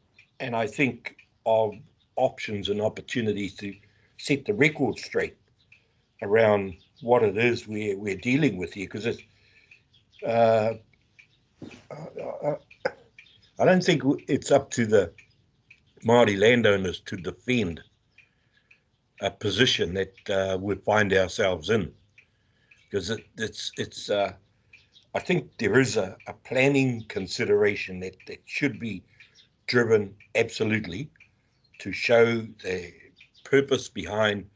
I think of options and opportunities to set the record straight around what it is we're dealing with here, because it's I don't think it's up to the Māori landowners to defend a position that we find ourselves in, because it's I think there is a planning consideration that should be driven absolutely to show the purpose behind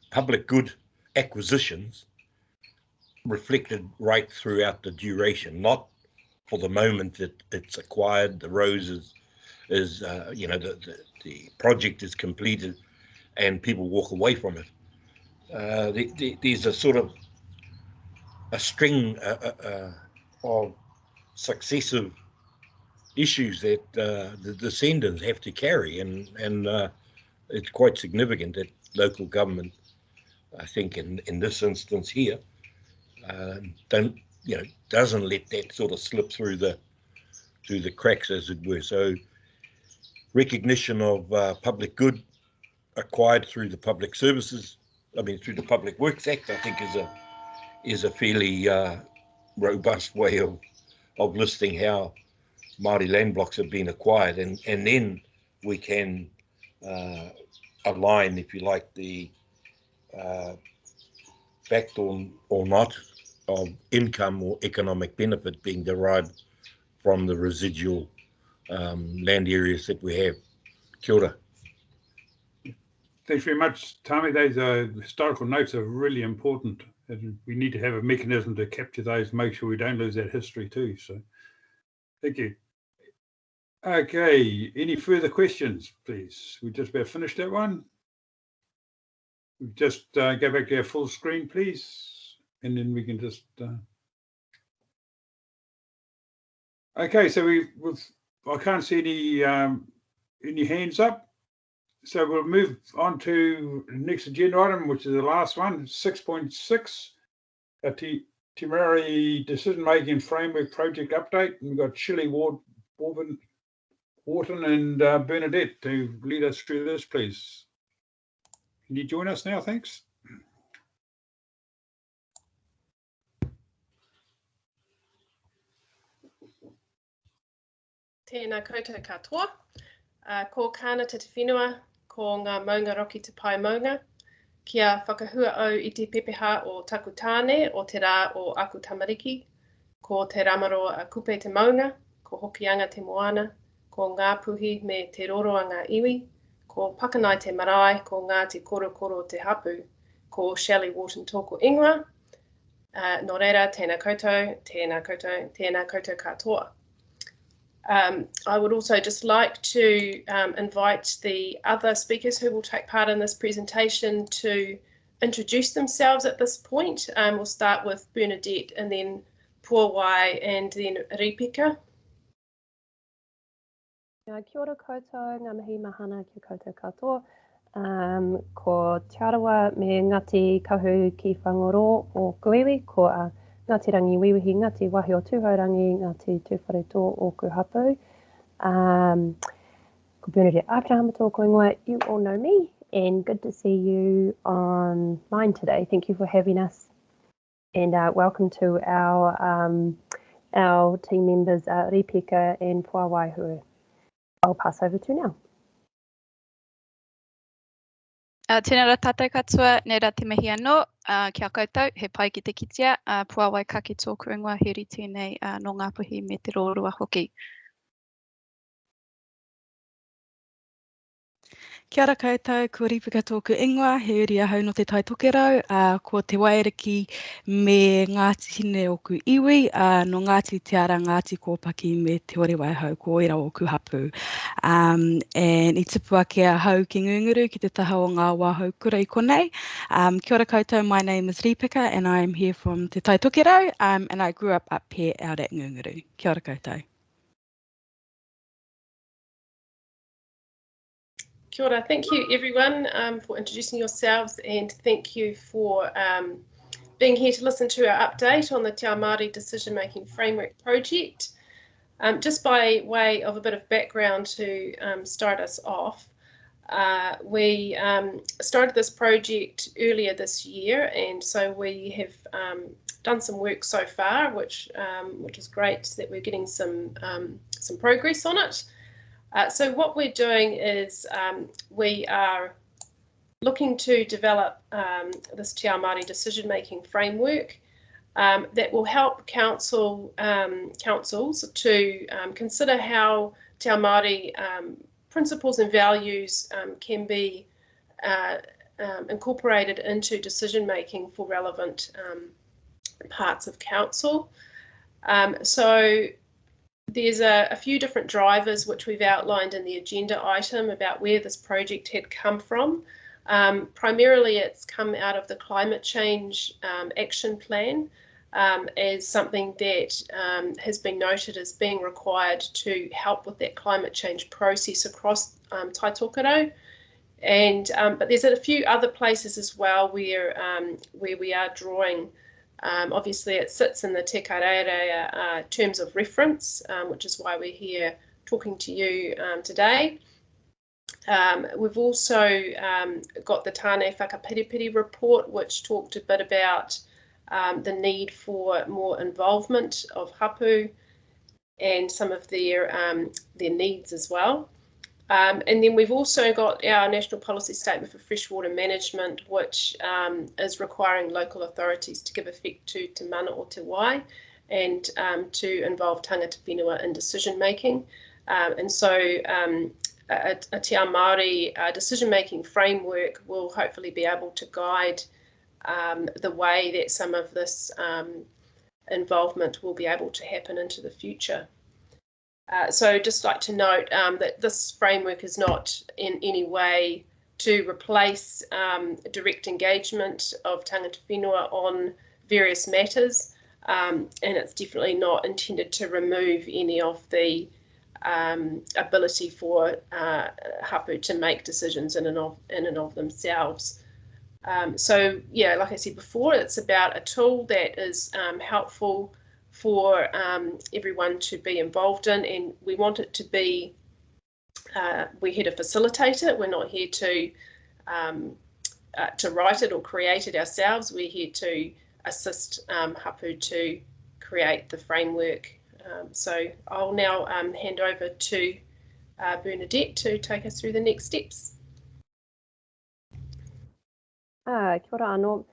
public good acquisitions reflected right throughout the duration, not for the moment that it's acquired, the rose is you know, the project is completed and people walk away from it. There's a sort of a string of successive issues that the descendants have to carry, and it's quite significant that local government, I think in this instance here, doesn't let that sort of slip through the cracks, as it were. So recognition of public good acquired through the Public Services, through the Public Works Act, I think is a fairly robust way of listing how Māori land blocks have been acquired, and then we can align, if you like, the fact or not of income or economic benefit being derived from the residual land areas that we have. Kia ora. Thanks very much, Tami. Those historical notes are really important. And we need to have a mechanism to capture those, make sure we don't lose that history too. So thank you. Okay, any further questions, please? We just about finished that one. We just go back to our full screen, please. And then we can just okay, so I can't see any hands up, so we'll move on to the next agenda item, which is the last one, 6.6, a temporary decision-making framework project update. And we've got Shelley Wharton and Bernadette to lead us through this, please. Can you join us now? Thanks. Tēnā koutou katoa. Ko kāna te whenua, ko ngā maunga roki te pai maunga, kia whakahua au I te pepeha o taku tāne o te rā o aku tamariki, ko te ramaro a kupe te maunga, ko hokianga te moana, ko ngā puhi me te roroanga iwi, ko pakanai te marae, ko ngā te korokoro te hapu, ko Shelley Wharton tōku ingoa. Nō reira, tēnā koutou, tēnā koutou, tēnā koutou katoa. I would also just like to invite the other speakers who will take part in this presentation to introduce themselves at this point. We'll start with Bernadette and then Puawai and then Ripika. Kia ora koutou, ngā mihi mahana ki koutou katoa. Ko Te Arawa me Ngāti Kahu ki Whangaro o Kuiwi, ko Ngāti Rangi Wiwihi, Ngāti Wahi o Tūhaurangi, Ngāti Tūwhareto o Kuhapu. Ko Bernadette Āwhirahama tōku ingoa. You all know me, and good to see you online today. Thank you for having us, and welcome to our team members, Ripika and Puawai, who I'll pass over to now. Tēnā rā tātou katoa, nē rā te mihi anō, kia koutou, he pai ki te kitea, pua wai kaki tōku ingoa, heri tēnei no ngā puhi me te rōrua hoki. Kia ora koutou, kua ripika tōku ingoa, he uri ahau no te tai tokerau, ko te waiariki me Ngāti Hine oku iwi, no Ngāti Te Ara Ngāti Kōpaki me te ore waihau ko ira oku hapu. And I tipu ake a hau ki ngunguru ki te taha o ngā wāhau kura I konei. Kia ora koutou, my name is Ripika and I am here from te tai tokerau, and I grew up here out at Ngunguru. Kia ora koutou. Kia ora. Thank you everyone for introducing yourselves, and thank you for being here to listen to our update on the Te Ao Māori Decision Making Framework project. Just by way of a bit of background to start us off, we started this project earlier this year, and so we have done some work so far, which is great that we're getting some progress on it. So what we're doing is we are looking to develop this Te Ao Māori decision-making framework that will help councils to consider how Te Ao Māori principles and values can be incorporated into decision-making for relevant parts of council. So there's a few different drivers which we've outlined in the agenda item about where this project had come from. Primarily it's come out of the climate change action plan as something that has been noted as being required to help with that climate change process across Tai Tokerau. And but there's a few other places as well where we are drawing. Obviously it sits in the Te Kārearea terms of reference, which is why we're here talking to you today. We've also got the Tāne Whakapiripiri report, which talked a bit about the need for more involvement of hapu and some of their needs as well. And then we've also got our National Policy Statement for Freshwater Management, which is requiring local authorities to give effect to Te Mana o Te Wai and to involve tangata whenua in decision making. And so a Te Ao Māori decision-making framework will hopefully be able to guide the way that some of this involvement will be able to happen into the future. So just like to note that this framework is not in any way to replace direct engagement of tangata whenua on various matters, and it's definitely not intended to remove any of the ability for hapu to make decisions in and of themselves. So yeah, like I said before, it's about a tool that is helpful for everyone to be involved in, and we want it to be, we're here to facilitate it. We're not here to write it or create it ourselves. We're here to assist hapu to create the framework. So I'll now hand over to Bernadette to take us through the next steps. Kia ora anō.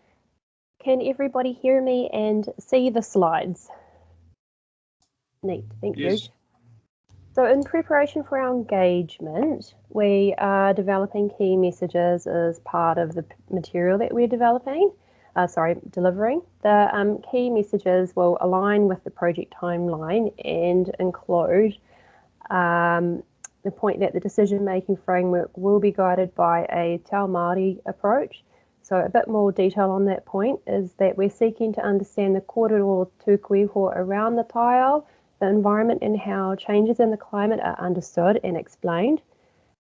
Can everybody hear me and see the slides? Neat, thank you. So in preparation for our engagement, we are developing key messages as part of the material that we're delivering. The key messages will align with the project timeline and include the point that the decision-making framework will be guided by a Te Ao Māori approach. So a bit more detail on that point is that we're seeking to understand the kōrero tūku iho around the taiao, the environment and how changes in the climate are understood and explained,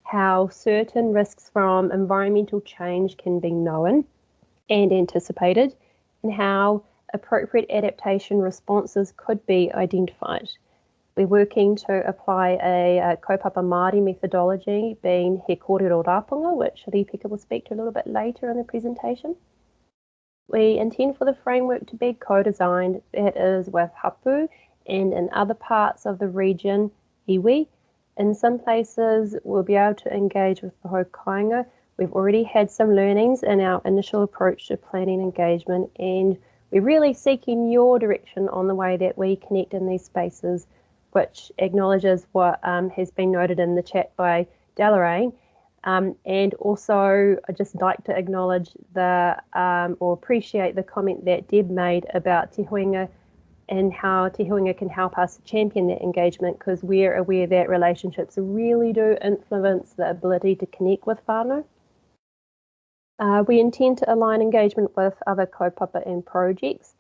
how certain risks from environmental change can be known and anticipated, and how appropriate adaptation responses could be identified. We're working to apply a kaupapa Māori methodology, being he kōrero rāpunga, which Ripika will speak to a little bit later in the presentation. We intend for the framework to be co-designed, that is with hapu, and in other parts of the region, iwi. In some places, we'll be able to engage with the hau kāinga, We've already had some learnings in our initial approach to planning engagement, and we're really seeking your direction on the way that we connect in these spaces, which acknowledges what has been noted in the chat by Delaraine. And also, I'd just like to acknowledge or appreciate the comment that Deb made about Te Huinga and how Te Huinga can help us champion that engagement, because we're aware that relationships really do influence the ability to connect with whānau. We intend to align engagement with other kaupapa and projects.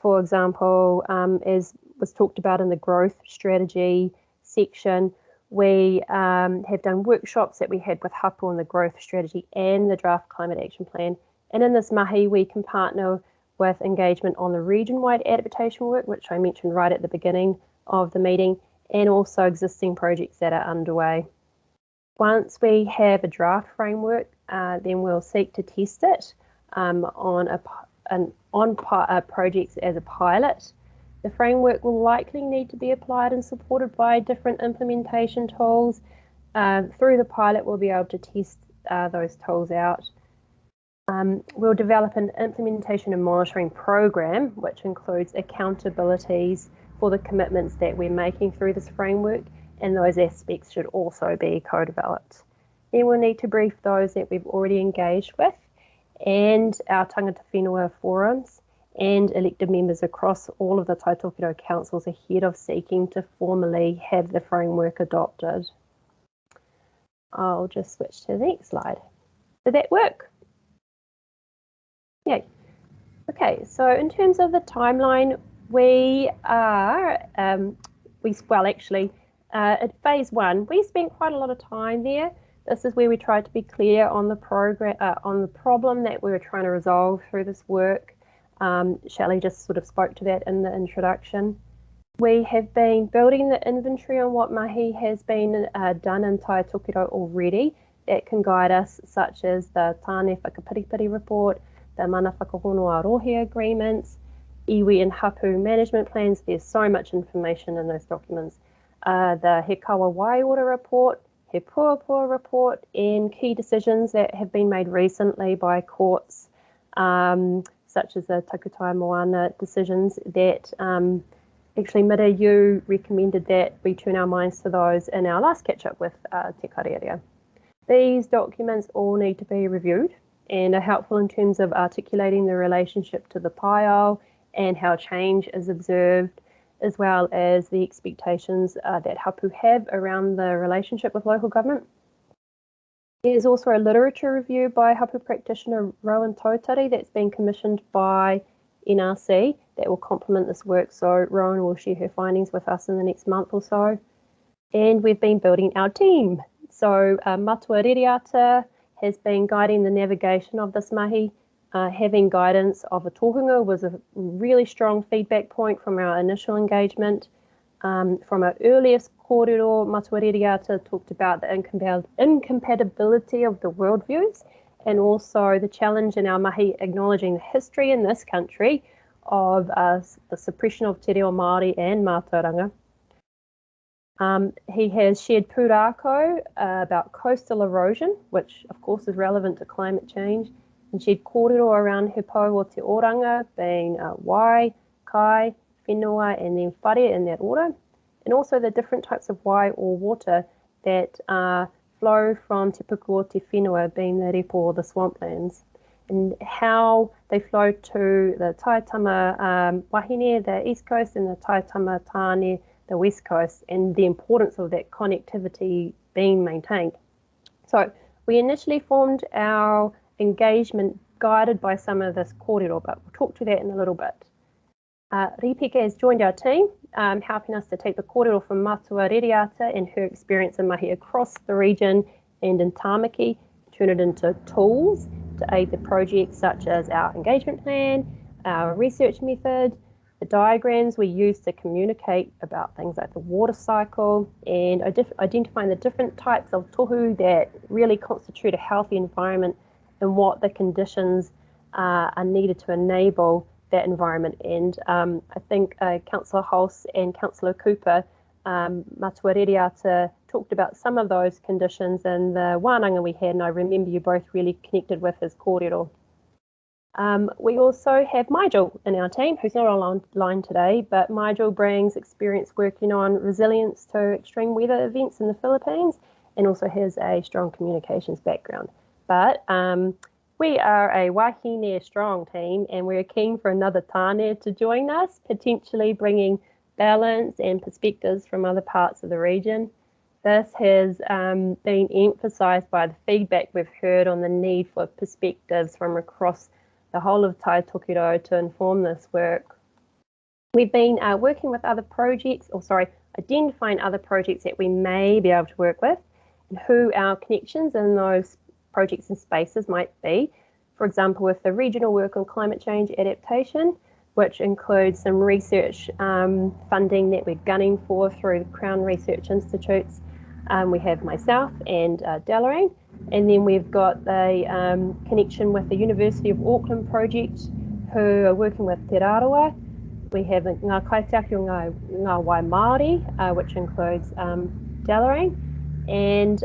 For example, as was talked about in the growth strategy section, we have done workshops that we had with Hapu on the growth strategy and the draft climate action plan. And in this mahi, we can partner with engagement on the region-wide adaptation work, which I mentioned right at the beginning of the meeting, and also existing projects that are underway. Once we have a draft framework, then we'll seek to test it on projects as a pilot. The framework will likely need to be applied and supported by different implementation tools. Through the pilot, we'll be able to test those tools out. We'll develop an implementation and monitoring program, which includes accountabilities for the commitments that we're making through this framework, and those aspects should also be co-developed. Then we'll need to brief those that we've already engaged with and our tangata whenua forums and elected members across all of the Taitokerau councils ahead of seeking to formally have the framework adopted. I'll just switch to the next slide. Did that work? Yay. Okay, so in terms of the timeline, we are, at phase one, we spent quite a lot of time there. This is where we tried to be clear on the problem that we were trying to resolve through this work. Shelley just sort of spoke to that in the introduction. We have been building the inventory on what mahi has been done in Taitokerau already that can guide us, such as the Tāne Whakapiripiri report, the Mana Whakahonua Rohe agreements, iwi and hapu management plans. There's so much information in those documents. The He Kawa Waiora report, He Puapua report, and key decisions that have been made recently by courts, such as the Takutai Moana decisions that actually, Mira, you recommended that we turn our minds to those in our last catch-up with Te Kārearea. These documents all need to be reviewed and are helpful in terms of articulating the relationship to the paiao and how change is observed, as well as the expectations that hapu have around the relationship with local government. There's also a literature review by hapu practitioner Rowan Tautari that's been commissioned by NRC that will complement this work, so Rowan will share her findings with us in the next month or so. And we've been building our team. So Matua Ririata has been guiding the navigation of this mahi. Having guidance of a tohunga was a really strong feedback point from our initial engagement. From our earliest kōrero, Matua Ririata talked about the incompatibility of the worldviews and also the challenge in our mahi acknowledging the history in this country of the suppression of te reo Māori and mātauranga. He has shared pūrākau about coastal erosion, which of course is relevant to climate change, and shared kōrero around he pau o te oranga, being wai, kai, whenua, and then whare in that order, and also the different types of wai or water that flow from te puku o te whenua, being the repo or the swamplands, and how they flow to the Taitama Wahine, the east coast, and the Taitama Tāne, the west coast, and the importance of that connectivity being maintained. So we initially formed our engagement guided by some of this kōrero, but we'll talk to that in a little bit. Ripeke has joined our team, helping us to take the kōrero from Matua Ririata and her experience in mahi across the region and in Tāmaki, turn it into tools to aid the projects such as our engagement plan, our research method, the diagrams we use to communicate about things like the water cycle, and identifying the different types of tohu that really constitute a healthy environment and what the conditions are needed to enable that environment. And I think Councillor Hulse and Councillor Cooper Matua Reriata talked about some of those conditions in the wānanga we had, and I remember you both really connected with his kōrero. We also have Nigel in our team, who's not online today, but Nigel brings experience working on resilience to extreme weather events in the Philippines and also has a strong communications background. But we are a wahine strong team, and we're keen for another tāne to join us, potentially bringing balance and perspectives from other parts of the region. This has been emphasised by the feedback we've heard on the need for perspectives from across the whole of Taitokiro to inform this work. We've been working with other projects, identifying other projects that we may be able to work with and who our connections in those projects and spaces might be. For example, with the regional work on climate change adaptation, which includes some research funding that we're gunning for through the Crown Research Institutes. We have myself and Deloraine, and then we've got the connection with the University of Auckland project who are working with Te Raroa. We have Ngā Kaitiaki o Ngā Wai Māori, which includes Deloraine. And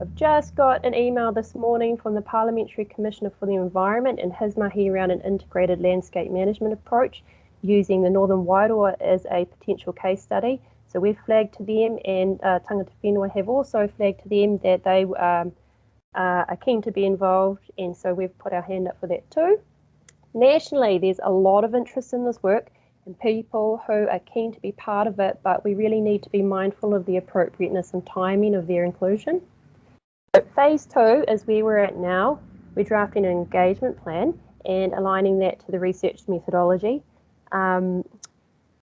I've just got an email this morning from the Parliamentary Commissioner for the Environment and his mahi around an integrated landscape management approach using the Northern Wairoa as a potential case study. So we've flagged to them, and Tangata Whenua have also flagged to them that they are keen to be involved, and so we've put our hand up for that too. Nationally, there's a lot of interest in this work and people who are keen to be part of it, but we really need to be mindful of the appropriateness and timing of their inclusion. So phase 2 is where we're at now. We're drafting an engagement plan and aligning that to the research methodology. Now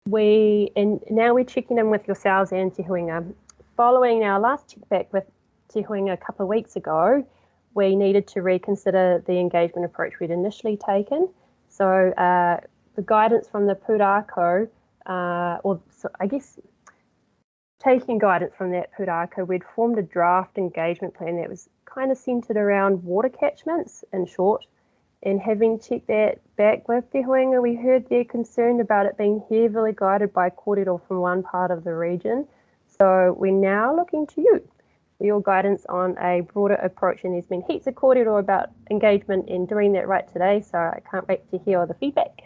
we're checking in with yourselves and Te Huinga. Following our last check back with Te Huinga a couple of weeks ago, we needed to reconsider the engagement approach we'd initially taken. So the guidance from the Pūrākau, taking guidance from that Pūrākau, we'd formed a draft engagement plan that was kind of centred around water catchments, in short. And having checked that back with Te Huinga, we heard they're concerned about it being heavily guided by kōrero from one part of the region. So we're now looking to you for your guidance on a broader approach, and there's been heaps of kōrero about engagement and doing that right today, so I can't wait to hear all the feedback.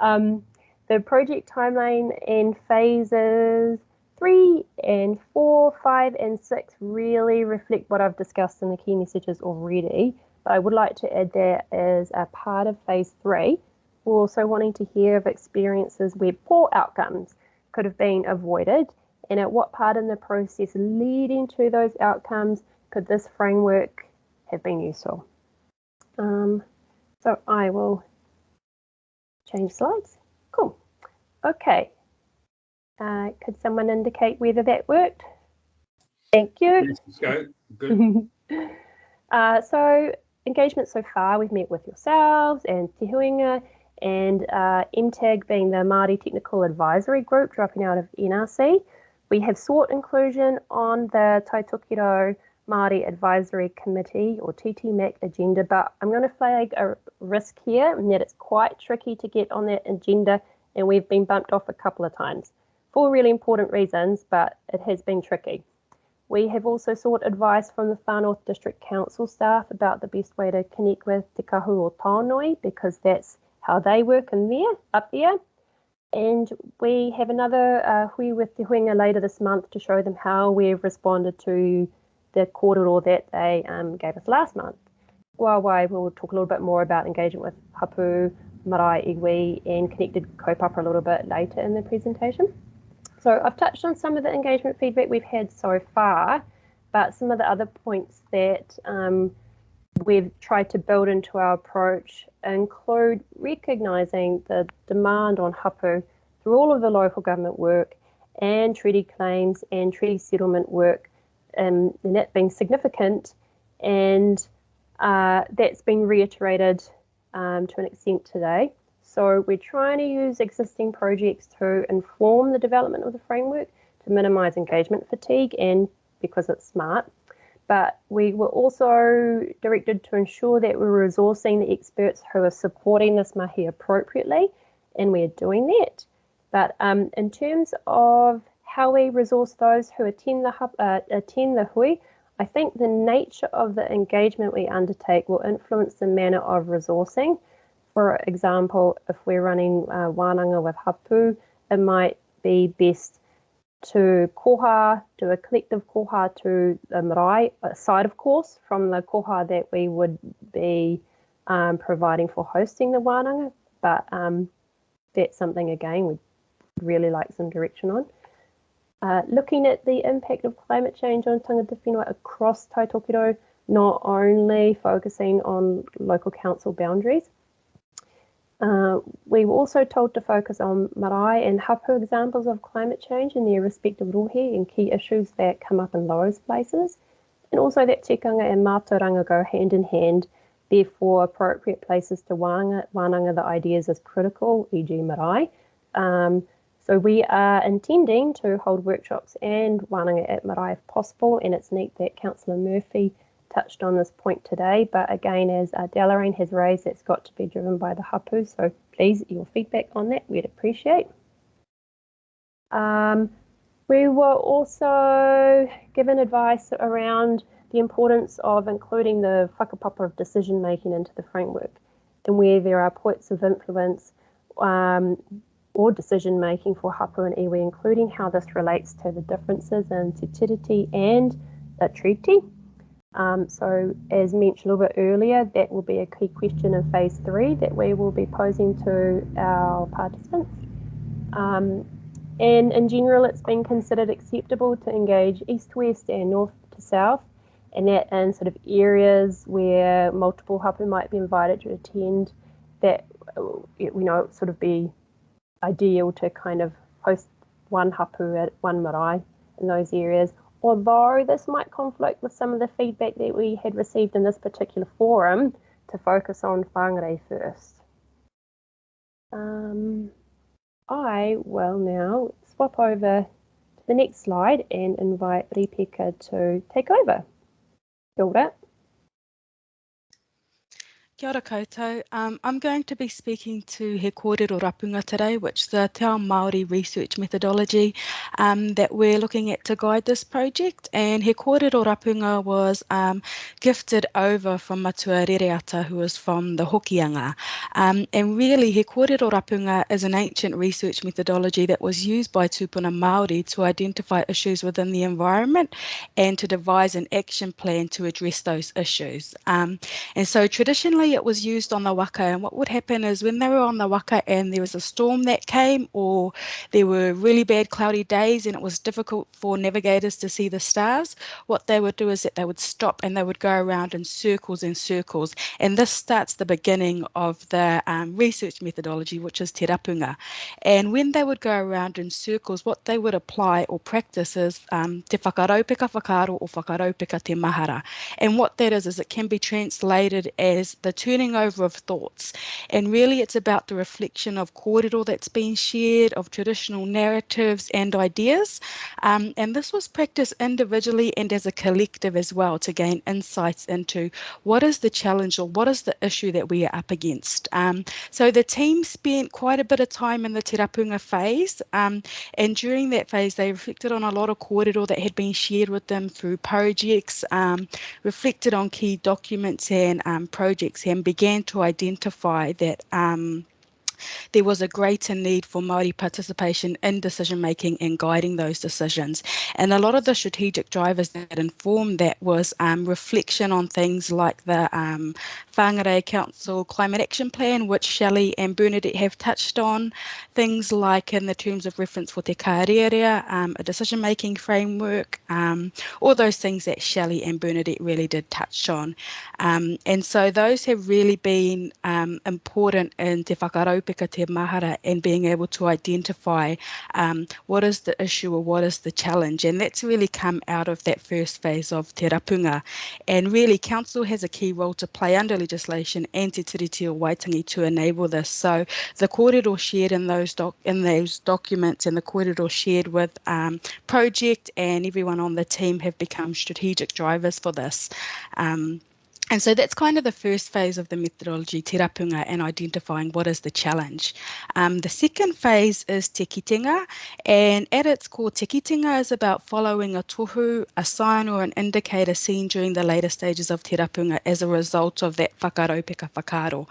The project timeline and phases 3 and 4, 5 and 6 really reflect what I've discussed in the key messages already, but I would like to add that as a part of phase 3, we're also wanting to hear of experiences where poor outcomes could have been avoided, and at what part in the process leading to those outcomes could this framework have been useful. So I will change slides. Cool. Okay. Could someone indicate whether that worked? Thank you. Let's go. Good. So engagement so far, we've met with yourselves and Te Huinga and MTAG being the Māori Technical Advisory Group dropping out of NRC. We have sought inclusion on the Taitokiro Māori Advisory Committee or TTMAC agenda, but I'm going to flag a risk here in that it's quite tricky to get on that agenda, and we've been bumped off a couple of times for really important reasons, but it has been tricky. We have also sought advice from the Far North District Council staff about the best way to connect with Te Kahu o Tānui, because that's how they work up there. And we have another hui with Te Huinga later this month to show them how we've responded to the kōrero that they gave us last month. Wāwai, we'll talk a little bit more about engagement with hapu, marae iwi and connected kaupapa a little bit later in the presentation. So I've touched on some of the engagement feedback we've had so far, but some of the other points that we've tried to build into our approach include recognising the demand on hapu through all of the local government work and treaty claims and treaty settlement work, and that being significant, and that's been reiterated to an extent today. So we're trying to use existing projects to inform the development of the framework to minimise engagement fatigue and because it's smart. But we were also directed to ensure that we're resourcing the experts who are supporting this mahi appropriately, and we're doing that. But in terms of how we resource those who attend the hui, I think the nature of the engagement we undertake will influence the manner of resourcing. For example, if we're running wānanga with hapu, it might be best to koha, do a collective koha to the marae side, of course, from the koha that we would be providing for hosting the wānanga, but that's something, again, we'd really like some direction on. Looking at the impact of climate change on tangata whenua across Taitokiro, not only focusing on local council boundaries. We were also told to focus on marae and hapu examples of climate change in their respective rohe and key issues that come up in those places. And also that tikanga and mātauranga go hand in hand, therefore appropriate places to wānanga the ideas is critical, e.g. marae. So we are intending to hold workshops and wānanga at marae if possible, and it's neat that Councillor Murphy touched on this point today, but again, as Delarraine has raised, it's got to be driven by the hapu, so please, your feedback on that, we'd appreciate. We were also given advice around the importance of including the whakapapa of decision making into the framework, and where there are points of influence or decision making for hapu and iwi, including how this relates to the differences in te tiriti and the treaty. So as mentioned a little bit earlier, that will be a key question in phase 3 that we will be posing to our participants. And in general, it's been considered acceptable to engage east-west and north-to-south, and that in sort of areas where multiple hapu might be invited to attend, that sort of be ideal to kind of host one hapu at one marae in those areas. Although this might conflict with some of the feedback that we had received in this particular forum to focus on Whangarei first. I will now swap over to the next slide and invite Rebecca to take over. Kia ora. Kia ora koutou. I'm going to be speaking to He Kōrero Rapunga today, which is the Te Ao Māori research methodology that we're looking at to guide this project. And He Kōrero Rapunga was gifted over from Matua Rereata, who is from the Hokianga. And really, He Kōrero Rapunga is an ancient research methodology that was used by tūpuna Māori to identify issues within the environment and to devise an action plan to address those issues. And so traditionally, it was used on the waka, and what would happen is when they were on the waka and there was a storm that came, or there were really bad cloudy days and it was difficult for navigators to see the stars, what they would do is that they would stop and they would go around in circles and circles, and this starts the beginning of the research methodology, which is te rapunga. And when they would go around in circles, what they would apply or practice is te whakaraupeka whakaaro or whakaraupeka te mahara, and what that is it can be translated as the turning over of thoughts. And really it's about the reflection of kōrero that's been shared, of traditional narratives and ideas. And this was practiced individually and as a collective as well to gain insights into what is the challenge or what is the issue that we are up against. So the team spent quite a bit of time in the te rapunga phase, and during that phase they reflected on a lot of kōrero that had been shared with them through projects, reflected on key documents and projects, and began to identify that there was a greater need for Māori participation in decision making and guiding those decisions. And a lot of the strategic drivers that informed that was reflection on things like the Whangarei Council Climate Action Plan, which Shelley and Bernadette have touched on, things like in the terms of reference for te Kārearea, a decision making framework, all those things that Shelley and Bernadette really did touch on. And so those have really been important in te whakaraupeka te mahara and being able to identify what is the issue or what is the challenge, and that's really come out of that first phase of te rapunga. And really council has a key role to play under legislation and te tiriti o Waitangi to enable this. So the kōrero shared in those documents and the kōrero shared with project and everyone on the team have become strategic drivers for this. And so that's kind of the first phase of the methodology, te rapunga, and identifying what is the challenge. The second phase is te kitenga, and at its core, te kitenga is about following a tohu, a sign or an indicator seen during the later stages of te rapunga as a result of that whakaraupeka whakaaro.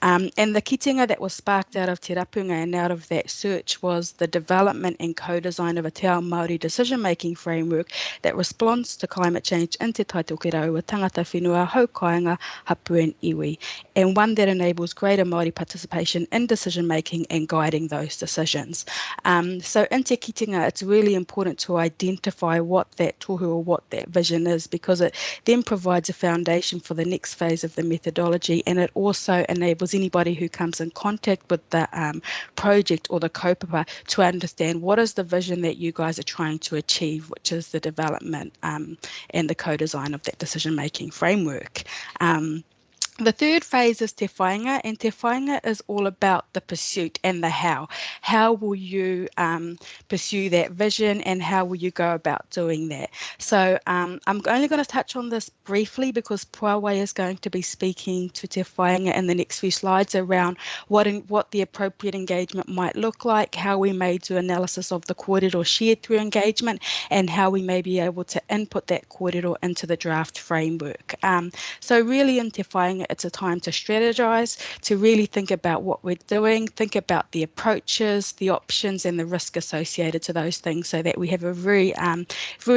And the kitenga that was sparked out of te rapunga and out of that search was the development and co-design of a te ao Māori decision-making framework that responds to climate change in te taitokerau with tangata whenua, haukainga, hapu and iwi, and one that enables greater Māori participation in decision-making and guiding those decisions. So in te kitenga, it's really important to identify what that tohu or what that vision is, because it then provides a foundation for the next phase of the methodology, and it also enables anybody who comes in contact with the project or the kaupapa to understand what is the vision that you guys are trying to achieve, which is the development and the co-design of that decision-making framework. The third phase is te whainga, and te whainga is all about the pursuit and the how. How will you pursue that vision, and how will you go about doing that? So I'm only going to touch on this briefly because Puawai is going to be speaking to te whainga in the next few slides around what the appropriate engagement might look like, how we may do analysis of the kōrero shared through engagement, and how we may be able to input that kōrero into the draft framework. So really in te whainga, it's a time to strategize, to really think about what we're doing, think about the approaches, the options and the risk associated to those things, so that we have a very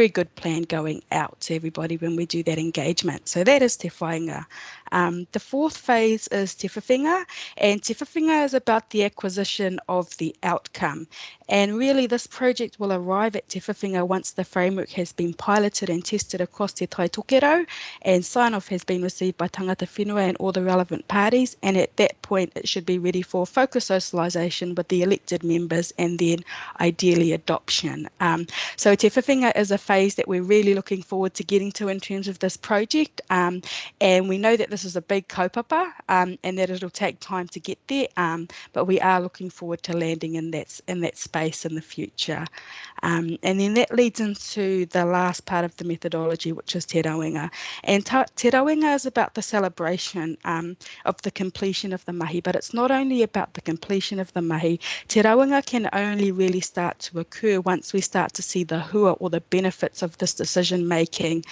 good plan going out to everybody when we do that engagement. So that is te whainga. The fourth phase is te whiwhinga, and te whiwhinga is about the acquisition of the outcome. And really this project will arrive at te whiwhinga once the framework has been piloted and tested across te taitokerau, and sign-off has been received by tangata whenua and all the relevant parties, and at that point it should be ready for focus socialisation with the elected members and then ideally adoption. So te whiwhinga is a phase that we're really looking forward to getting to in terms of this project, and we know that this is a big kaupapa and that it'll take time to get there, but we are looking forward to landing in that space in the future. And then that leads into the last part of the methodology, which is te rauenga. And te rauenga is about the celebration of the completion of the mahi, but it's not only about the completion of the mahi. Te rauenga can only really start to occur once we start to see the hua or the benefits of this decision making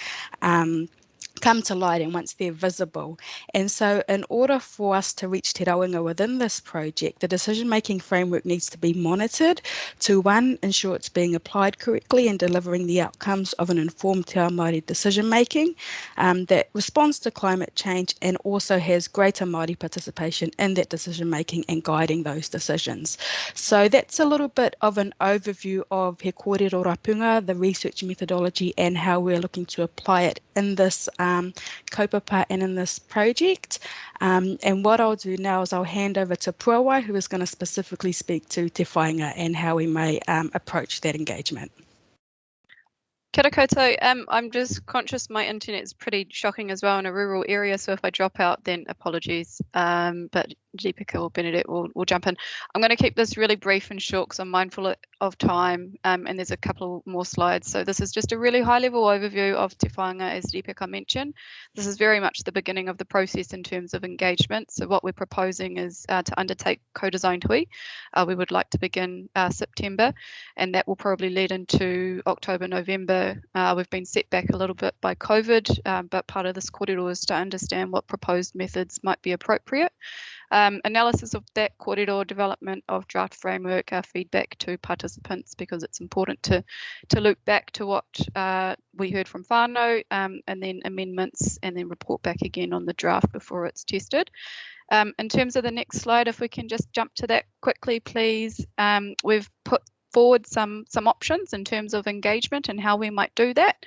come to light, and once they're visible. And so in order for us to reach te rauenga within this project, the decision-making framework needs to be monitored to, one, ensure it's being applied correctly and delivering the outcomes of an informed te ao Māori decision-making that responds to climate change and also has greater Māori participation in that decision-making and guiding those decisions. So that's a little bit of an overview of He Kōrero Rapunga, the research methodology, and how we're looking to apply it in this kaupapa and in this project. And what I'll do now is I'll hand over to Puawai, who is going to specifically speak to te whainga and how we may approach that engagement. Kia ora koutou. I'm just conscious my internet is pretty shocking as well in a rural area, so if I drop out, then apologies. But Deepika or Bernadette will jump in. I'm going to keep this really brief and short because I'm mindful of time, and there's a couple more slides. So this is just a really high-level overview of te whainga, as Deepika mentioned. This is very much the beginning of the process in terms of engagement. So what we're proposing is to undertake co-design hui. We would like to begin September, and that will probably lead into October, November. We've been set back a little bit by COVID, but part of this kōrero is to understand what proposed methods might be appropriate. Analysis of that kōrero, development of draft framework, feedback to participants, because it's important to loop back to what we heard from whānau, and then amendments, and then report back again on the draft before it's tested. In terms of the next slide, if we can just jump to that quickly, please. We've put forward some options in terms of engagement and how we might do that.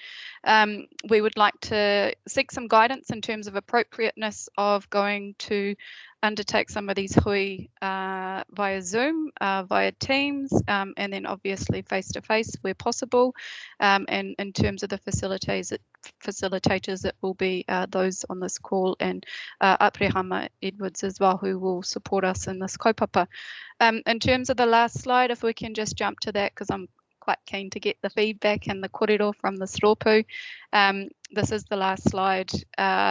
We would like to seek some guidance in terms of appropriateness of going to undertake some of these hui via Zoom, via Teams, and then obviously face-to-face where possible. And in terms of the facilitators, it will be those on this call, and Aprehama Edwards as well, who will support us in this kaupapa. In terms of the last slide, if we can just jump to that, because I'm quite keen to get the feedback and the kōrero from this rōpū. This is the last slide.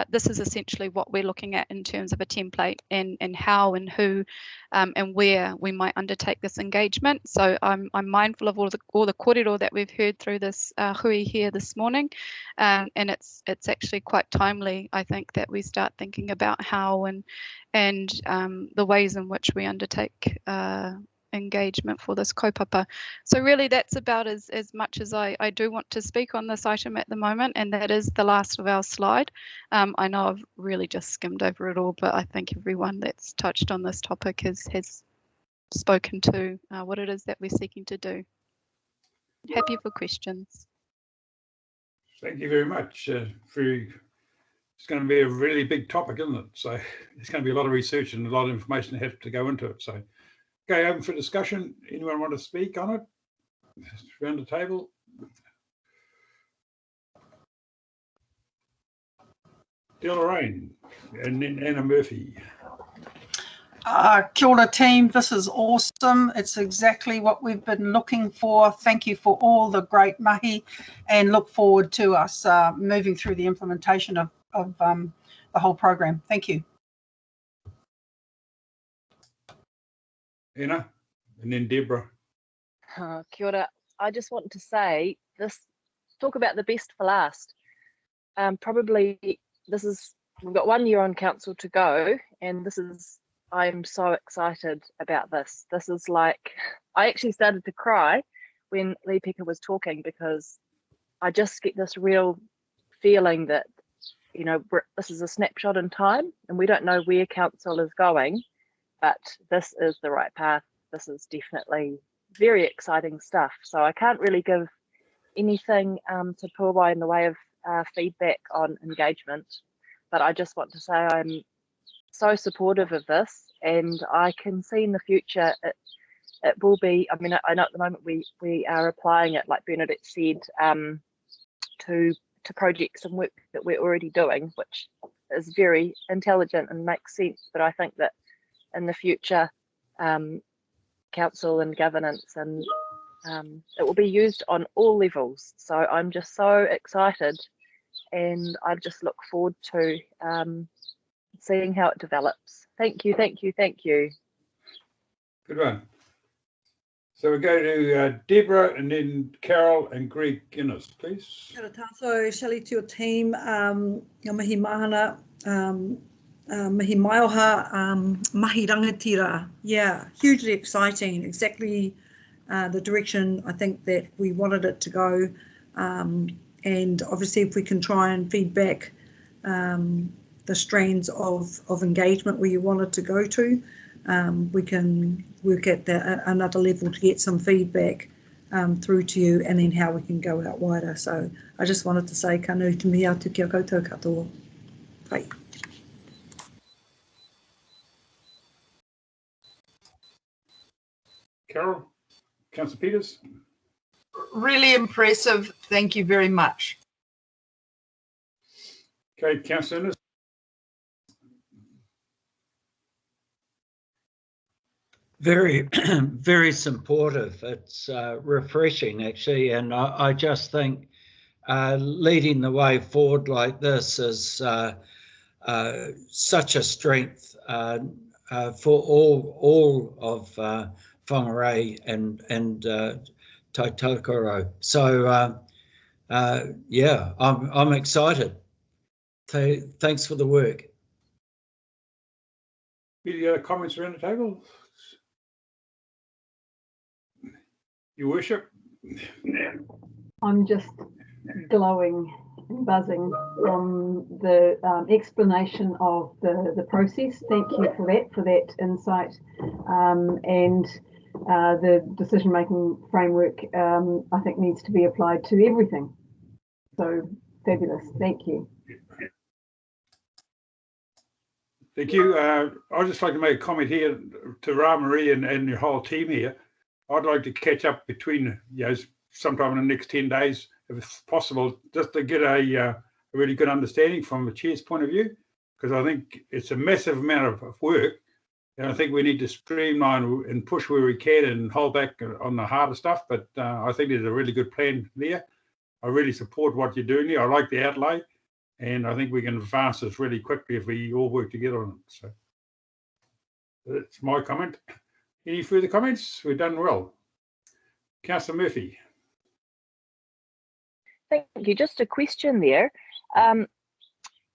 This is essentially what we're looking at in terms of a template and how and who and where we might undertake this engagement. So I'm mindful of all the kōrero that we've heard through this hui here this morning, and it's actually quite timely, I think, that we start thinking about how and the ways in which we undertake engagement for this kaupapa. So really that's about as much as I do want to speak on this item at the moment, and that is the last of our slide. I know I've really just skimmed over it all, but I think everyone that's touched on this topic has spoken to what it is that we're seeking to do. Happy for questions. Thank you very much. It's going to be a really big topic, isn't it? So there's going to be a lot of research and a lot of information that has to go into it. So, okay, open for discussion. Anyone want to speak on it? Around the table. Lorraine and then Anna Murphy. Kia ora team, this is awesome. It's exactly what we've been looking for. Thank you for all the great mahi, and look forward to us moving through the implementation of the whole program. Thank you. Anna, and then Deborah. Kia ora. I just want to say this, talk about the best for last. Probably we've got 1 year on council to go, and I'm so excited about this. This is like, I actually started to cry when Lee Peka was talking, because I just get this real feeling that, you know, this is a snapshot in time and we don't know where council is going, but this is the right path. This is definitely very exciting stuff. So I can't really give anything to Puawai in the way of feedback on engagement, but I just want to say I'm so supportive of this, and I can see in the future it will be, I mean, I know at the moment we are applying it, like Bernadette said, to projects and work that we're already doing, which is very intelligent and makes sense. But I think that in the future, council and governance and it will be used on all levels. So I'm just so excited, and I just look forward to seeing how it develops. Thank you, thank you, thank you. Good one. So we go to Deborah and then Carol and Greg Guinness, please. Kia ora tātou, Shelley, to your team, ngā mihi mahana, mihi maioha, mahi rangatira. Yeah, hugely exciting, exactly the direction I think that we wanted it to go. And obviously if we can try and feed back the strands of engagement where you want it to go to, we can work at another level to get some feedback through to you, and then how we can go out wider. So I just wanted to say ka nui te mihi atu kia koutou katoa. Pai. Carol, Councillor Peters. Really impressive. Thank you very much. Okay, Councillor Innes. Very, very supportive. It's refreshing, actually, and I just think leading the way forward like this is such a strength for all of Whangarei and Tautokoro. So yeah, I'm excited. Thanks for the work. Any other comments around the table? Your Worship. I'm just glowing and buzzing from the explanation of the process. Thank you for that insight, and the decision-making framework I think needs to be applied to everything. So fabulous. Thank you. Thank you. I'd just like to make a comment here to Rā-Marie and your whole team here. I'd like to catch up between, sometime in the next 10 days, if it's possible, just to get a really good understanding from the chair's point of view, because I think it's a massive amount of work And I think we need to streamline and push where we can and hold back on the harder stuff. But I think there's a really good plan there. I really support what you're doing there. I like the outlay, and I think we can advance this really quickly if we all work together on it. So that's my comment. Any further comments? We've done well. Councillor Murphy. Thank you. Just a question there.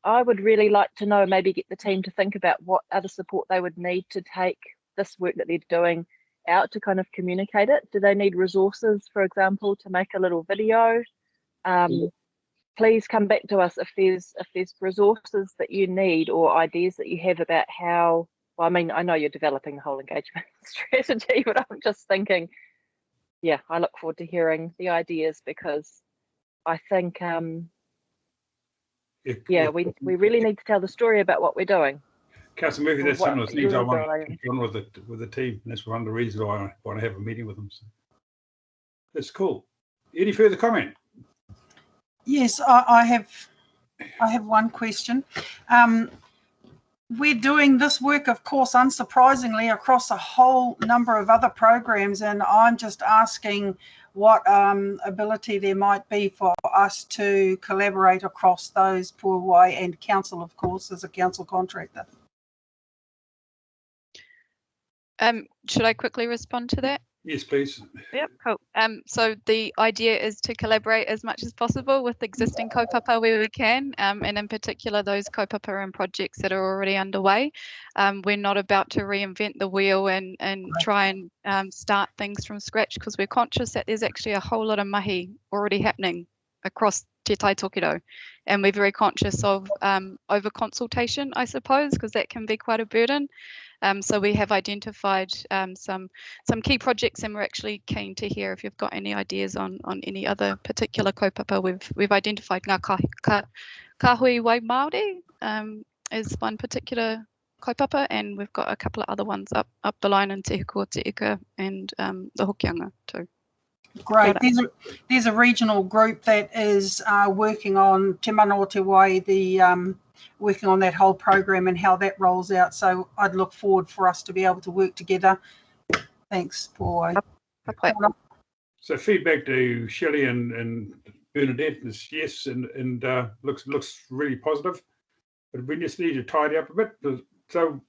I would really like to know, maybe get the team to think about what other support they would need to take this work that they're doing out to kind of communicate it. Do they need resources, for example, to make a little video? Please come back to us if there's resources that you need or ideas that you have about how. Well, I mean, I know you're developing the whole engagement strategy, but I'm just thinking, yeah, I look forward to hearing the ideas, because I think, yeah, we really need to tell the story about what we're doing. Councillor Murphy, that's some of the things I want to get on with the team. That's one of the reasons why I want to have a meeting with them. So that's cool. Any further comment? Yes, I have one question. We're doing this work, of course, unsurprisingly, across a whole number of other programs, and I'm just asking what ability there might be for us to collaborate across those, Puawai and Council, of course, as a council contractor. Should I quickly respond to that? Yes, please. Yep, cool. So the idea is to collaborate as much as possible with existing kaupapa where we can, and in particular those kaupapa and projects that are already underway. We're not about to reinvent the wheel and try and start things from scratch, because we're conscious that there's actually a whole lot of mahi already happening across Te Tai Tokerau, and we're very conscious of over consultation, I suppose, because that can be quite a burden. So we have identified some key projects, and we're actually keen to hear if you've got any ideas on any other particular kaupapa. We've identified ngā kahui wai Māori as one particular kaupapa, and we've got a couple of other ones up the line in Te Hukua, Te Ika, and the Hokianga too. Great. There's a regional group that is working on Te Mana o Te Wai, working on that whole program and how that rolls out. So I'd look forward for us to be able to work together. Thanks, Paul. So feedback to Shelley and Bernadette is yes, and looks really positive. But we just need to tidy up a bit. So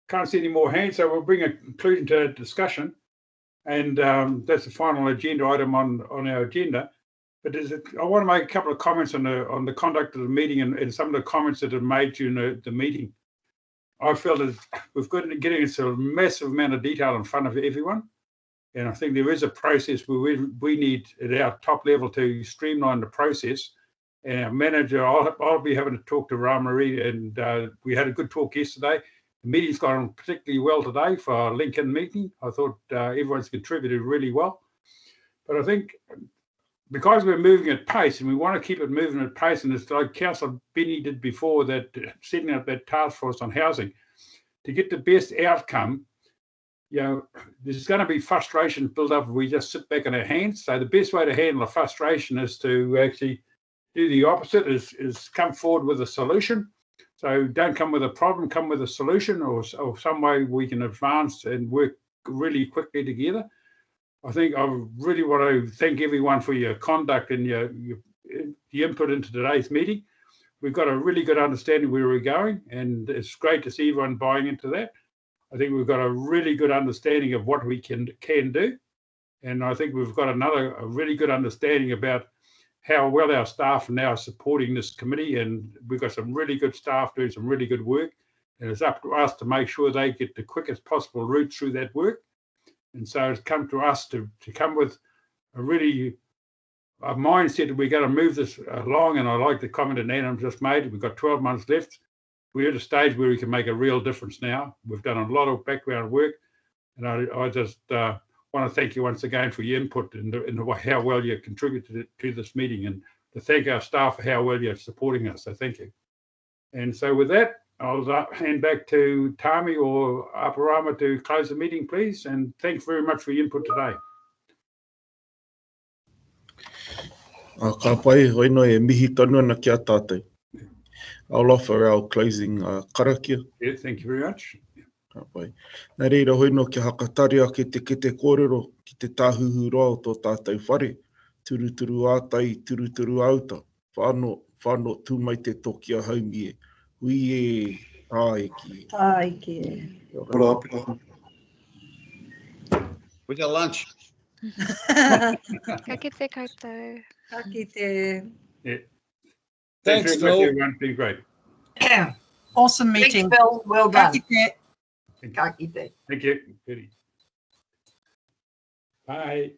can't see any more hands. So we'll bring a conclusion to discussion. And that's the final agenda item on our agenda. But I want to make a couple of comments on the conduct of the meeting and some of the comments that are made during the meeting. I feel that we've got to get into a massive amount of detail in front of everyone. And I think there is a process where we need at our top level to streamline the process. And our manager, I'll be having to talk to Whangarei, and we had a good talk yesterday. The meeting's gone particularly well today for our Lincoln meeting. I thought everyone's contributed really well. But I think because we're moving at pace, and we want to keep it moving at pace, and it's like Councillor Benny did before, that setting up that task force on housing, to get the best outcome, you know, there's going to be frustration built up if we just sit back on our hands. So the best way to handle a frustration is to actually do the opposite, is come forward with a solution. So don't come with a problem, come with a solution, or some way we can advance and work really quickly together. I think I really want to thank everyone for your conduct and your input into today's meeting. We've got a really good understanding where we're going, and it's great to see everyone buying into that. I think we've got a really good understanding of what we can do, and I think we've got a really good understanding about how well our staff are now supporting this committee, and we've got some really good staff doing some really good work, and it's up to us to make sure they get the quickest possible route through that work. And so it's come to us to come with a mindset that we're going to move this along. And I like the comment that Adam just made. We've got 12 months left. We're at a stage where we can make a real difference now. We've done a lot of background work. And I just want to thank you once again for your input and how well you contributed to this meeting, and to thank our staff for how well you're supporting us. So thank you. And so with that, I'll hand back to Tami or Aparama to close the meeting, please. And thanks very much for your input today. Ka pai, hoi no e mihi tonu ana ki a tātou. I'll offer our closing karakia. Yeah, thank you very much. Ka pai. Nā reira hoi no ki hakatari ake te kōrero ki te tāhuhu roa o tō tātou whare. Turuturu ātai, turuturu auta. Whāno tū mai te toki a haumi e. Hui e tāeki. Tāeki. We got lunch. Ka kite koutou. Ka kite. Yeah. Thanks, very much, Phil. everyone. Been great. Awesome meeting. Thanks, Phil. Well Ka done. kite. Ka kite. Thank you. Bye.